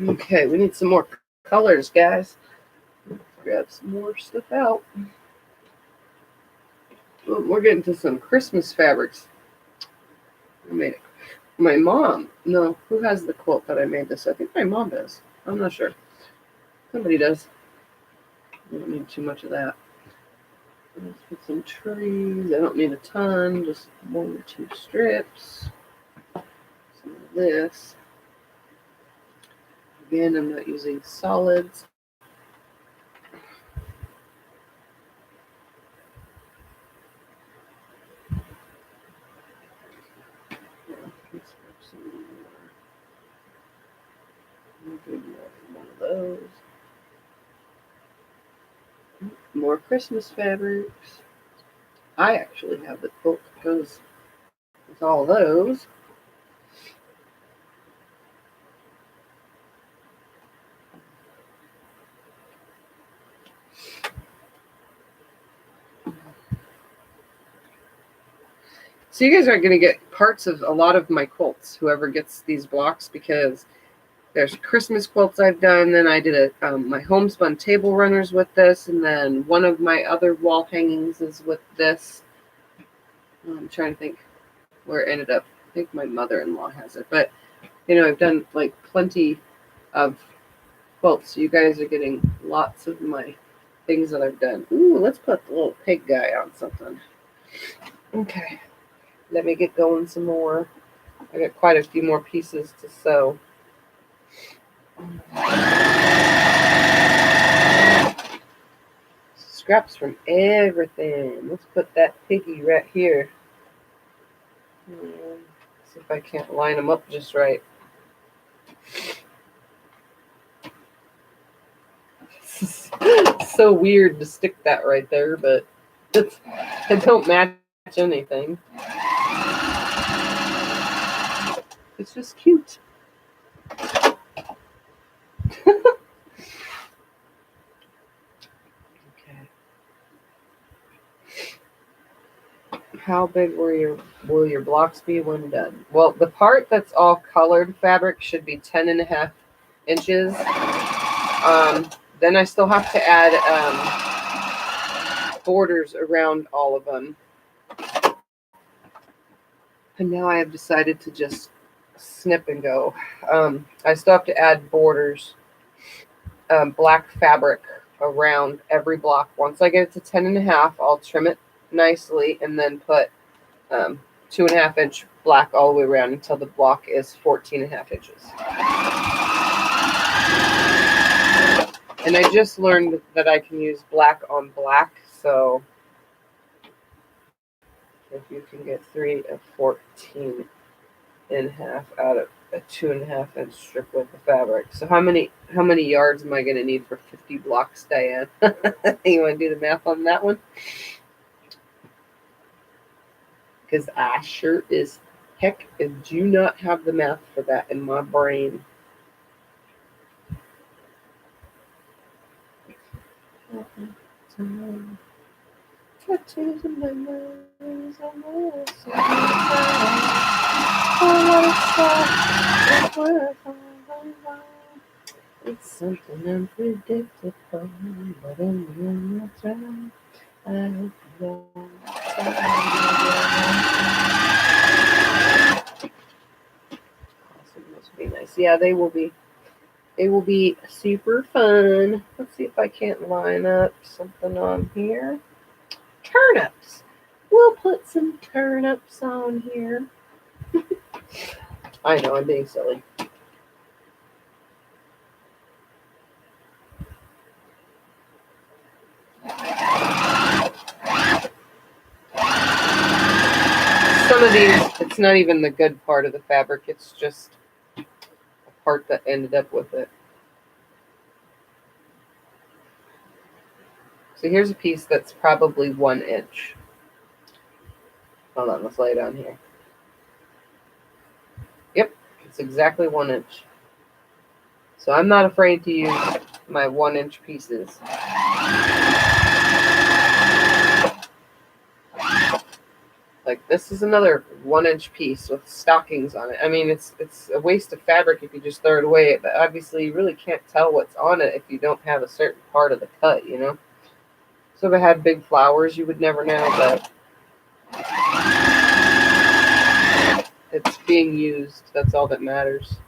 Okay, we need some more colors, guys. Grab some more stuff out. Oh, we're getting to some Christmas fabrics. I made it. My mom. No, who has the quilt that I made this? I think my mom does. I'm not sure. Somebody does. I don't need too much of that. Let's put some trees. I don't need a ton, just 1 or 2 strips. Some of this. Again, I'm not using solids. Do one of those. More Christmas fabrics. I actually have the quilt that goes with all those. So you guys are going to get parts of a lot of my quilts, whoever gets these blocks, because there's Christmas quilts I've done. Then I did my homespun table runners with this, and then one of my other wall hangings is with this. I'm trying to think where it ended up. I think my mother-in-law has it, but you know, I've done like plenty of quilts. So you guys are getting lots of my things that I've done. Ooh, let's put the little pig guy on something. Okay, let me get going some more. I got quite a few more pieces to sew. Scraps from everything. Let's put that piggy right here. See if I can't line them up just right. It's so weird to stick that right there, but it don't match anything. It's just cute. Okay. How big will your blocks be when done? Well, the part that's all colored fabric should be 10.5 inches. Then I still have to add borders around all of them. And now I have decided to just snip and go. I still have to add borders, black fabric around every block. Once I get it to 10.5, I'll trim it nicely and then put 2.5 inch black all the way around until the block is 14.5 inches. And I just learned that I can use black on black, so if you can get 3 of 14.5 out of a 2.5 inch strip width of fabric. So how many yards am I going to need for 50 blocks, Diane? You want to do the math on that one? Because I sure as heck do not have the math for that in my brain. Touches and memories on the it's something unpredictable, but in the end that's right. I hope you awesome, this will be nice. Yeah, they will be. They will be super fun. Let's see if I can't line up something on here. Turnips. We'll put some turnips on here. I know, I'm being silly. Some of these, it's not even the good part of the fabric. It's just a part that ended up with it. So here's a piece that's probably 1 inch. Hold on, let's lay it on here. Yep, it's exactly 1 inch. So I'm not afraid to use my 1 inch pieces. Like this is another 1 inch piece with stockings on it. I mean, it's a waste of fabric if you just throw it away. But obviously, you really can't tell what's on it if you don't have a certain part of the cut, you know. So if it had big flowers, you would never know. But it's being used. That's all that matters.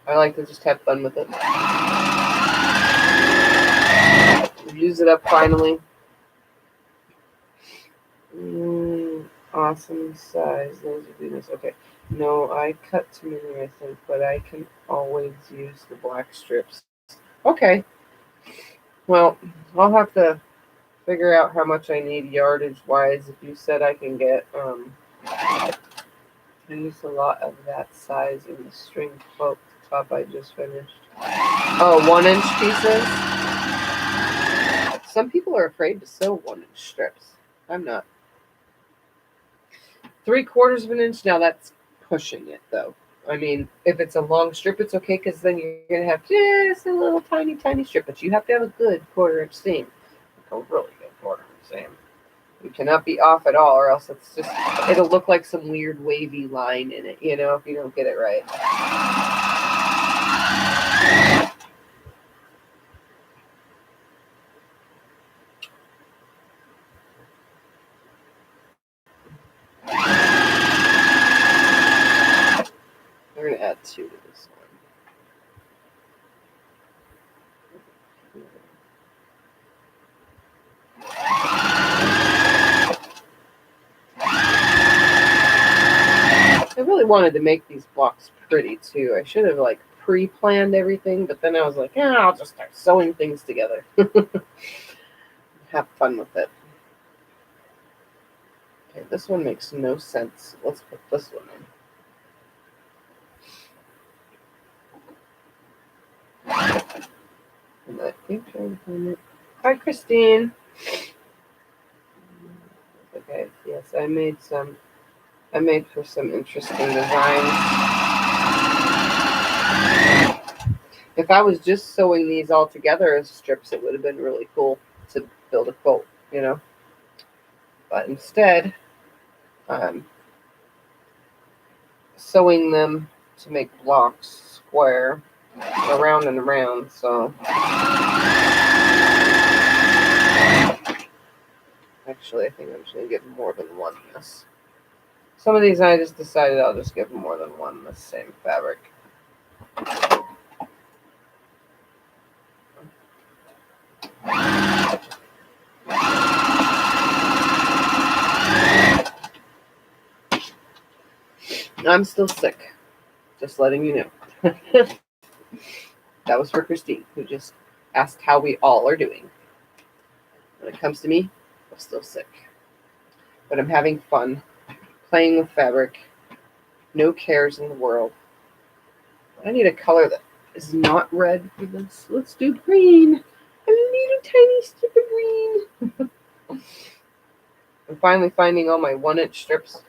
I like to just have fun with it. Use it up finally. Awesome size. Those would be nice. Okay. No, I cut too many, I think, but I can always use the black strips. Okay. Well, I'll have to figure out how much I need yardage wise. If you said I can get I used a lot of that size in the string quilt top I just finished. Oh, 1-inch pieces? Some people are afraid to sew 1-inch strips. I'm not. 3/4 of an inch, now that's pushing it though. I mean, if it's a long strip, it's okay because then you're going to have just a little tiny strip, but you have to have a good 1/4 inch seam. A really good 1/4 inch seam. You cannot be off at all, or else it'll look like some weird wavy line in it, if you don't get it right. We're going to add 2 to this one. I really wanted to make these blocks pretty too. I should have pre-planned everything, but then I was like, yeah, I'll just start sewing things together. Have fun with it. Okay, this one makes no sense. Let's put this one in. And I think hi, Christine. Okay, yes, I made for some interesting designs. If I was just sewing these all together as strips, it would have been really cool to build a quilt, But instead, I'm sewing them to make blocks square, around and around, so. Actually, I think I'm just going to give more than one this. Some of these I just decided I'll just give more than one the same fabric. I'm still sick. Just letting you know. That was for Christine, who just asked how we all are doing. When it comes to me, I'm still sick. But I'm having fun playing with fabric. No cares in the world. I need a color that is not red for this. Let's do green. A little tiny strip of green. I'm finally finding all my 1-inch strips.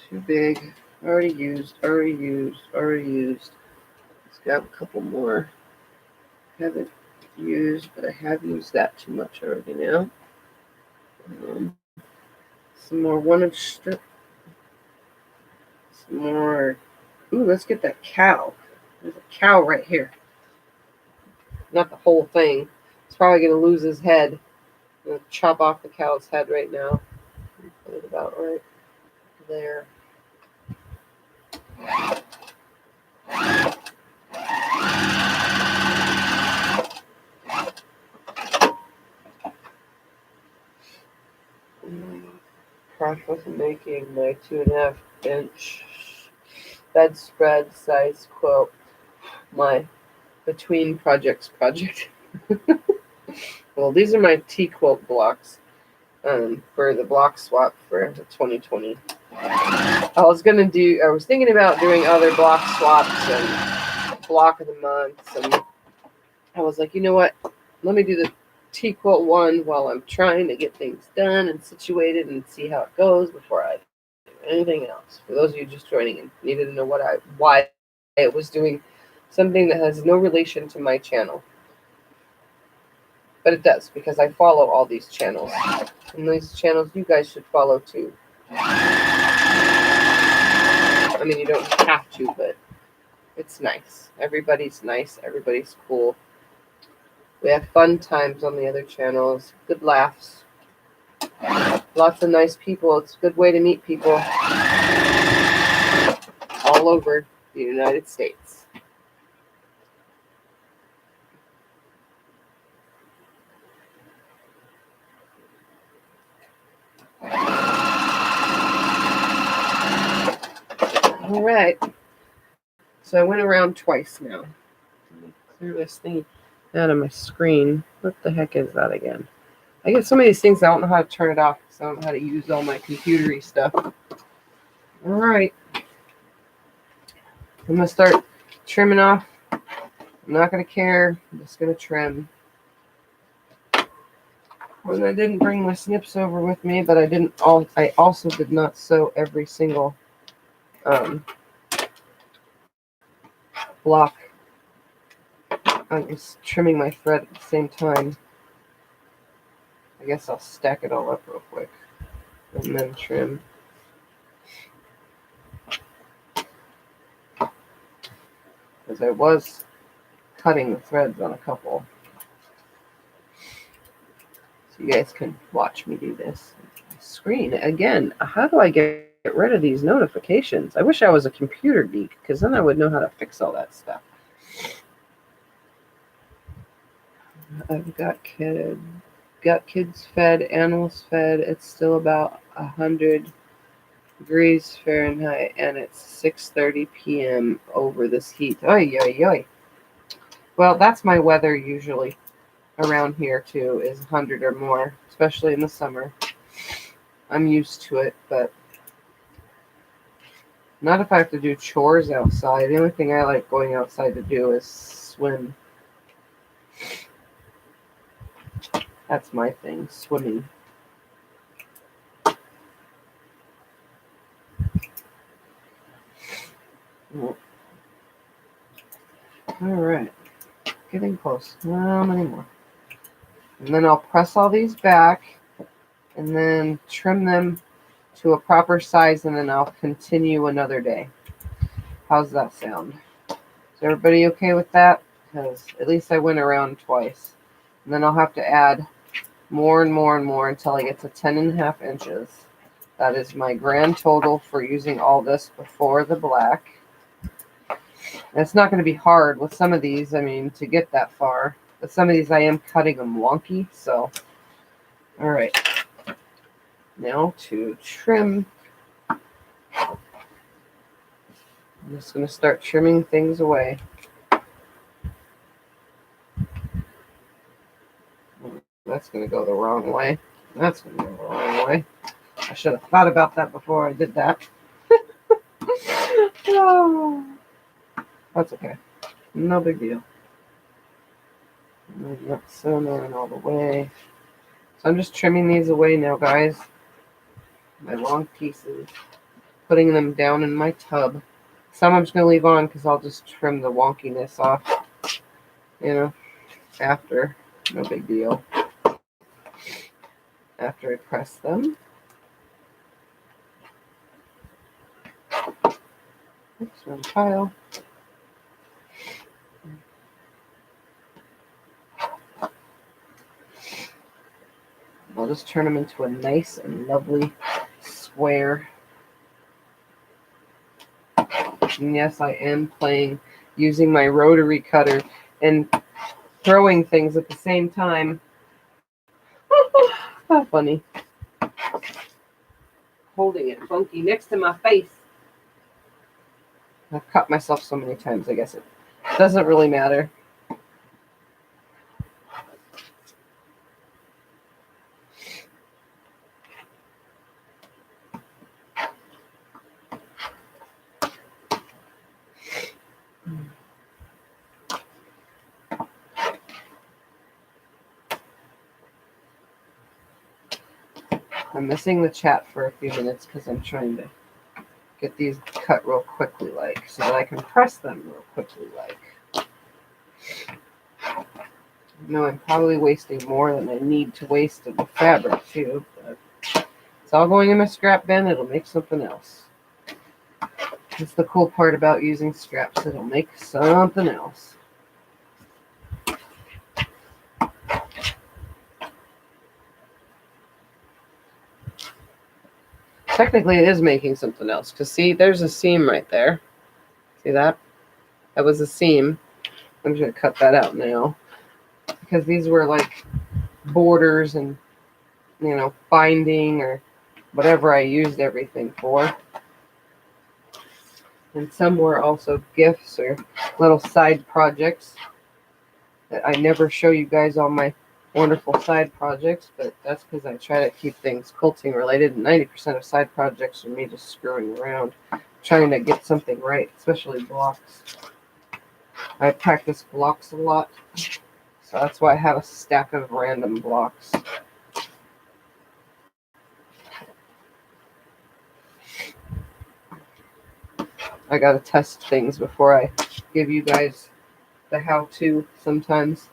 Too big. Already used. Let's grab a couple more. Haven't used, but I have used that too much already now. Some more 1-inch strip. Some more. Ooh, let's get that cow. There's a cow right here. Not the whole thing. He's probably going to lose his head. I'm going to chop off the cow's head right now. Put it about right there. Process of making my 2.5-inch bedspread size quilt. My between projects project. Well, these are my TeaQuilt blocks for the block swap for 2020. I was thinking about doing other block swaps and block of the months, and I was like, you know what? Let me do the TeaQuilt one while I'm trying to get things done and situated and see how it goes before I do anything else. For those of you just joining and needed to know why I was doing something that has no relation to my channel. But it does, because I follow all these channels. And these channels you guys should follow too. I mean, you don't have to, but it's nice. Everybody's nice. Everybody's cool. We have fun times on the other channels. Good laughs. Lots of nice people. It's a good way to meet people. all over the United States. All right. So I went around twice now. Let me clear this thing out of my screen. What the heck is that again? I get so many things I don't know how to turn it off because I don't know how to use all my computery stuff. All right. I'm going to start trimming off. I'm not going to care. I'm just going to trim. Well, I didn't bring my snips over with me, but I also did not sew every single block. I was trimming my thread at the same time. I guess I'll stack it all up real quick and then trim. Because I was cutting the threads on a couple. So you guys can watch me do this. Screen again. How do I get rid of these notifications? I wish I was a computer geek because then I would know how to fix all that stuff. I've got kids fed, animals fed. It's still about 100 degrees Fahrenheit, and it's 6:30 p.m. over this heat. Oy, oy, oy. Well, that's my weather usually around here too, is 100 or more, especially in the summer. I'm used to it, but not if I have to do chores outside. The only thing I like going outside to do is swim. That's my thing, swimming. All right, getting close. How many more? And then I'll press all these back and then trim them to a proper size, and then I'll continue another day. How's that sound? Is everybody okay with that? Because at least I went around twice. And then I'll have to add more and more and more until I get to 10.5 inches. That is my grand total for using all this before the black. And it's not going to be hard with some of these, I mean, to get that far. But some of these I am cutting them wonky, so. All right. Now to trim. I'm just going to start trimming things away. That's going to go the wrong way. That's going to go the wrong way. I should have thought about that before I did that. Oh, that's okay. No big deal. I'm not sewing on all the way. So I'm just trimming these away now, guys. My long pieces. Putting them down in my tub. Some I'm just going to leave on because I'll just trim the wonkiness off. You know, after. No big deal. After I press them. Oops, wrong pile. I'll just turn them into a nice and lovely square. And yes, I am using my rotary cutter and throwing things at the same time. How funny. Holding it funky next to my face. I've cut myself so many times, I guess it doesn't really matter. I'm missing the chat for a few minutes because I'm trying to get these cut real quickly so that I can press them real quickly No, I'm probably wasting more than I need to waste of the fabric too, but it's all going in my scrap bin. It'll make something else. That's the cool part about using scraps. It'll make something else. Technically, it is making something else because see, there's a seam right there. See that? That was a seam. I'm just going to cut that out now because these were like borders and, you know, binding or whatever I used everything for. And some were also gifts or little side projects that I never show you guys all my wonderful side projects, but that's because I try to keep things quilting related, and 90% of side projects are me just screwing around, trying to get something right, especially blocks. I practice blocks a lot, so that's why I have a stack of random blocks. I gotta test things before I give you guys the how-to sometimes.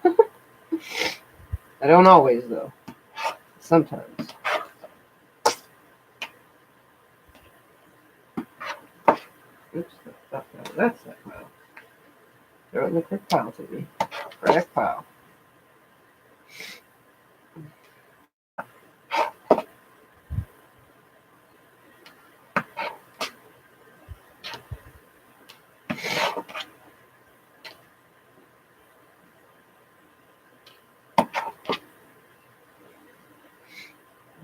I don't always, though. Sometimes. Oops, that's that pile. Throw it in the correct pile to me. Correct pile.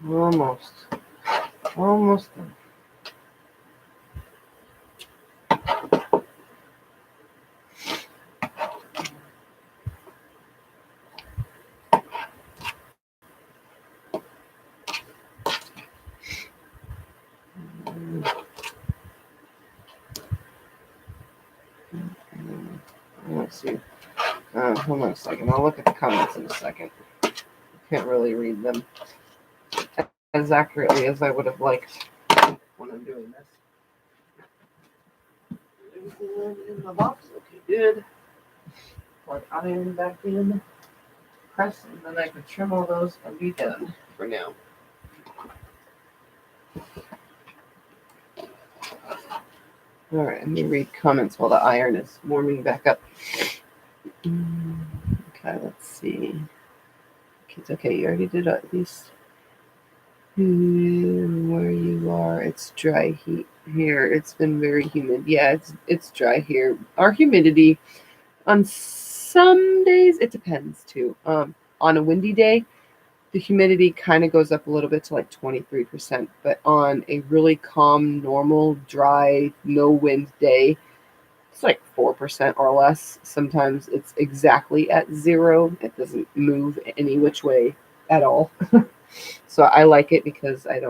Almost. Almost done. Let's see. Hold on a second. I'll look at the comments in a second. Can't really read them as accurately as I would have liked when I'm doing this. Everything in the box looking good. Like iron back in, press, and then I could trim all those and be done for now. All right, let me read comments while the iron is warming back up. Okay, let's see. It's okay, you already did at least where you are. It's dry heat here. It's been very humid. Yeah, it's dry here. Our humidity on some days, it depends too. On a windy day, the humidity kind of goes up a little bit to like 23%, but on a really calm, normal, dry, no wind day, it's like 4% or less. Sometimes it's exactly at 0. It doesn't move any which way at all. So I like it because I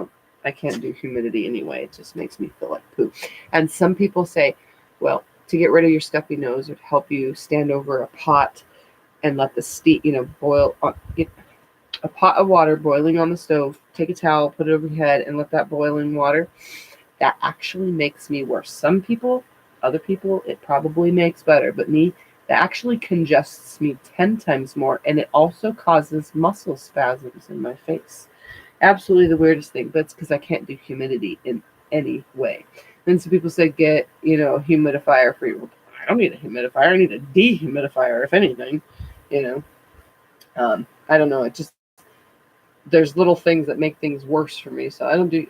can't do humidity anyway. It just makes me feel like poop. And some people say, well, to get rid of your stuffy nose, it would help you stand over a pot and let the steam, boil. Get a pot of water boiling on the stove. Take a towel, put it over your head, and let that boiling water. That actually makes me worse. Other people, it probably makes better, but me, that actually congests me 10 times more, and it also causes muscle spasms in my face. Absolutely the weirdest thing, but it's because I can't do humidity in any way. Then some people say get, humidifier for you. I don't need a humidifier. I need a dehumidifier, if anything. I don't know. It just, there's little things that make things worse for me. So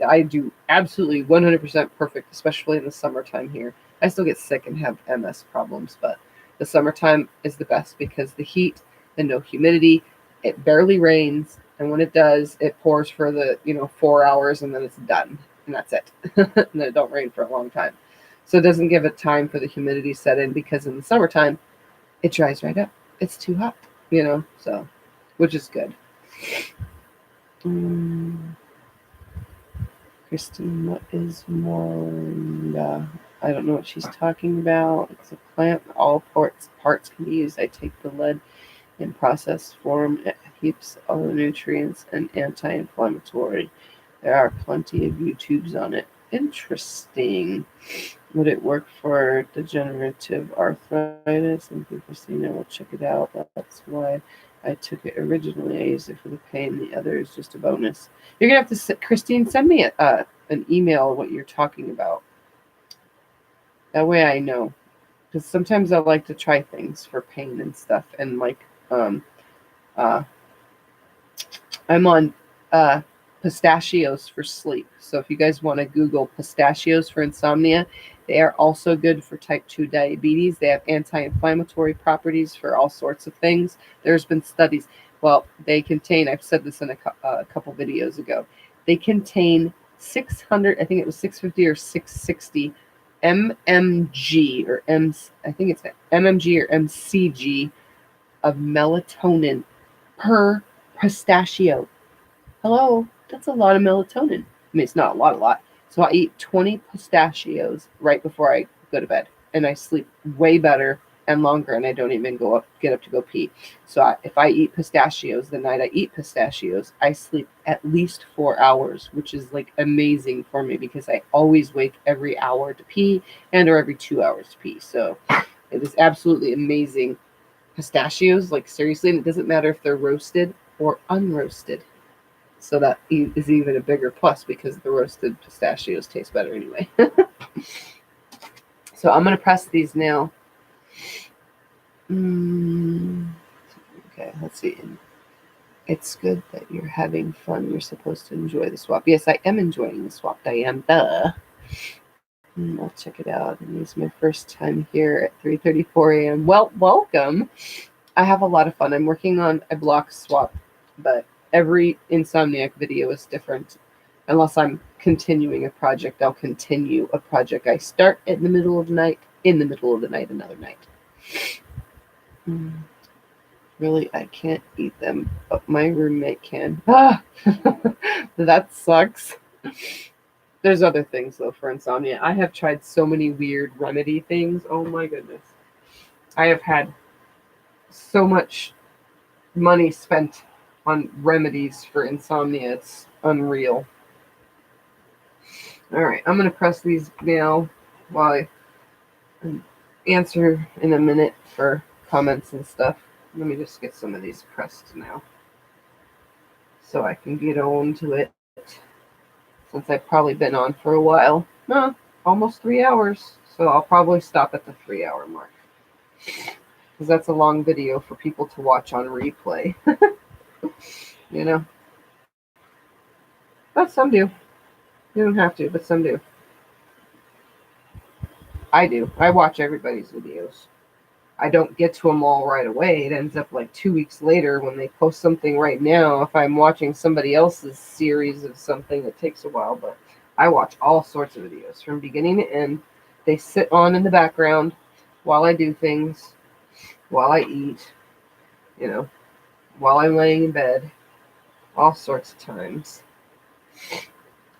I do absolutely 100% perfect, especially in the summertime here. I still get sick and have MS problems, but the summertime is the best because the heat and no humidity, it barely rains. And when it does, it pours for the, 4 hours and then it's done. And that's it. And then it don't rain for a long time. So it doesn't give it time for the humidity set in because in the summertime, it dries right up. It's too hot, so, which is good. Christine, what is moringa? I don't know what she's talking about. It's a plant. All parts can be used. I take the lead in processed form. It keeps all the nutrients and anti-inflammatory. There are plenty of YouTubes on it. Interesting. Would it work for degenerative arthritis? And people say no, we'll check it out. That's why I took it originally. I used it for the pain. The other is just a bonus. You're going to have to, Christine, send me an email what you're talking about. That way I know. Because sometimes I like to try things for pain and stuff. And like, I'm on pistachios for sleep. So if you guys want to Google pistachios for insomnia, they are also good for type 2 diabetes. They have anti-inflammatory properties for all sorts of things. There's been studies. Well, they contain, I've said this in a couple videos ago, they contain 600, I think it was 650 or 660 mmg or I think it's mmg or mcg of melatonin per pistachio. Hello, that's a lot of melatonin. I mean, it's not a lot. So I eat 20 pistachios right before I go to bed, and I sleep way better and longer, and I don't even get up to go pee. So if I eat pistachios the night I eat pistachios, I sleep at least 4 hours, which is like amazing for me because I always wake every hour to pee and or every 2 hours to pee. So it is absolutely amazing. Pistachios, like seriously, and it doesn't matter if they're roasted or unroasted. So that is even a bigger plus because the roasted pistachios taste better anyway. So I'm going to press these now. Okay, let's see. It's good that you're having fun. You're supposed to enjoy the swap. Yes, I am enjoying the swap. I am. Duh. I'll check it out. And it's my first time here at 3:34 a.m. Well, welcome. I have a lot of fun. I'm working on a block swap, but every Insomniac video is different. Unless I'm continuing a project, I'll continue a project I start in the middle of the night, another night. Really, I can't eat them, but my roommate can. That sucks. There's other things, though, for insomnia. I have tried so many weird remedy things. Oh, my goodness. I have had so much money spent on remedies for insomnia. It's unreal. All right, I'm going to press these now while I answer in a minute for comments and stuff. Let me just get some of these pressed now so I can get on to it, since I've probably been on for a while. No, almost 3 hours, so I'll probably stop at the 3-hour mark, because that's a long video for people to watch on replay. You know? But some do. You don't have to, but some do. I do. I watch everybody's videos. I don't get to them all right away. It ends up like 2 weeks later when they post something right now. If I'm watching somebody else's series of something, it takes a while, but I watch all sorts of videos from beginning to end. They sit on in the background while I do things, while I eat, you know, while I'm laying in bed, all sorts of times.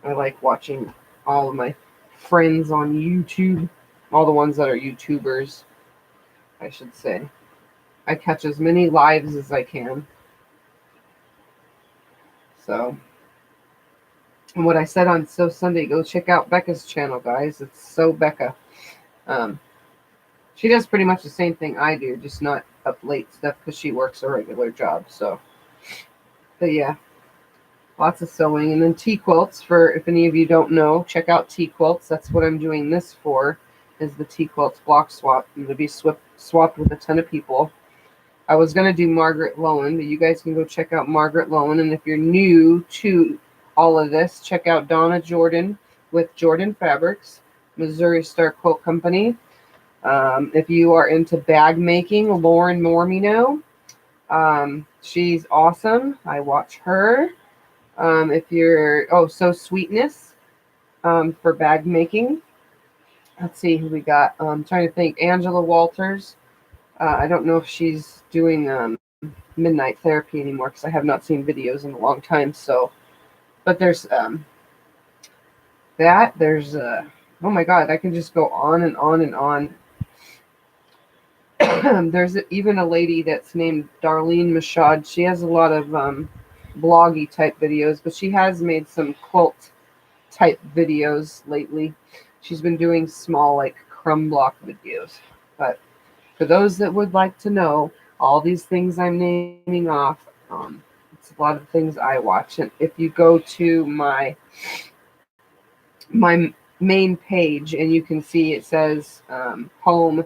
I like watching all of my friends on YouTube, all the ones that are YouTubers, I should say. I catch as many lives as I can. So, and what I said on So Sunday, go check out Becca's channel, guys. It's So Becca. She does pretty much the same thing I do, just not up late stuff because she works a regular job. So, but yeah, lots of sewing. And then TeaQuilts, for if any of you don't know, check out TeaQuilts. That's what I'm doing this for, is the TeaQuilts Block Swap. I'm going to be swapped with a ton of people. I was going to do Margaret Lowen, but you guys can go check out Margaret Lowen. And if you're new to all of this, check out Donna Jordan with Jordan Fabrics, Missouri Star Quilt Company. If you are into bag making, Lauren Mormino. She's awesome. I watch her. If you're, So Sweetness for bag making. Let's see who we got. I'm trying to think. Angela Walters. I don't know if she's doing midnight therapy anymore because I have not seen videos in a long time. So, but there's that. There's oh my God, I can just go on and on and on. There's even a lady that's named Darlene Mashad. She has a lot of bloggy type videos, but she has made some quilt type videos lately. She's been doing small like crumb block videos. But for those that would like to know all these things I'm naming off, it's a lot of things I watch. And if you go to my main page, and you can see it says home,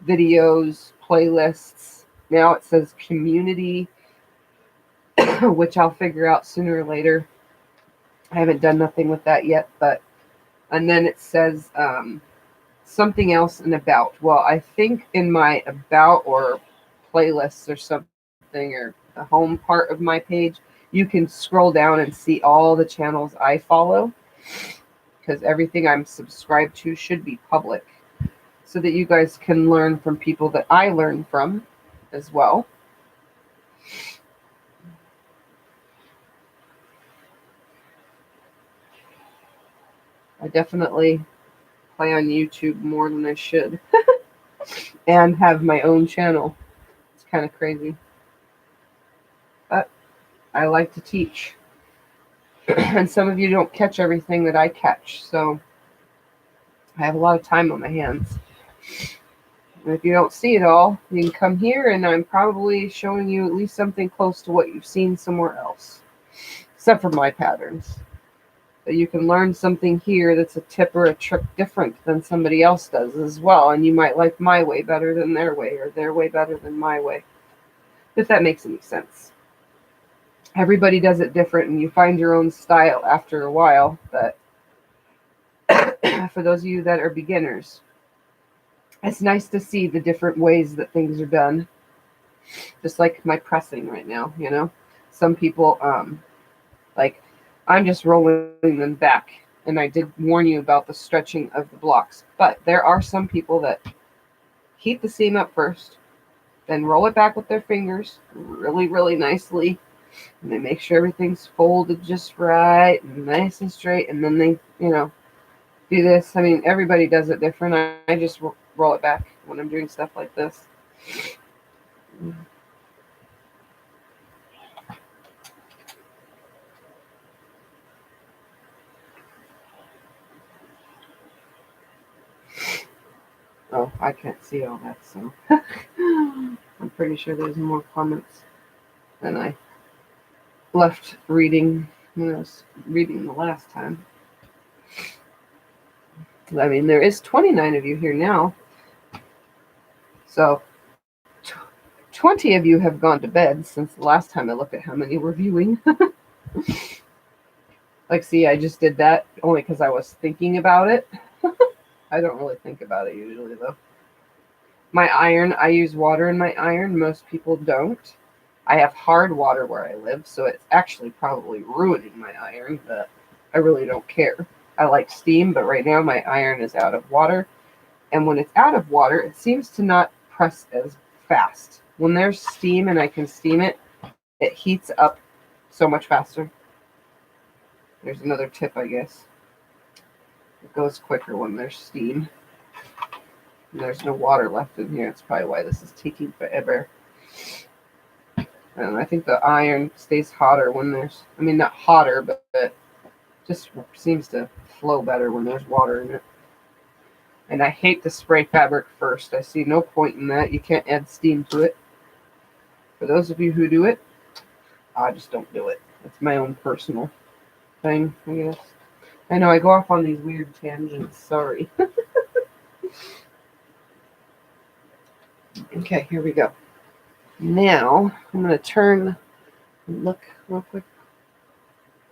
videos, playlists. Now it says community, which I'll figure out sooner or later. I haven't done nothing with that yet, but, and then it says something else in about. Well, I think in my about or playlists or something, or the home part of my page, you can scroll down and see all the channels I follow, because everything I'm subscribed to should be public, so that you guys can learn from people that I learn from as well. I definitely play on YouTube more than I should and have my own channel. It's kind of crazy. But I like to teach. And some of you don't catch everything that I catch, so I have a lot of time on my hands. And if you don't see it all, you can come here and I'm probably showing you at least something close to what you've seen somewhere else, except for my patterns. But you can learn something here that's a tip or a trick different than somebody else does as well, and you might like my way better than their way, or their way better than my way, if that makes any sense. Everybody does it different, and you find your own style after a while. But for those of you that are beginners, it's nice to see the different ways that things are done. Just like my pressing right now, you know. Some people, like, I'm just rolling them back. And I did warn you about the stretching of the blocks. But there are some people that heat the seam up first, then roll it back with their fingers really, really nicely. And they make sure everything's folded just right and nice and straight. And then they, you know, do this. I mean, everybody does it different. I just roll it back when I'm doing stuff like this. Oh, I can't see all that, so I'm pretty sure there's more comments than I left reading when I was reading the last time. I mean, there is 29 of you here now, so 20 of you have gone to bed since the last time I looked at how many were viewing. Like, see, I just did that only because I was thinking about it. I don't really think about it usually, though. My iron, I use water in my iron. Most people don't. I have hard water where I live, so it's actually probably ruining my iron, but I really don't care. I like steam, but right now my iron is out of water. And when it's out of water, it seems to not press as fast. When there's steam and I can steam it, it heats up so much faster. There's another tip, I guess. It goes quicker when there's steam. And there's no water left in here. That's probably why this is taking forever. And I think the iron stays hotter when there's, I mean, not hotter, but it just seems to flow better when there's water in it. And I hate to spray fabric first. I see no point in that. You can't add steam to it. For those of you who do it, I just don't do it. It's my own personal thing, I guess. I know I go off on these weird tangents. Sorry. Okay, here we go. Now I'm going to turn and look real quick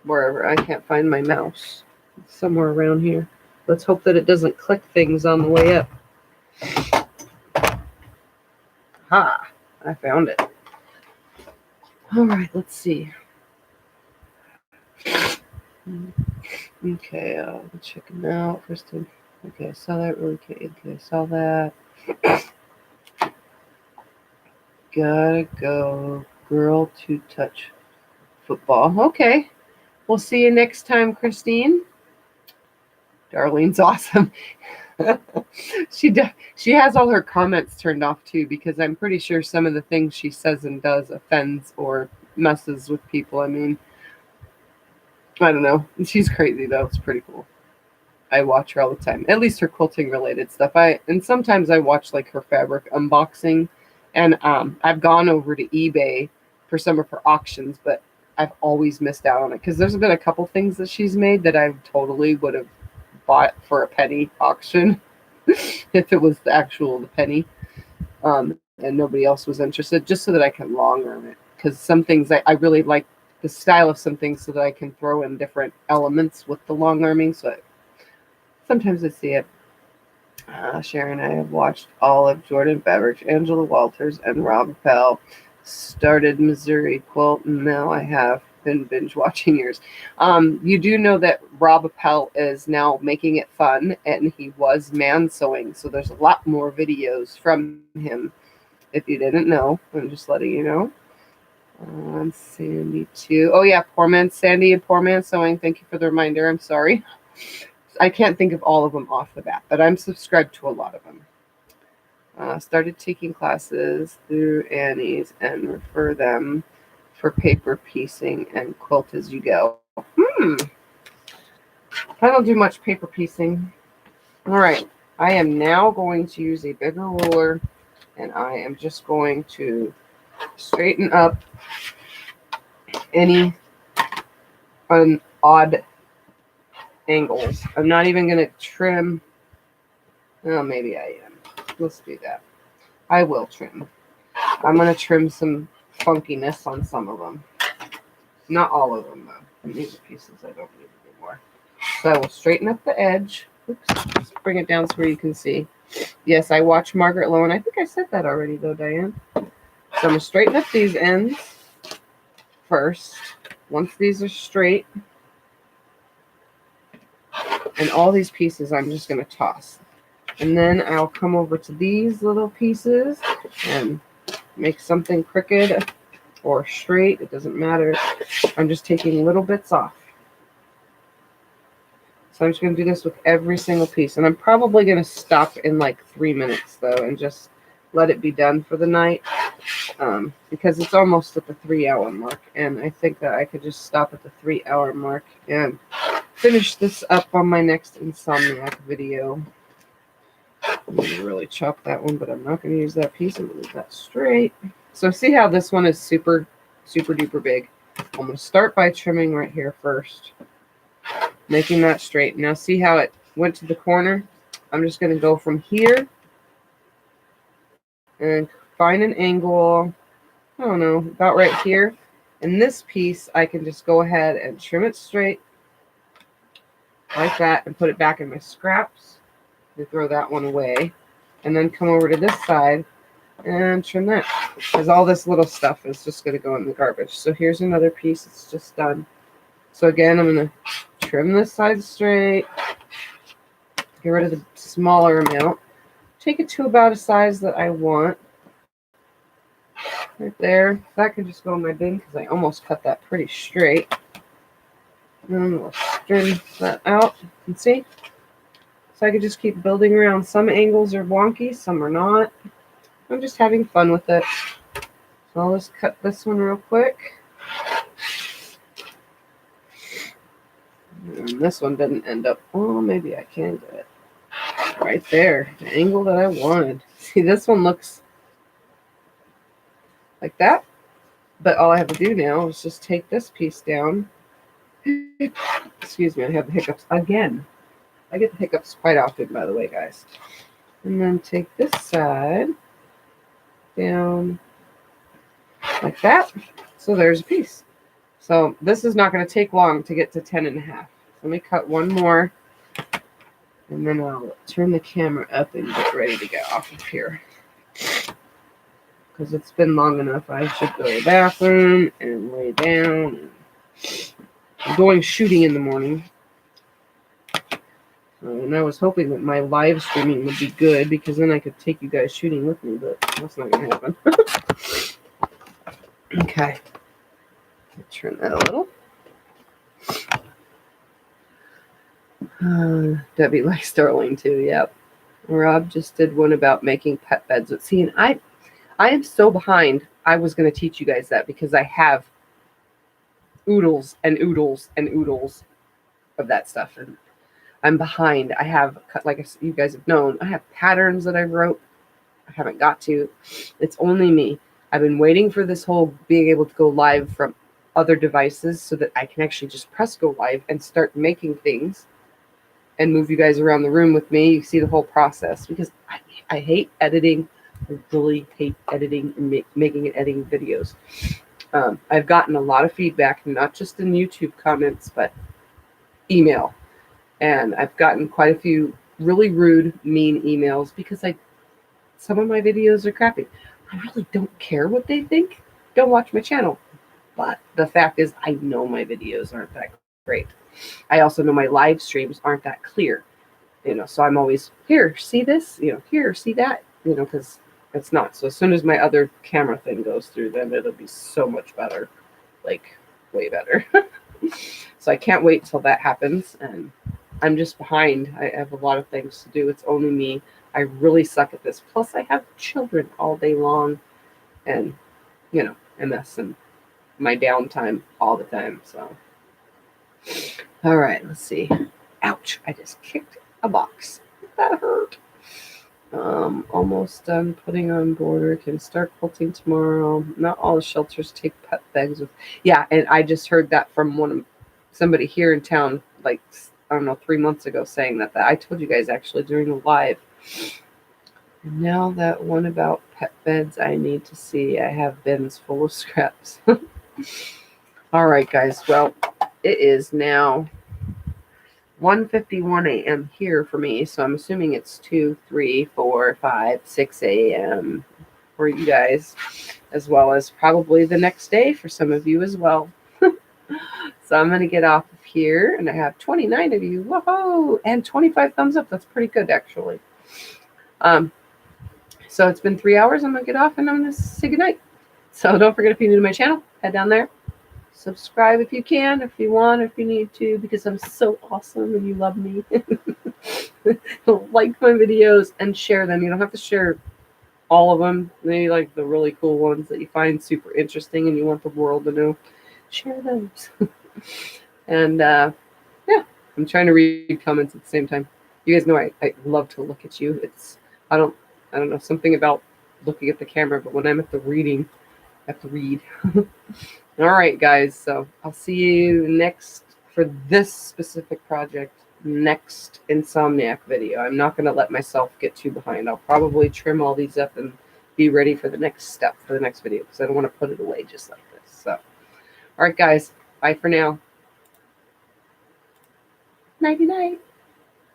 wherever. I can't find my mouse. It's somewhere around here. Let's hope that it doesn't click things on the way up. Ha! I found it. All right, let's see. Okay, check them out. First time. Okay, I saw that really good. Okay, I saw that. Gotta go. Girl to touch football. Okay. We'll see you next time, Christine. Darlene's awesome. She has all her comments turned off too, because I'm pretty sure some of the things she says and does offends or messes with people. I mean, I don't know. She's crazy though. It's pretty cool. I watch her all the time. At least her quilting related stuff. And sometimes I watch like her fabric unboxing, and I've gone over to eBay for some of her auctions, but I've always missed out on it because there's been a couple things that she's made that I totally would have bought for a penny auction if it was the penny, and nobody else was interested, just so that I can long run it. Because some things I really like the style of some things so that I can throw in different elements with the long arming. So sometimes I see it. Sharon, I have watched all of Jordan Beveridge, Angela Walters, and Rob Appel. Started Missouri Quilt, and now I have been binge watching yours. You do know that Rob Appel is now making it fun, and he was man sewing, so there's a lot more videos from him. If you didn't know, I'm just letting you know. Sandy too. Oh yeah, Poor Man Sandy and Poor Man Sewing. Thank you for the reminder. I'm sorry. I can't think of all of them off the bat, but I'm subscribed to a lot of them. Started taking classes through Annie's and refer them for paper piecing and quilt as you go. I don't do much paper piecing. All right, I am now going to use a bigger ruler, and I am just going to straighten up any odd angles. I'm not even going to trim. Oh, maybe I am. Let's do that. I will trim. I'm going to trim some funkiness on some of them. Not all of them, though. These are pieces I don't need anymore. So I will straighten up the edge. Oops. Let's bring it down so where you can see. Yes, I watch Margaret Lowen. I think I said that already, though, Diane. So I'm going to straighten up these ends first. Once these are straight, and all these pieces I'm just going to toss. And then I'll come over to these little pieces and make something crooked or straight. It doesn't matter. I'm just taking little bits off. So I'm just going to do this with every single piece. And I'm probably going to stop in like 3 minutes, though, and just let it be done for the night. Because it's almost at the 3-hour mark. And I think that I could just stop at the 3-hour mark and finish this up on my next Insomniac video. I'm going to really chop that one, but I'm not going to use that piece. I'm going to leave that straight. So see how this one is super, super duper big? I'm going to start by trimming right here first, making that straight. Now see how it went to the corner? I'm just going to go from here and find an angle, I don't know, about right here. And this piece, I can just go ahead and trim it straight like that and put it back in my scraps. Throw that one away, and then come over to this side and trim that, because all this little stuff is just going to go in the garbage. So here's another piece. It's just done. So again, I'm going to trim this side straight, get rid of the smaller amount, take it to about a size that I want. Right there. That can just go in my bin because I almost cut that pretty straight. And we'll trim that out and see. So I could just keep building around. Some angles are wonky, some are not. I'm just having fun with it. So I'll just cut this one real quick. And this one didn't end up, oh, maybe I can get it. Right there, the angle that I wanted. See, this one looks like that. But all I have to do now is just take this piece down. Excuse me, I have the hiccups again. I get the hiccups quite often, by the way, guys. And then take this side down like that. So there's a piece. So this is not going to take long to get to 10.5. Let me cut one more, and then I'll turn the camera up and get ready to get off of here. Because it's been long enough. I should go to the bathroom and lay down. I'm going shooting in the morning. And I was hoping that my live streaming would be good, because then I could take you guys shooting with me, but that's not going to happen. Okay. Turn that a little. Debbie likes Darling too, yep. Rob just did one about making pet beds. But see, and I am so behind. I was going to teach you guys that because I have oodles and oodles and oodles of that stuff. And I'm behind. I have, like you guys have known, I have patterns that I wrote. I haven't got to. It's only me. I've been waiting for this whole being able to go live from other devices so that I can actually just press go live and start making things and move you guys around the room with me. You see the whole process, because I hate editing. I really hate editing and making and editing videos. I've gotten a lot of feedback, not just in YouTube comments, but email. And I've gotten quite a few really rude, mean emails because some of my videos are crappy. I really don't care what they think. Don't watch my channel. But the fact is, I know my videos aren't that great. I also know my live streams aren't that clear. So I'm always, here, see this? Here, see that? Because it's not. So as soon as my other camera thing goes through, then it'll be so much better. Like, way better. So I can't wait till that happens. And I'm just behind. I have a lot of things to do. It's only me. I really suck at this. Plus, I have children all day long. And, MS and my downtime all the time. So, all right, let's see. Ouch, I just kicked a box. That hurt. Almost done putting on border. Can start quilting tomorrow. Not all the shelters take pet bags with. Yeah, and I just heard that from somebody here in town, like, I don't know, 3 months ago, saying that I told you guys actually during the live. And now that one about pet beds, I need to see. I have bins full of scraps. All right, guys. Well, it is now 1:51 a.m. here for me, so I'm assuming it's 2, 3, 4, 5, 6 a.m. for you guys, as well as probably the next day for some of you as well. So I'm going to get off of here, and I have 29 of you, whoa, and 25 thumbs up. That's pretty good, actually. So it's been 3 hours. I'm going to get off, and I'm going to say goodnight. So don't forget, if you're new to my channel, head down there. Subscribe if you can, if you want, if you need to, because I'm so awesome and you love me. Like my videos and share them. You don't have to share all of them. Maybe like the really cool ones that you find super interesting and you want the world to know. Share those. And yeah, I'm trying to read comments at the same time. You guys know I love to look at you. I don't know, something about looking at the camera, but when I'm at the reading, I have to read. All right, guys. So I'll see you next for this specific project, next Insomniac video. I'm not going to let myself get too behind. I'll probably trim all these up and be ready for the next step for the next video because I don't want to put it away just like this. So, all right, guys. Bye for now. Nighty night.